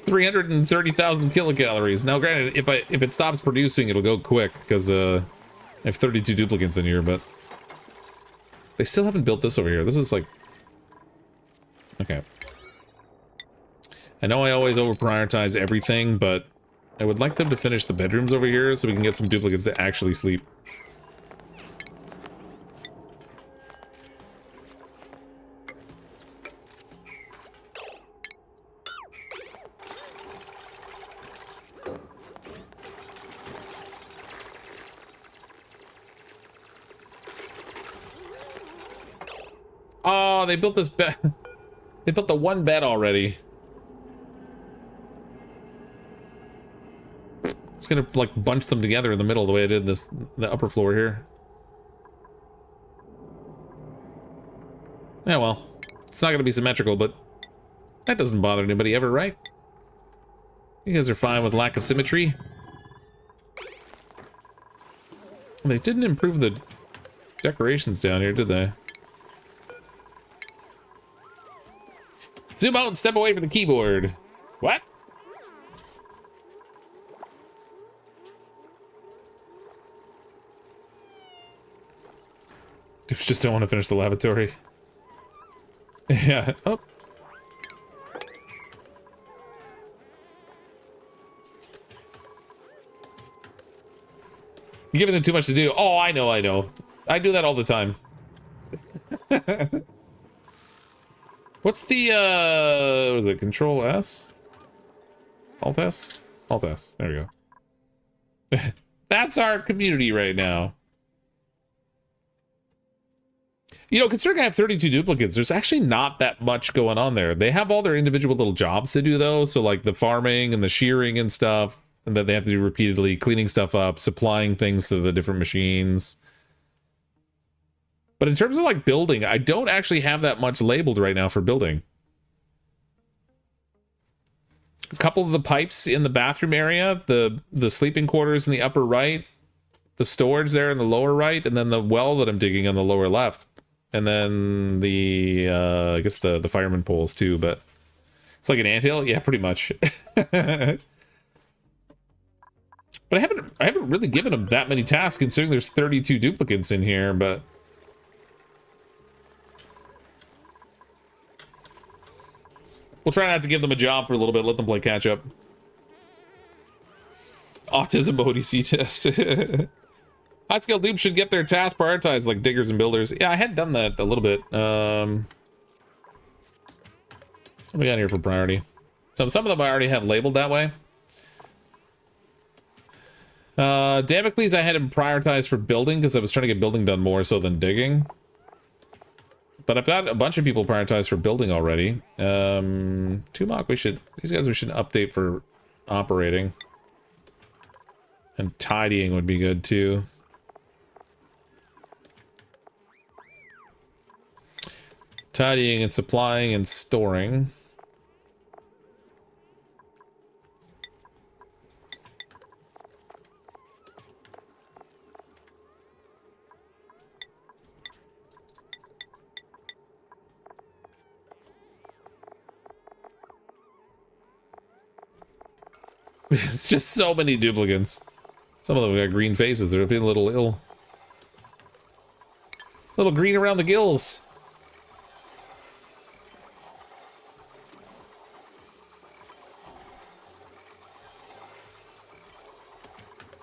S1: 330,000 kilocalories. Now, granted, if it stops producing, it'll go quick because I have 32 duplicants in here. But they still haven't built this over here. This is like, okay. I know I always over prioritize everything, but I would like them to finish the bedrooms over here so we can get some duplicants to actually sleep. Oh, they built this bed. They built the one bed already. I'm just gonna like bunch them together in the middle the way I did the upper floor here. Yeah, well, it's not gonna be symmetrical, but that doesn't bother anybody ever, right? You guys are fine with lack of symmetry. They didn't improve the decorations down here, did they? Zoom out and step away from the keyboard. What? Just don't want to finish the lavatory. Yeah. Oh. You're giving them too much to do. Oh, I know. I do that all the time. What's the, what is it, Control S? Alt S? Alt S, there we go. That's our community right now. You know, considering I have 32 duplicates, there's actually not that much going on there. They have all their individual little jobs to do, though, so like the farming and the shearing and stuff, and that they have to do repeatedly, cleaning stuff up, supplying things to the different machines. But in terms of like building, I don't actually have that much labeled right now for building. A couple of the pipes in the bathroom area, the sleeping quarters in the upper right, the storage there in the lower right, and then the well that I'm digging on the lower left. And then the, I guess the fireman poles too, but it's like an anthill. Yeah, pretty much. But I haven't really given them that many tasks considering there's 32 duplicants in here, but we'll try not to give them a job for a little bit, let them play catch up. Autism ODC test. High skill dupes should get their tasks prioritized like diggers and builders. Yeah, I had done that a little bit. What do we got here for priority? So some of them I already have labeled that way. Damocles I had him prioritized for building because I was trying to get building done more so than digging. But I've got a bunch of people prioritized for building already. Tumok, these guys we should update for operating. And tidying would be good too. Tidying and supplying and storing. It's just so many duplicants. Some of them got green faces. They're feeling a little ill. A little green around the gills.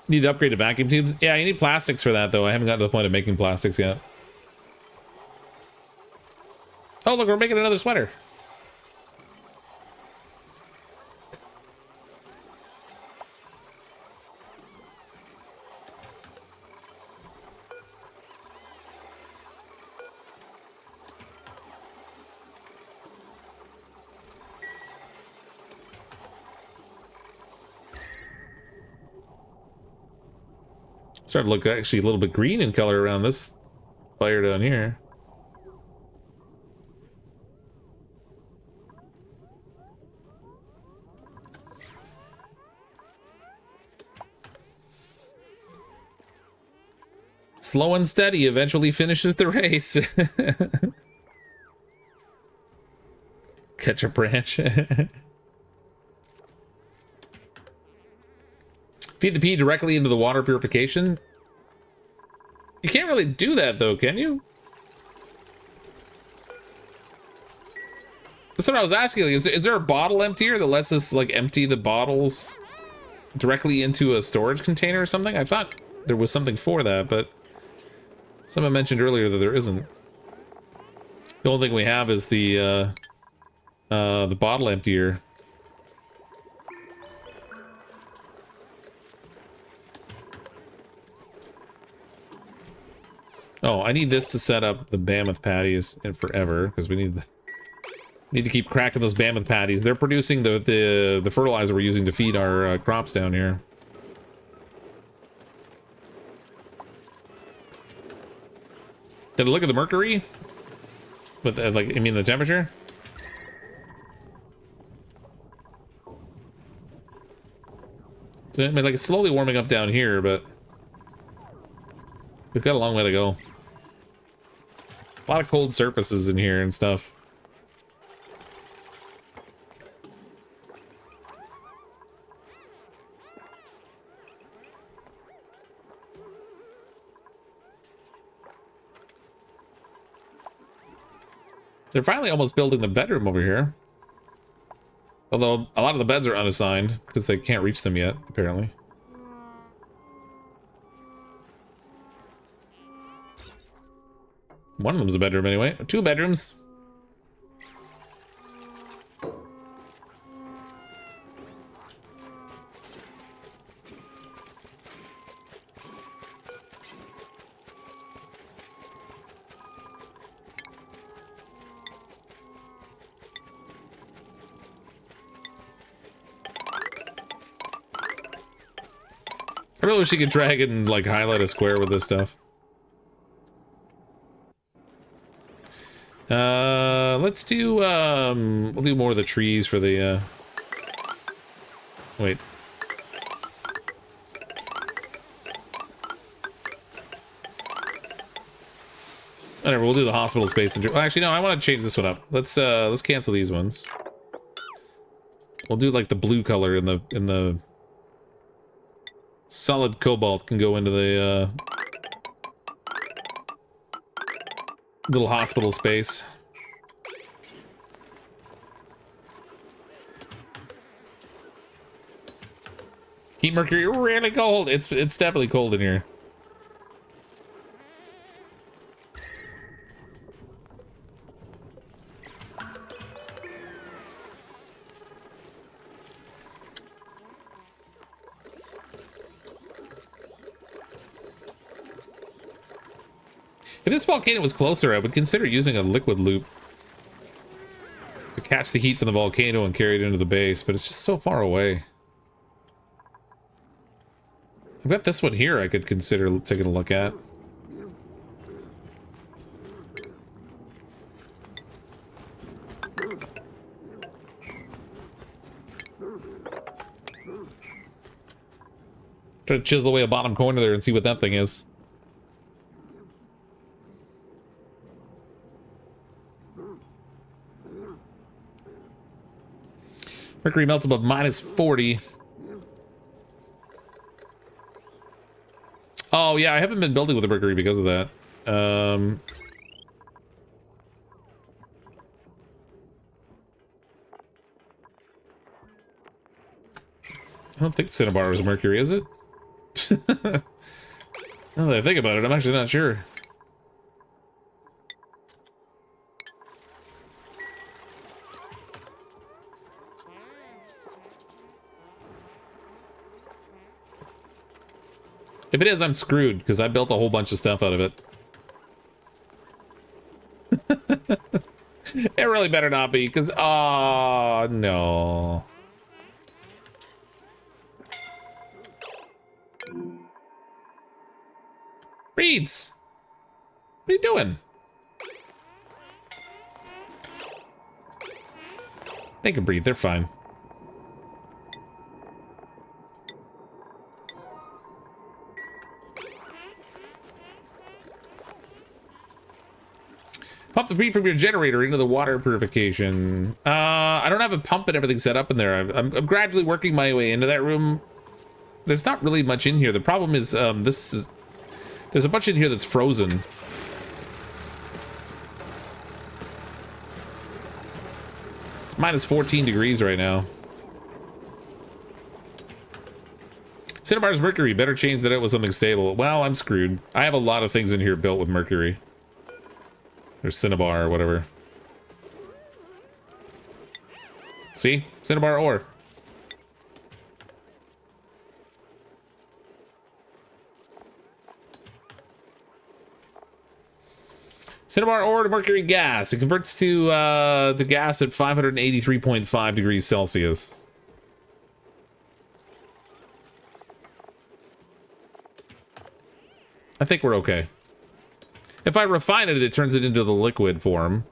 S1: Need to upgrade to vacuum tubes? Yeah, you need plastics for that, though. I haven't gotten to the point of making plastics yet. Oh, look, we're making another sweater. Starting to look actually a little bit green in color around this fire down here. Slow and steady eventually finishes the race. Catch a branch. Feed the pea directly into the water purification. You can't really do that though, can you? That's what I was asking. Is there a bottle emptier that lets us like empty the bottles directly into a storage container or something? I thought there was something for that, but someone mentioned earlier that there isn't. The only thing we have is the bottle emptier. Oh, I need this to set up the mammoth patties in forever because we need to keep cracking those mammoth patties. They're producing the fertilizer we're using to feed our crops down here. Did I look at the mercury? With like, I mean the temperature? So, I mean, like it's slowly warming up down here, but we've got a long way to go. A lot of cold surfaces in here and stuff. They're finally almost building the bedroom over here. Although a lot of the beds are unassigned because they can't reach them yet, apparently. One of them's a bedroom anyway. 2 bedrooms. I really wish you could drag it and like highlight a square with this stuff. Let's do we'll do more of the trees for the Wait. Whatever, we'll do the hospital space. Well, actually, no, I want to change this one up. Let's cancel these ones. We'll do like the blue color in the solid cobalt can go into the little hospital space. Keep mercury really cold. It's definitely cold in here. If this volcano was closer, I would consider using a liquid loop to catch the heat from the volcano and carry it into the base, but it's just so far away. I've got this one here I could consider taking a look at. Try to chisel away a bottom corner there and see what that thing is. Mercury melts above -40. Oh, yeah, I haven't been building with the mercury because of that. I don't think cinnabar is mercury, is it? Now that I think about it, I'm actually not sure. If it is, I'm screwed, because I built a whole bunch of stuff out of it. It really better not be, because... oh, no. Reeds! What are you doing? They can breathe, they're fine. Pump the heat from your generator into the water purification. I don't have a pump and everything set up in there. I'm gradually working my way into that room. There's not really much in here. The problem is, there's a bunch in here that's frozen. It's -14 degrees right now. Cinnabar's mercury. Better change that out with something stable. Well, I'm screwed. I have a lot of things in here built with mercury. Or cinnabar or whatever. See? Cinnabar ore. Cinnabar ore to mercury gas. It converts to gas at 583.5 degrees Celsius. I think we're okay. If I refine it, it turns it into the liquid form.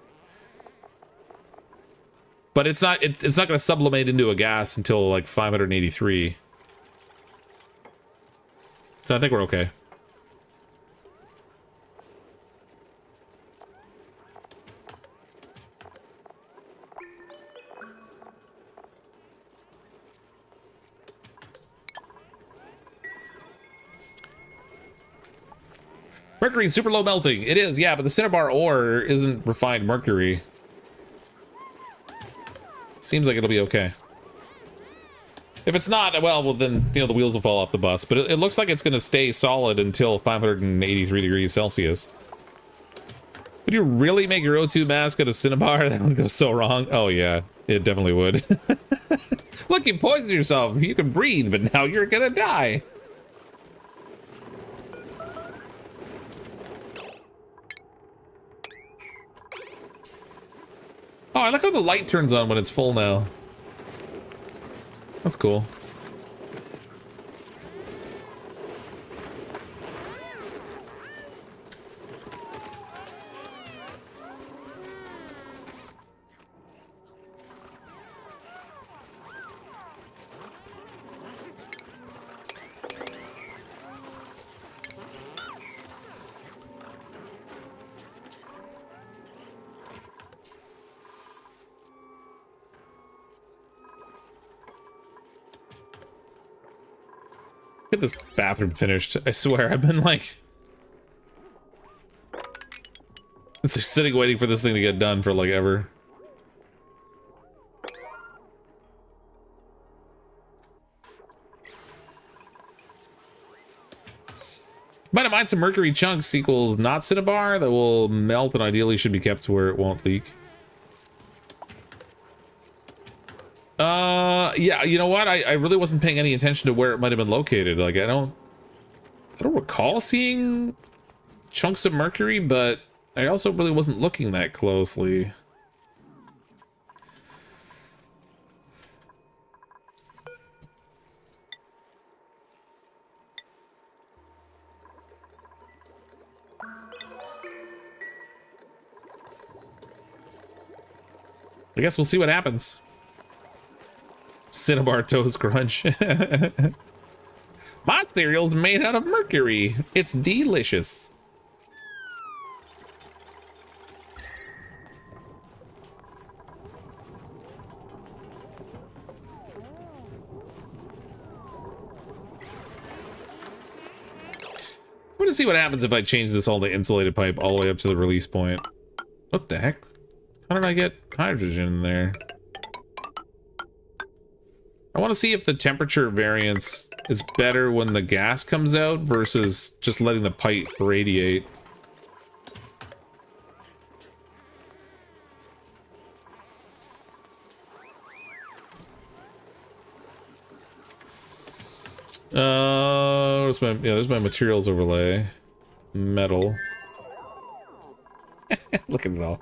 S1: But it's not going to sublimate into a gas until like 583. So I think we're okay. Mercury is super low melting. It is, yeah, but the cinnabar ore isn't refined mercury. Seems like it'll be okay. If it's not, well, then, you know, the wheels will fall off the bus. But it looks like it's going to stay solid until 583 degrees Celsius. Would you really make your O2 mask out of cinnabar? That would go so wrong. Oh, yeah, it definitely would. Look, you poisoned yourself. You can breathe, but now you're going to die. Oh, I like how the light turns on when it's full now. That's cool. Get this bathroom finished. I swear, I've been like... It's just sitting waiting for this thing to get done for like ever. Might have mined some mercury chunks equals not cinnabar that will melt and ideally should be kept where it won't leak. Yeah, you know what? I really wasn't paying any attention to where it might have been located. Like I don't recall seeing chunks of mercury, but I also really wasn't looking that closely. I guess we'll see what happens. Cinnabar toast crunch. My cereal's made out of mercury. It's delicious. I want to see what happens if I change this all to insulated pipe all the way up to the release point. What the heck? How did I get hydrogen in there? I want to see if the temperature variance is better when the gas comes out versus just letting the pipe radiate. There's my materials overlay. Metal. Look at it all.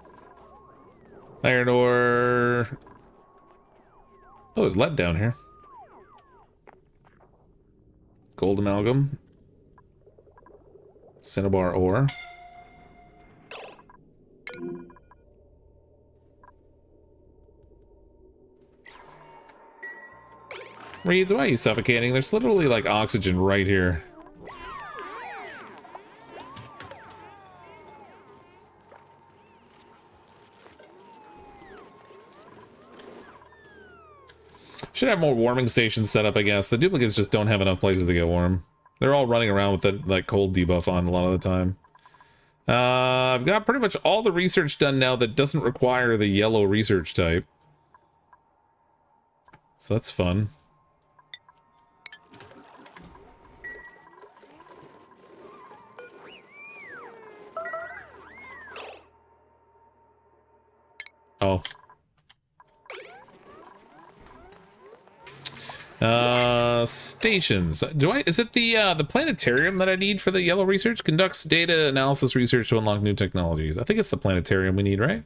S1: Iron ore. Oh, there's lead down here. Gold amalgam. Cinnabar ore. Reeds, why are you suffocating? There's literally like oxygen right here. Should have more warming stations set up, I guess. The duplicates just don't have enough places to get warm. They're all running around with that cold debuff on a lot of the time. I've got pretty much all the research done now that doesn't require the yellow research type. So that's fun. Oh. Stations. Is it the planetarium that I need for the yellow research? Conducts data analysis research to unlock new technologies. I think it's the planetarium we need, right?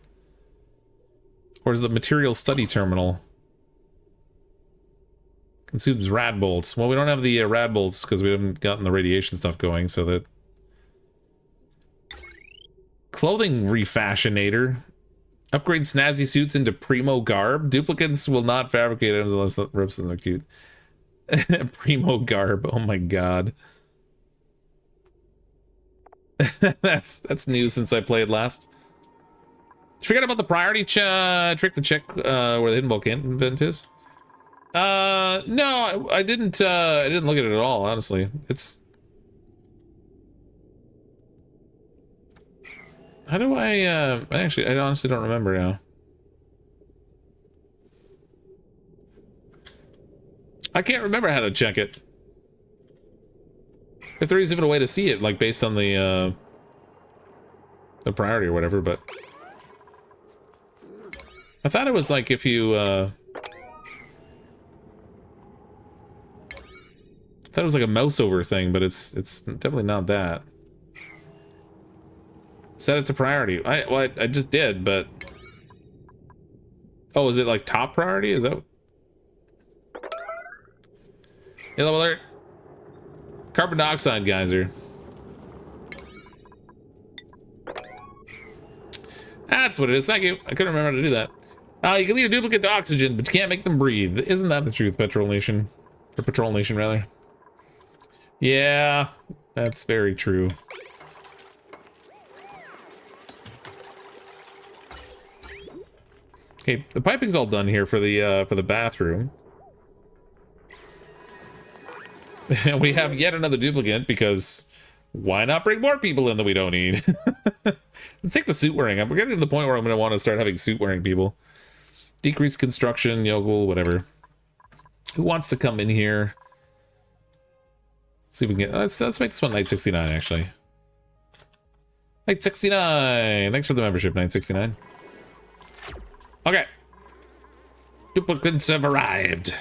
S1: Or is it the material study terminal? Consumes rad bolts. Well, we don't have the rad bolts because we haven't gotten the radiation stuff going, so that... Clothing refashionator. Upgrade snazzy suits into primo garb. Duplicants will not fabricate items unless the rips are cute. Primo garb. Oh my god. that's new since I played last. Did you forget about the priority trick to check where the hidden volcanic vent is? No, I didn't look at it at all, honestly. It's... How do I honestly don't remember now. I can't remember how to check it. If there is even a way to see it, like based on the priority or whatever, but I thought it was like if you I thought it was like a mouse over thing, but it's definitely not that. Set it to priority. I just did, but... Oh, is it like top priority? Is that... Yellow alert. Carbon dioxide geyser. That's what it is. Thank you. I couldn't remember how to do that. You can lead a duplicate to oxygen, but you can't make them breathe. Isn't that the truth, Petrol Nation? Or Patrol Nation, rather. Yeah, that's very true. Okay, the piping's all done here for the bathroom. And we have yet another duplicant because why not bring more people in that we don't need? Let's take the suit wearing. We're getting to the point where I'm going to want to start having suit wearing people. Decrease construction, yokel, whatever. Who wants to come in here? Let's see if we can get... Let's make this one Night 69, actually. Night 69! Thanks for the membership, Night 69. Okay. Duplicants have arrived.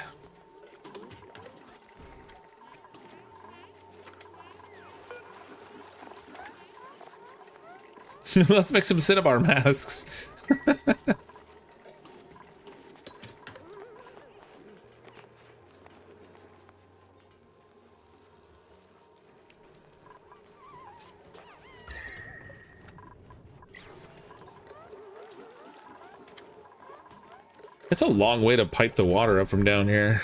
S1: Let's make some cinnabar masks. It's a long way to pipe the water up from down here.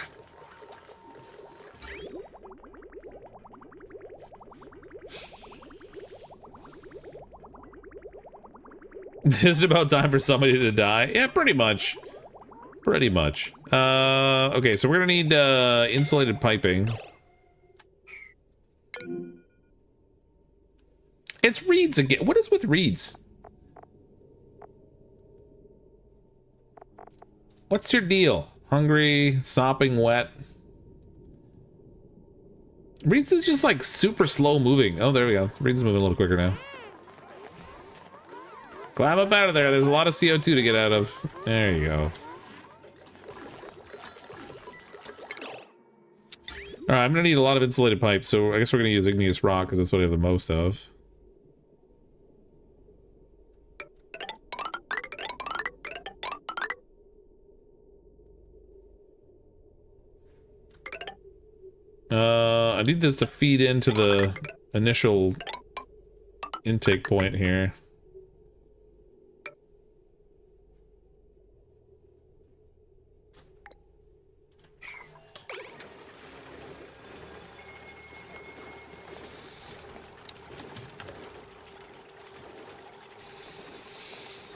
S1: Is it about time for somebody to die? Yeah, pretty much. Pretty much. Okay, so we're gonna need insulated piping. It's reeds again. What is with reeds? What's your deal? Hungry, sopping wet. Reeds is just like super slow moving. Oh, there we go. Reeds is moving a little quicker now. Climb up out of there. There's a lot of CO2 to get out of. There you go. All right, I'm gonna need a lot of insulated pipes, so I guess we're gonna use igneous rock because that's what I have the most of. I need this to feed into the initial intake point here.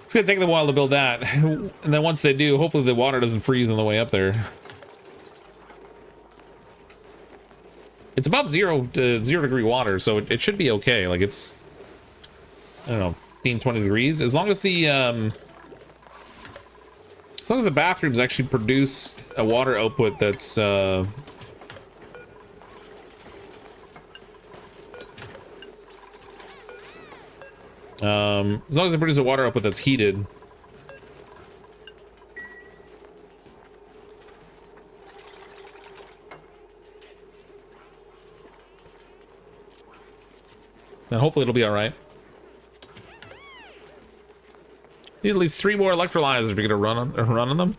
S1: It's gonna take them a while to build that, and then once they do, hopefully the water doesn't freeze on the way up there. It's about 0 to 0 degree water, so it should be okay. Like it's, I don't know, 15, 20 degrees. As long as the bathrooms actually produce a water output that's as long as they produce a water output that's heated. And hopefully it'll be all right. Need at least 3 more electrolyzers if you're gonna run on them.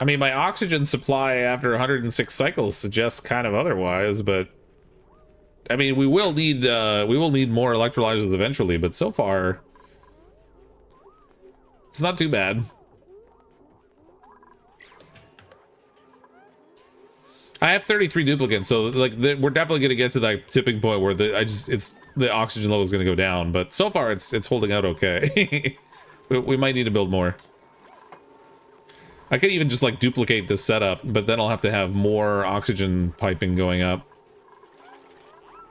S1: I mean, my oxygen supply after 106 cycles suggests kind of otherwise, but I mean, we will need more electrolyzers eventually. But so far, it's not too bad. I have 33 duplicants, so like we're definitely gonna get to that tipping point where the oxygen level is gonna go down. But so far, it's holding out okay. we might need to build more. I could even just like duplicate this setup, but then I'll have to have more oxygen piping going up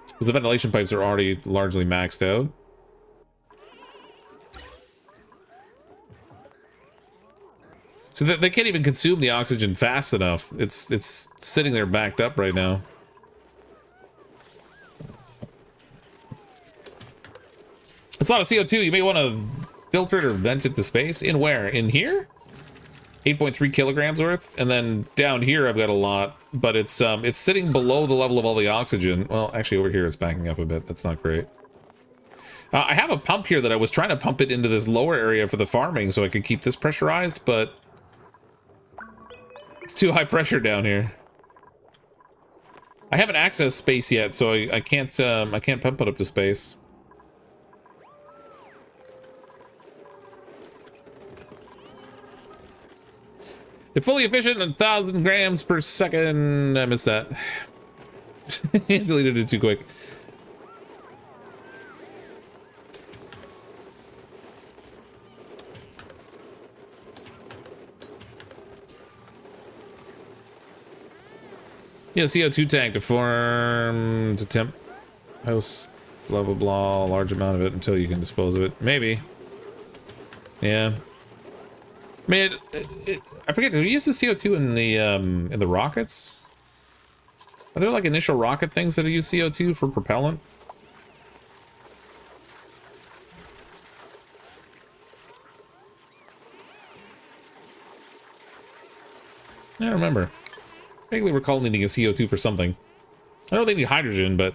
S1: because the ventilation pipes are already largely maxed out. So they can't even consume the oxygen fast enough. It's sitting there backed up right now. It's a lot of CO2. You may want to filter it or vent it to space. In where? In here? 8.3 kilograms worth. And then down here I've got a lot, but it's sitting below the level of all the oxygen. Well, actually over here it's backing up a bit. That's not great. I have a pump here that I was trying to pump it into this lower area for the farming so I could keep this pressurized, but it's too high pressure down here. I haven't accessed space yet, so I can't pump it up to space. It's fully efficient, 1,000 grams per second. I missed that. Deleted it too quick. Yeah, CO2 tank to form to temp house, blah blah blah, a large amount of it until you can dispose of it. Maybe. Yeah. I mean, I forget. Do we use the CO2 in the rockets? Are there like initial rocket things that use CO2 for propellant? I don't remember. Vaguely recall needing a CO2 for something. I know they need hydrogen, but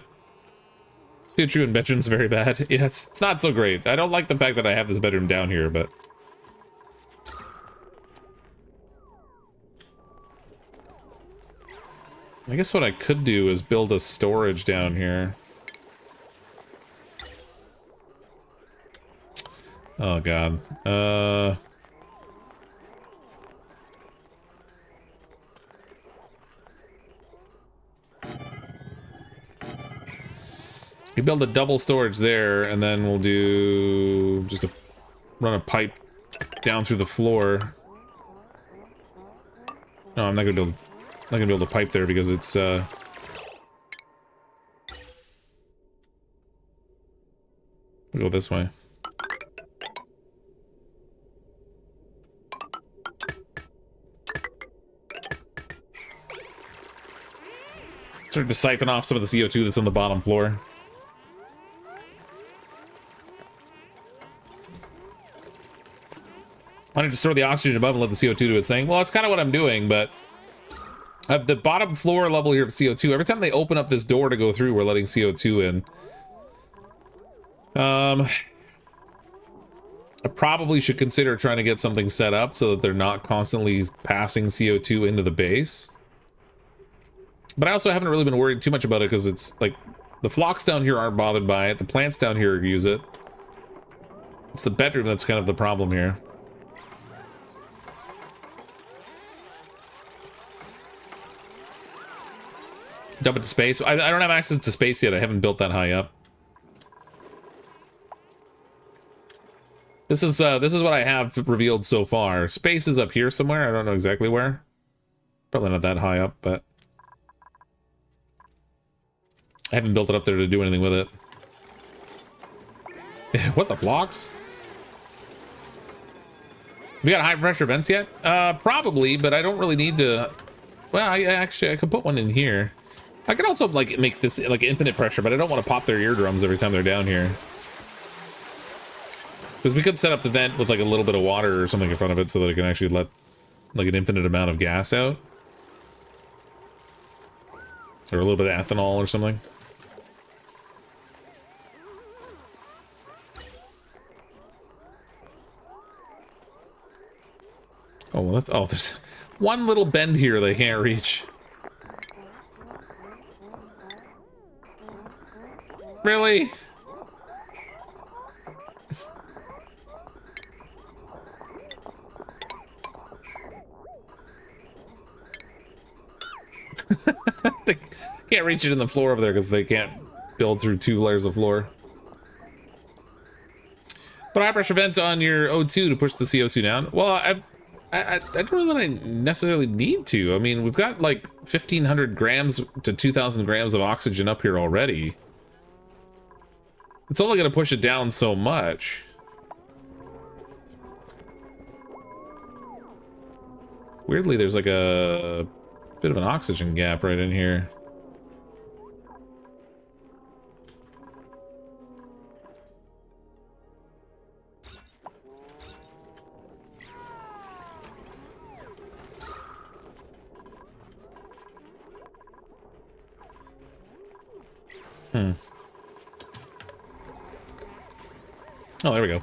S1: CO2 in bedroom's very bad. Yeah, it's not so great. I don't like the fact that I have this bedroom down here, but I guess what I could do is build a storage down here. Oh god. You build a double storage there, and then we'll do just run a pipe down through the floor. No, I'm not gonna build a pipe there because it's we'll go this way. Start to siphon off some of the CO2 that's on the bottom floor. Why don't you just throw the oxygen above and let the CO2 do its thing? Well, that's kind of what I'm doing, but at the bottom floor level here of CO2, every time they open up this door to go through, we're letting CO2 in. I probably should consider trying to get something set up so that they're not constantly passing CO2 into the base. But I also haven't really been worried too much about it because it's like the flocks down here aren't bothered by it. The plants down here use it. It's the bedroom that's kind of the problem here. Dump it to space. I don't have access to space yet. I haven't built that high up. This is what I have revealed so far. Space is up here somewhere. I don't know exactly where. Probably not that high up, but I haven't built it up there to do anything with it. What the flocks? We got high pressure vents yet? Probably, but I don't really need to. Well, I could put one in here. I could also like make this like infinite pressure, but I don't want to pop their eardrums every time they're down here. Because we could set up the vent with like a little bit of water or something in front of it so that it can actually let like an infinite amount of gas out. Or a little bit of ethanol or something. Oh, well, that's, oh, there's one little bend here they can't reach. Really? They can't reach it in the floor over there because they can't build through 2 layers of floor. But high pressure vent on your O2 to push the CO2 down. Well, I don't know that I necessarily need to. I mean, we've got like 1,500 grams to 2,000 grams of oxygen up here already. It's only going to push it down so much. Weirdly, there's like a bit of an oxygen gap right in here. Oh, there we go.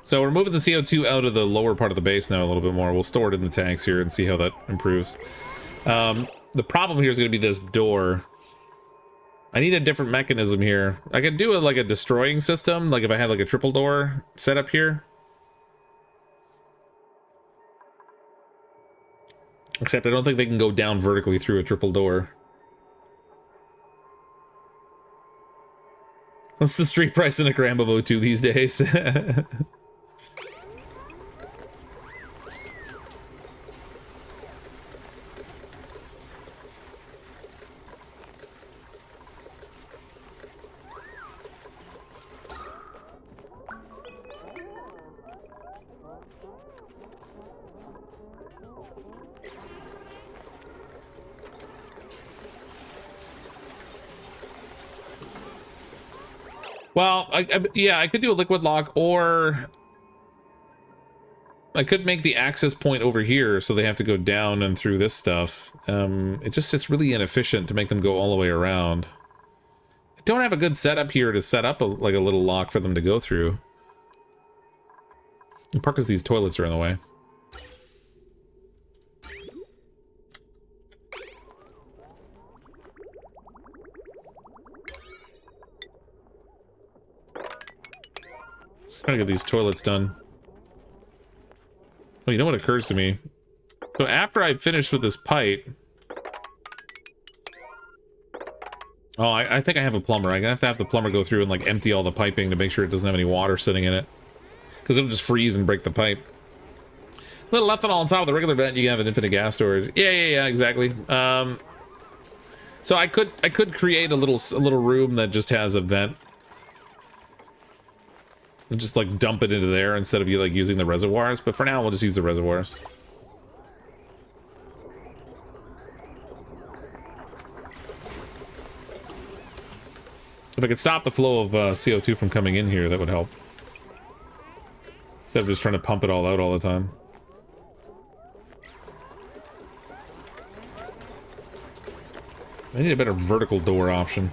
S1: So we're moving the CO2 out of the lower part of the base now a little bit more. We'll store it in the tanks here and see how that improves. The problem here is going to be this door. I need a different mechanism here. I could do like a destroying system, like if I had like a triple door set up here. Except I don't think they can go down vertically through a triple door. What's the street price in a gram of O2 these days? Well, yeah, I could do a liquid lock, or I could make the access point over here so they have to go down and through this stuff. It's really inefficient to make them go all the way around. I don't have a good setup here to set up like a little lock for them to go through. In part because these toilets are in the way. Let's try to get these toilets done. Oh, you know what occurs to me? So after I finish with this pipe... Oh, I think I have a plumber. I'm gonna have to have the plumber go through and like empty all the piping to make sure it doesn't have any water sitting in it. Because it'll just freeze and break the pipe. Little ethanol on top of the regular vent, you can have an infinite gas storage. Yeah, exactly. So I could create a little room that just has a vent. And just like dump it into there instead of you like using the reservoirs. But for now, we'll just use the reservoirs. If I could stop the flow of CO2 from coming in here, that would help. Instead of just trying to pump it all out all the time. I need a better vertical door option.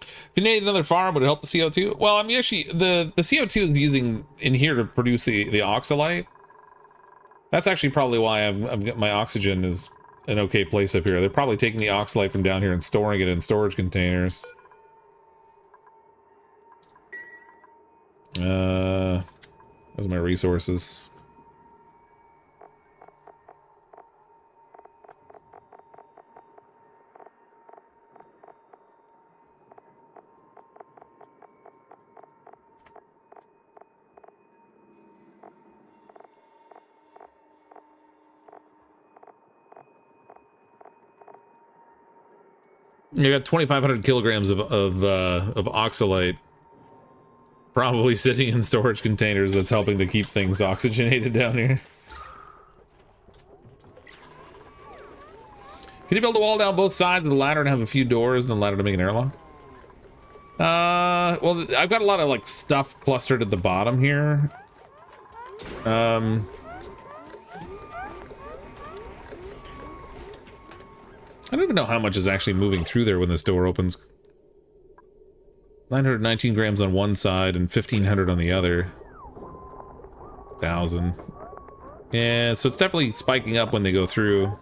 S1: If you need another farm, would it help the CO2? Well, I mean, actually, the CO2 is using in here to produce the oxalite. That's actually probably why I've got my oxygen is an okay place up here. They're probably taking the oxalite from down here and storing it in storage containers. Those are my resources. You got 2,500 kilograms of oxalite probably sitting in storage containers that's helping to keep things oxygenated down here. Can you build a wall down both sides of the ladder and have a few doors and the ladder to make an airlock? Well, I've got a lot of like stuff clustered at the bottom here. I don't even know how much is actually moving through there when this door opens. 919 grams on one side and 1,500 on the other. 1,000. Yeah, so it's definitely spiking up when they go through.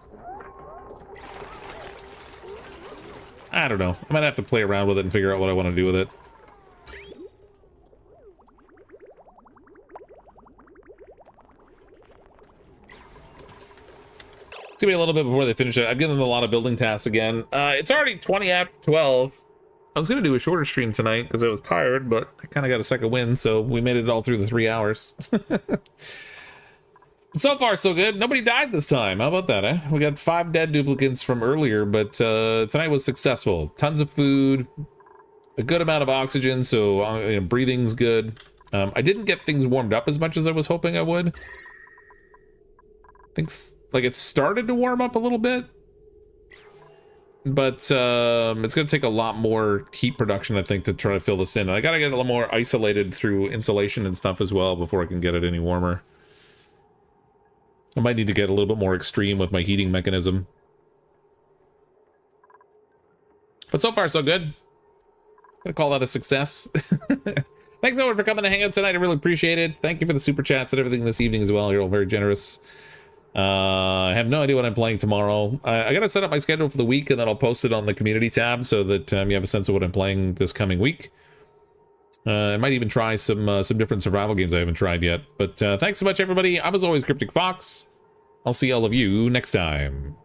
S1: I don't know. I might have to play around with it and figure out what I want to do with it. It's gonna be a little bit before they finish it. I've given them a lot of building tasks again. It's already 20 after 12. I was gonna do a shorter stream tonight because I was tired, but I kind of got a second wind, so we made it all through the 3 hours. So far, so good. Nobody died this time. How about that, eh? We got 5 dead duplicants from earlier, but tonight was successful. Tons of food, a good amount of oxygen, so you know, breathing's good. I didn't get things warmed up as much as I was hoping I would. I think like it started to warm up a little bit, but it's going to take a lot more heat production, I think, to try to fill this in. I got to get a little more isolated through insulation and stuff as well before I can get it any warmer. I might need to get a little bit more extreme with my heating mechanism. But so far, so good. I'm gonna call that a success. Thanks everyone for coming to hang out tonight. I really appreciate it. Thank you for the super chats and everything this evening as well. You're all very generous. I have no idea what I'm playing tomorrow. I gotta set up my schedule for the week, and then I'll post it on the community tab so that you have a sense of what I'm playing this coming week. I might even try some different survival games I haven't tried yet. But thanks so much, everybody. I'm as always CrypticFox. I'll see all of you next time.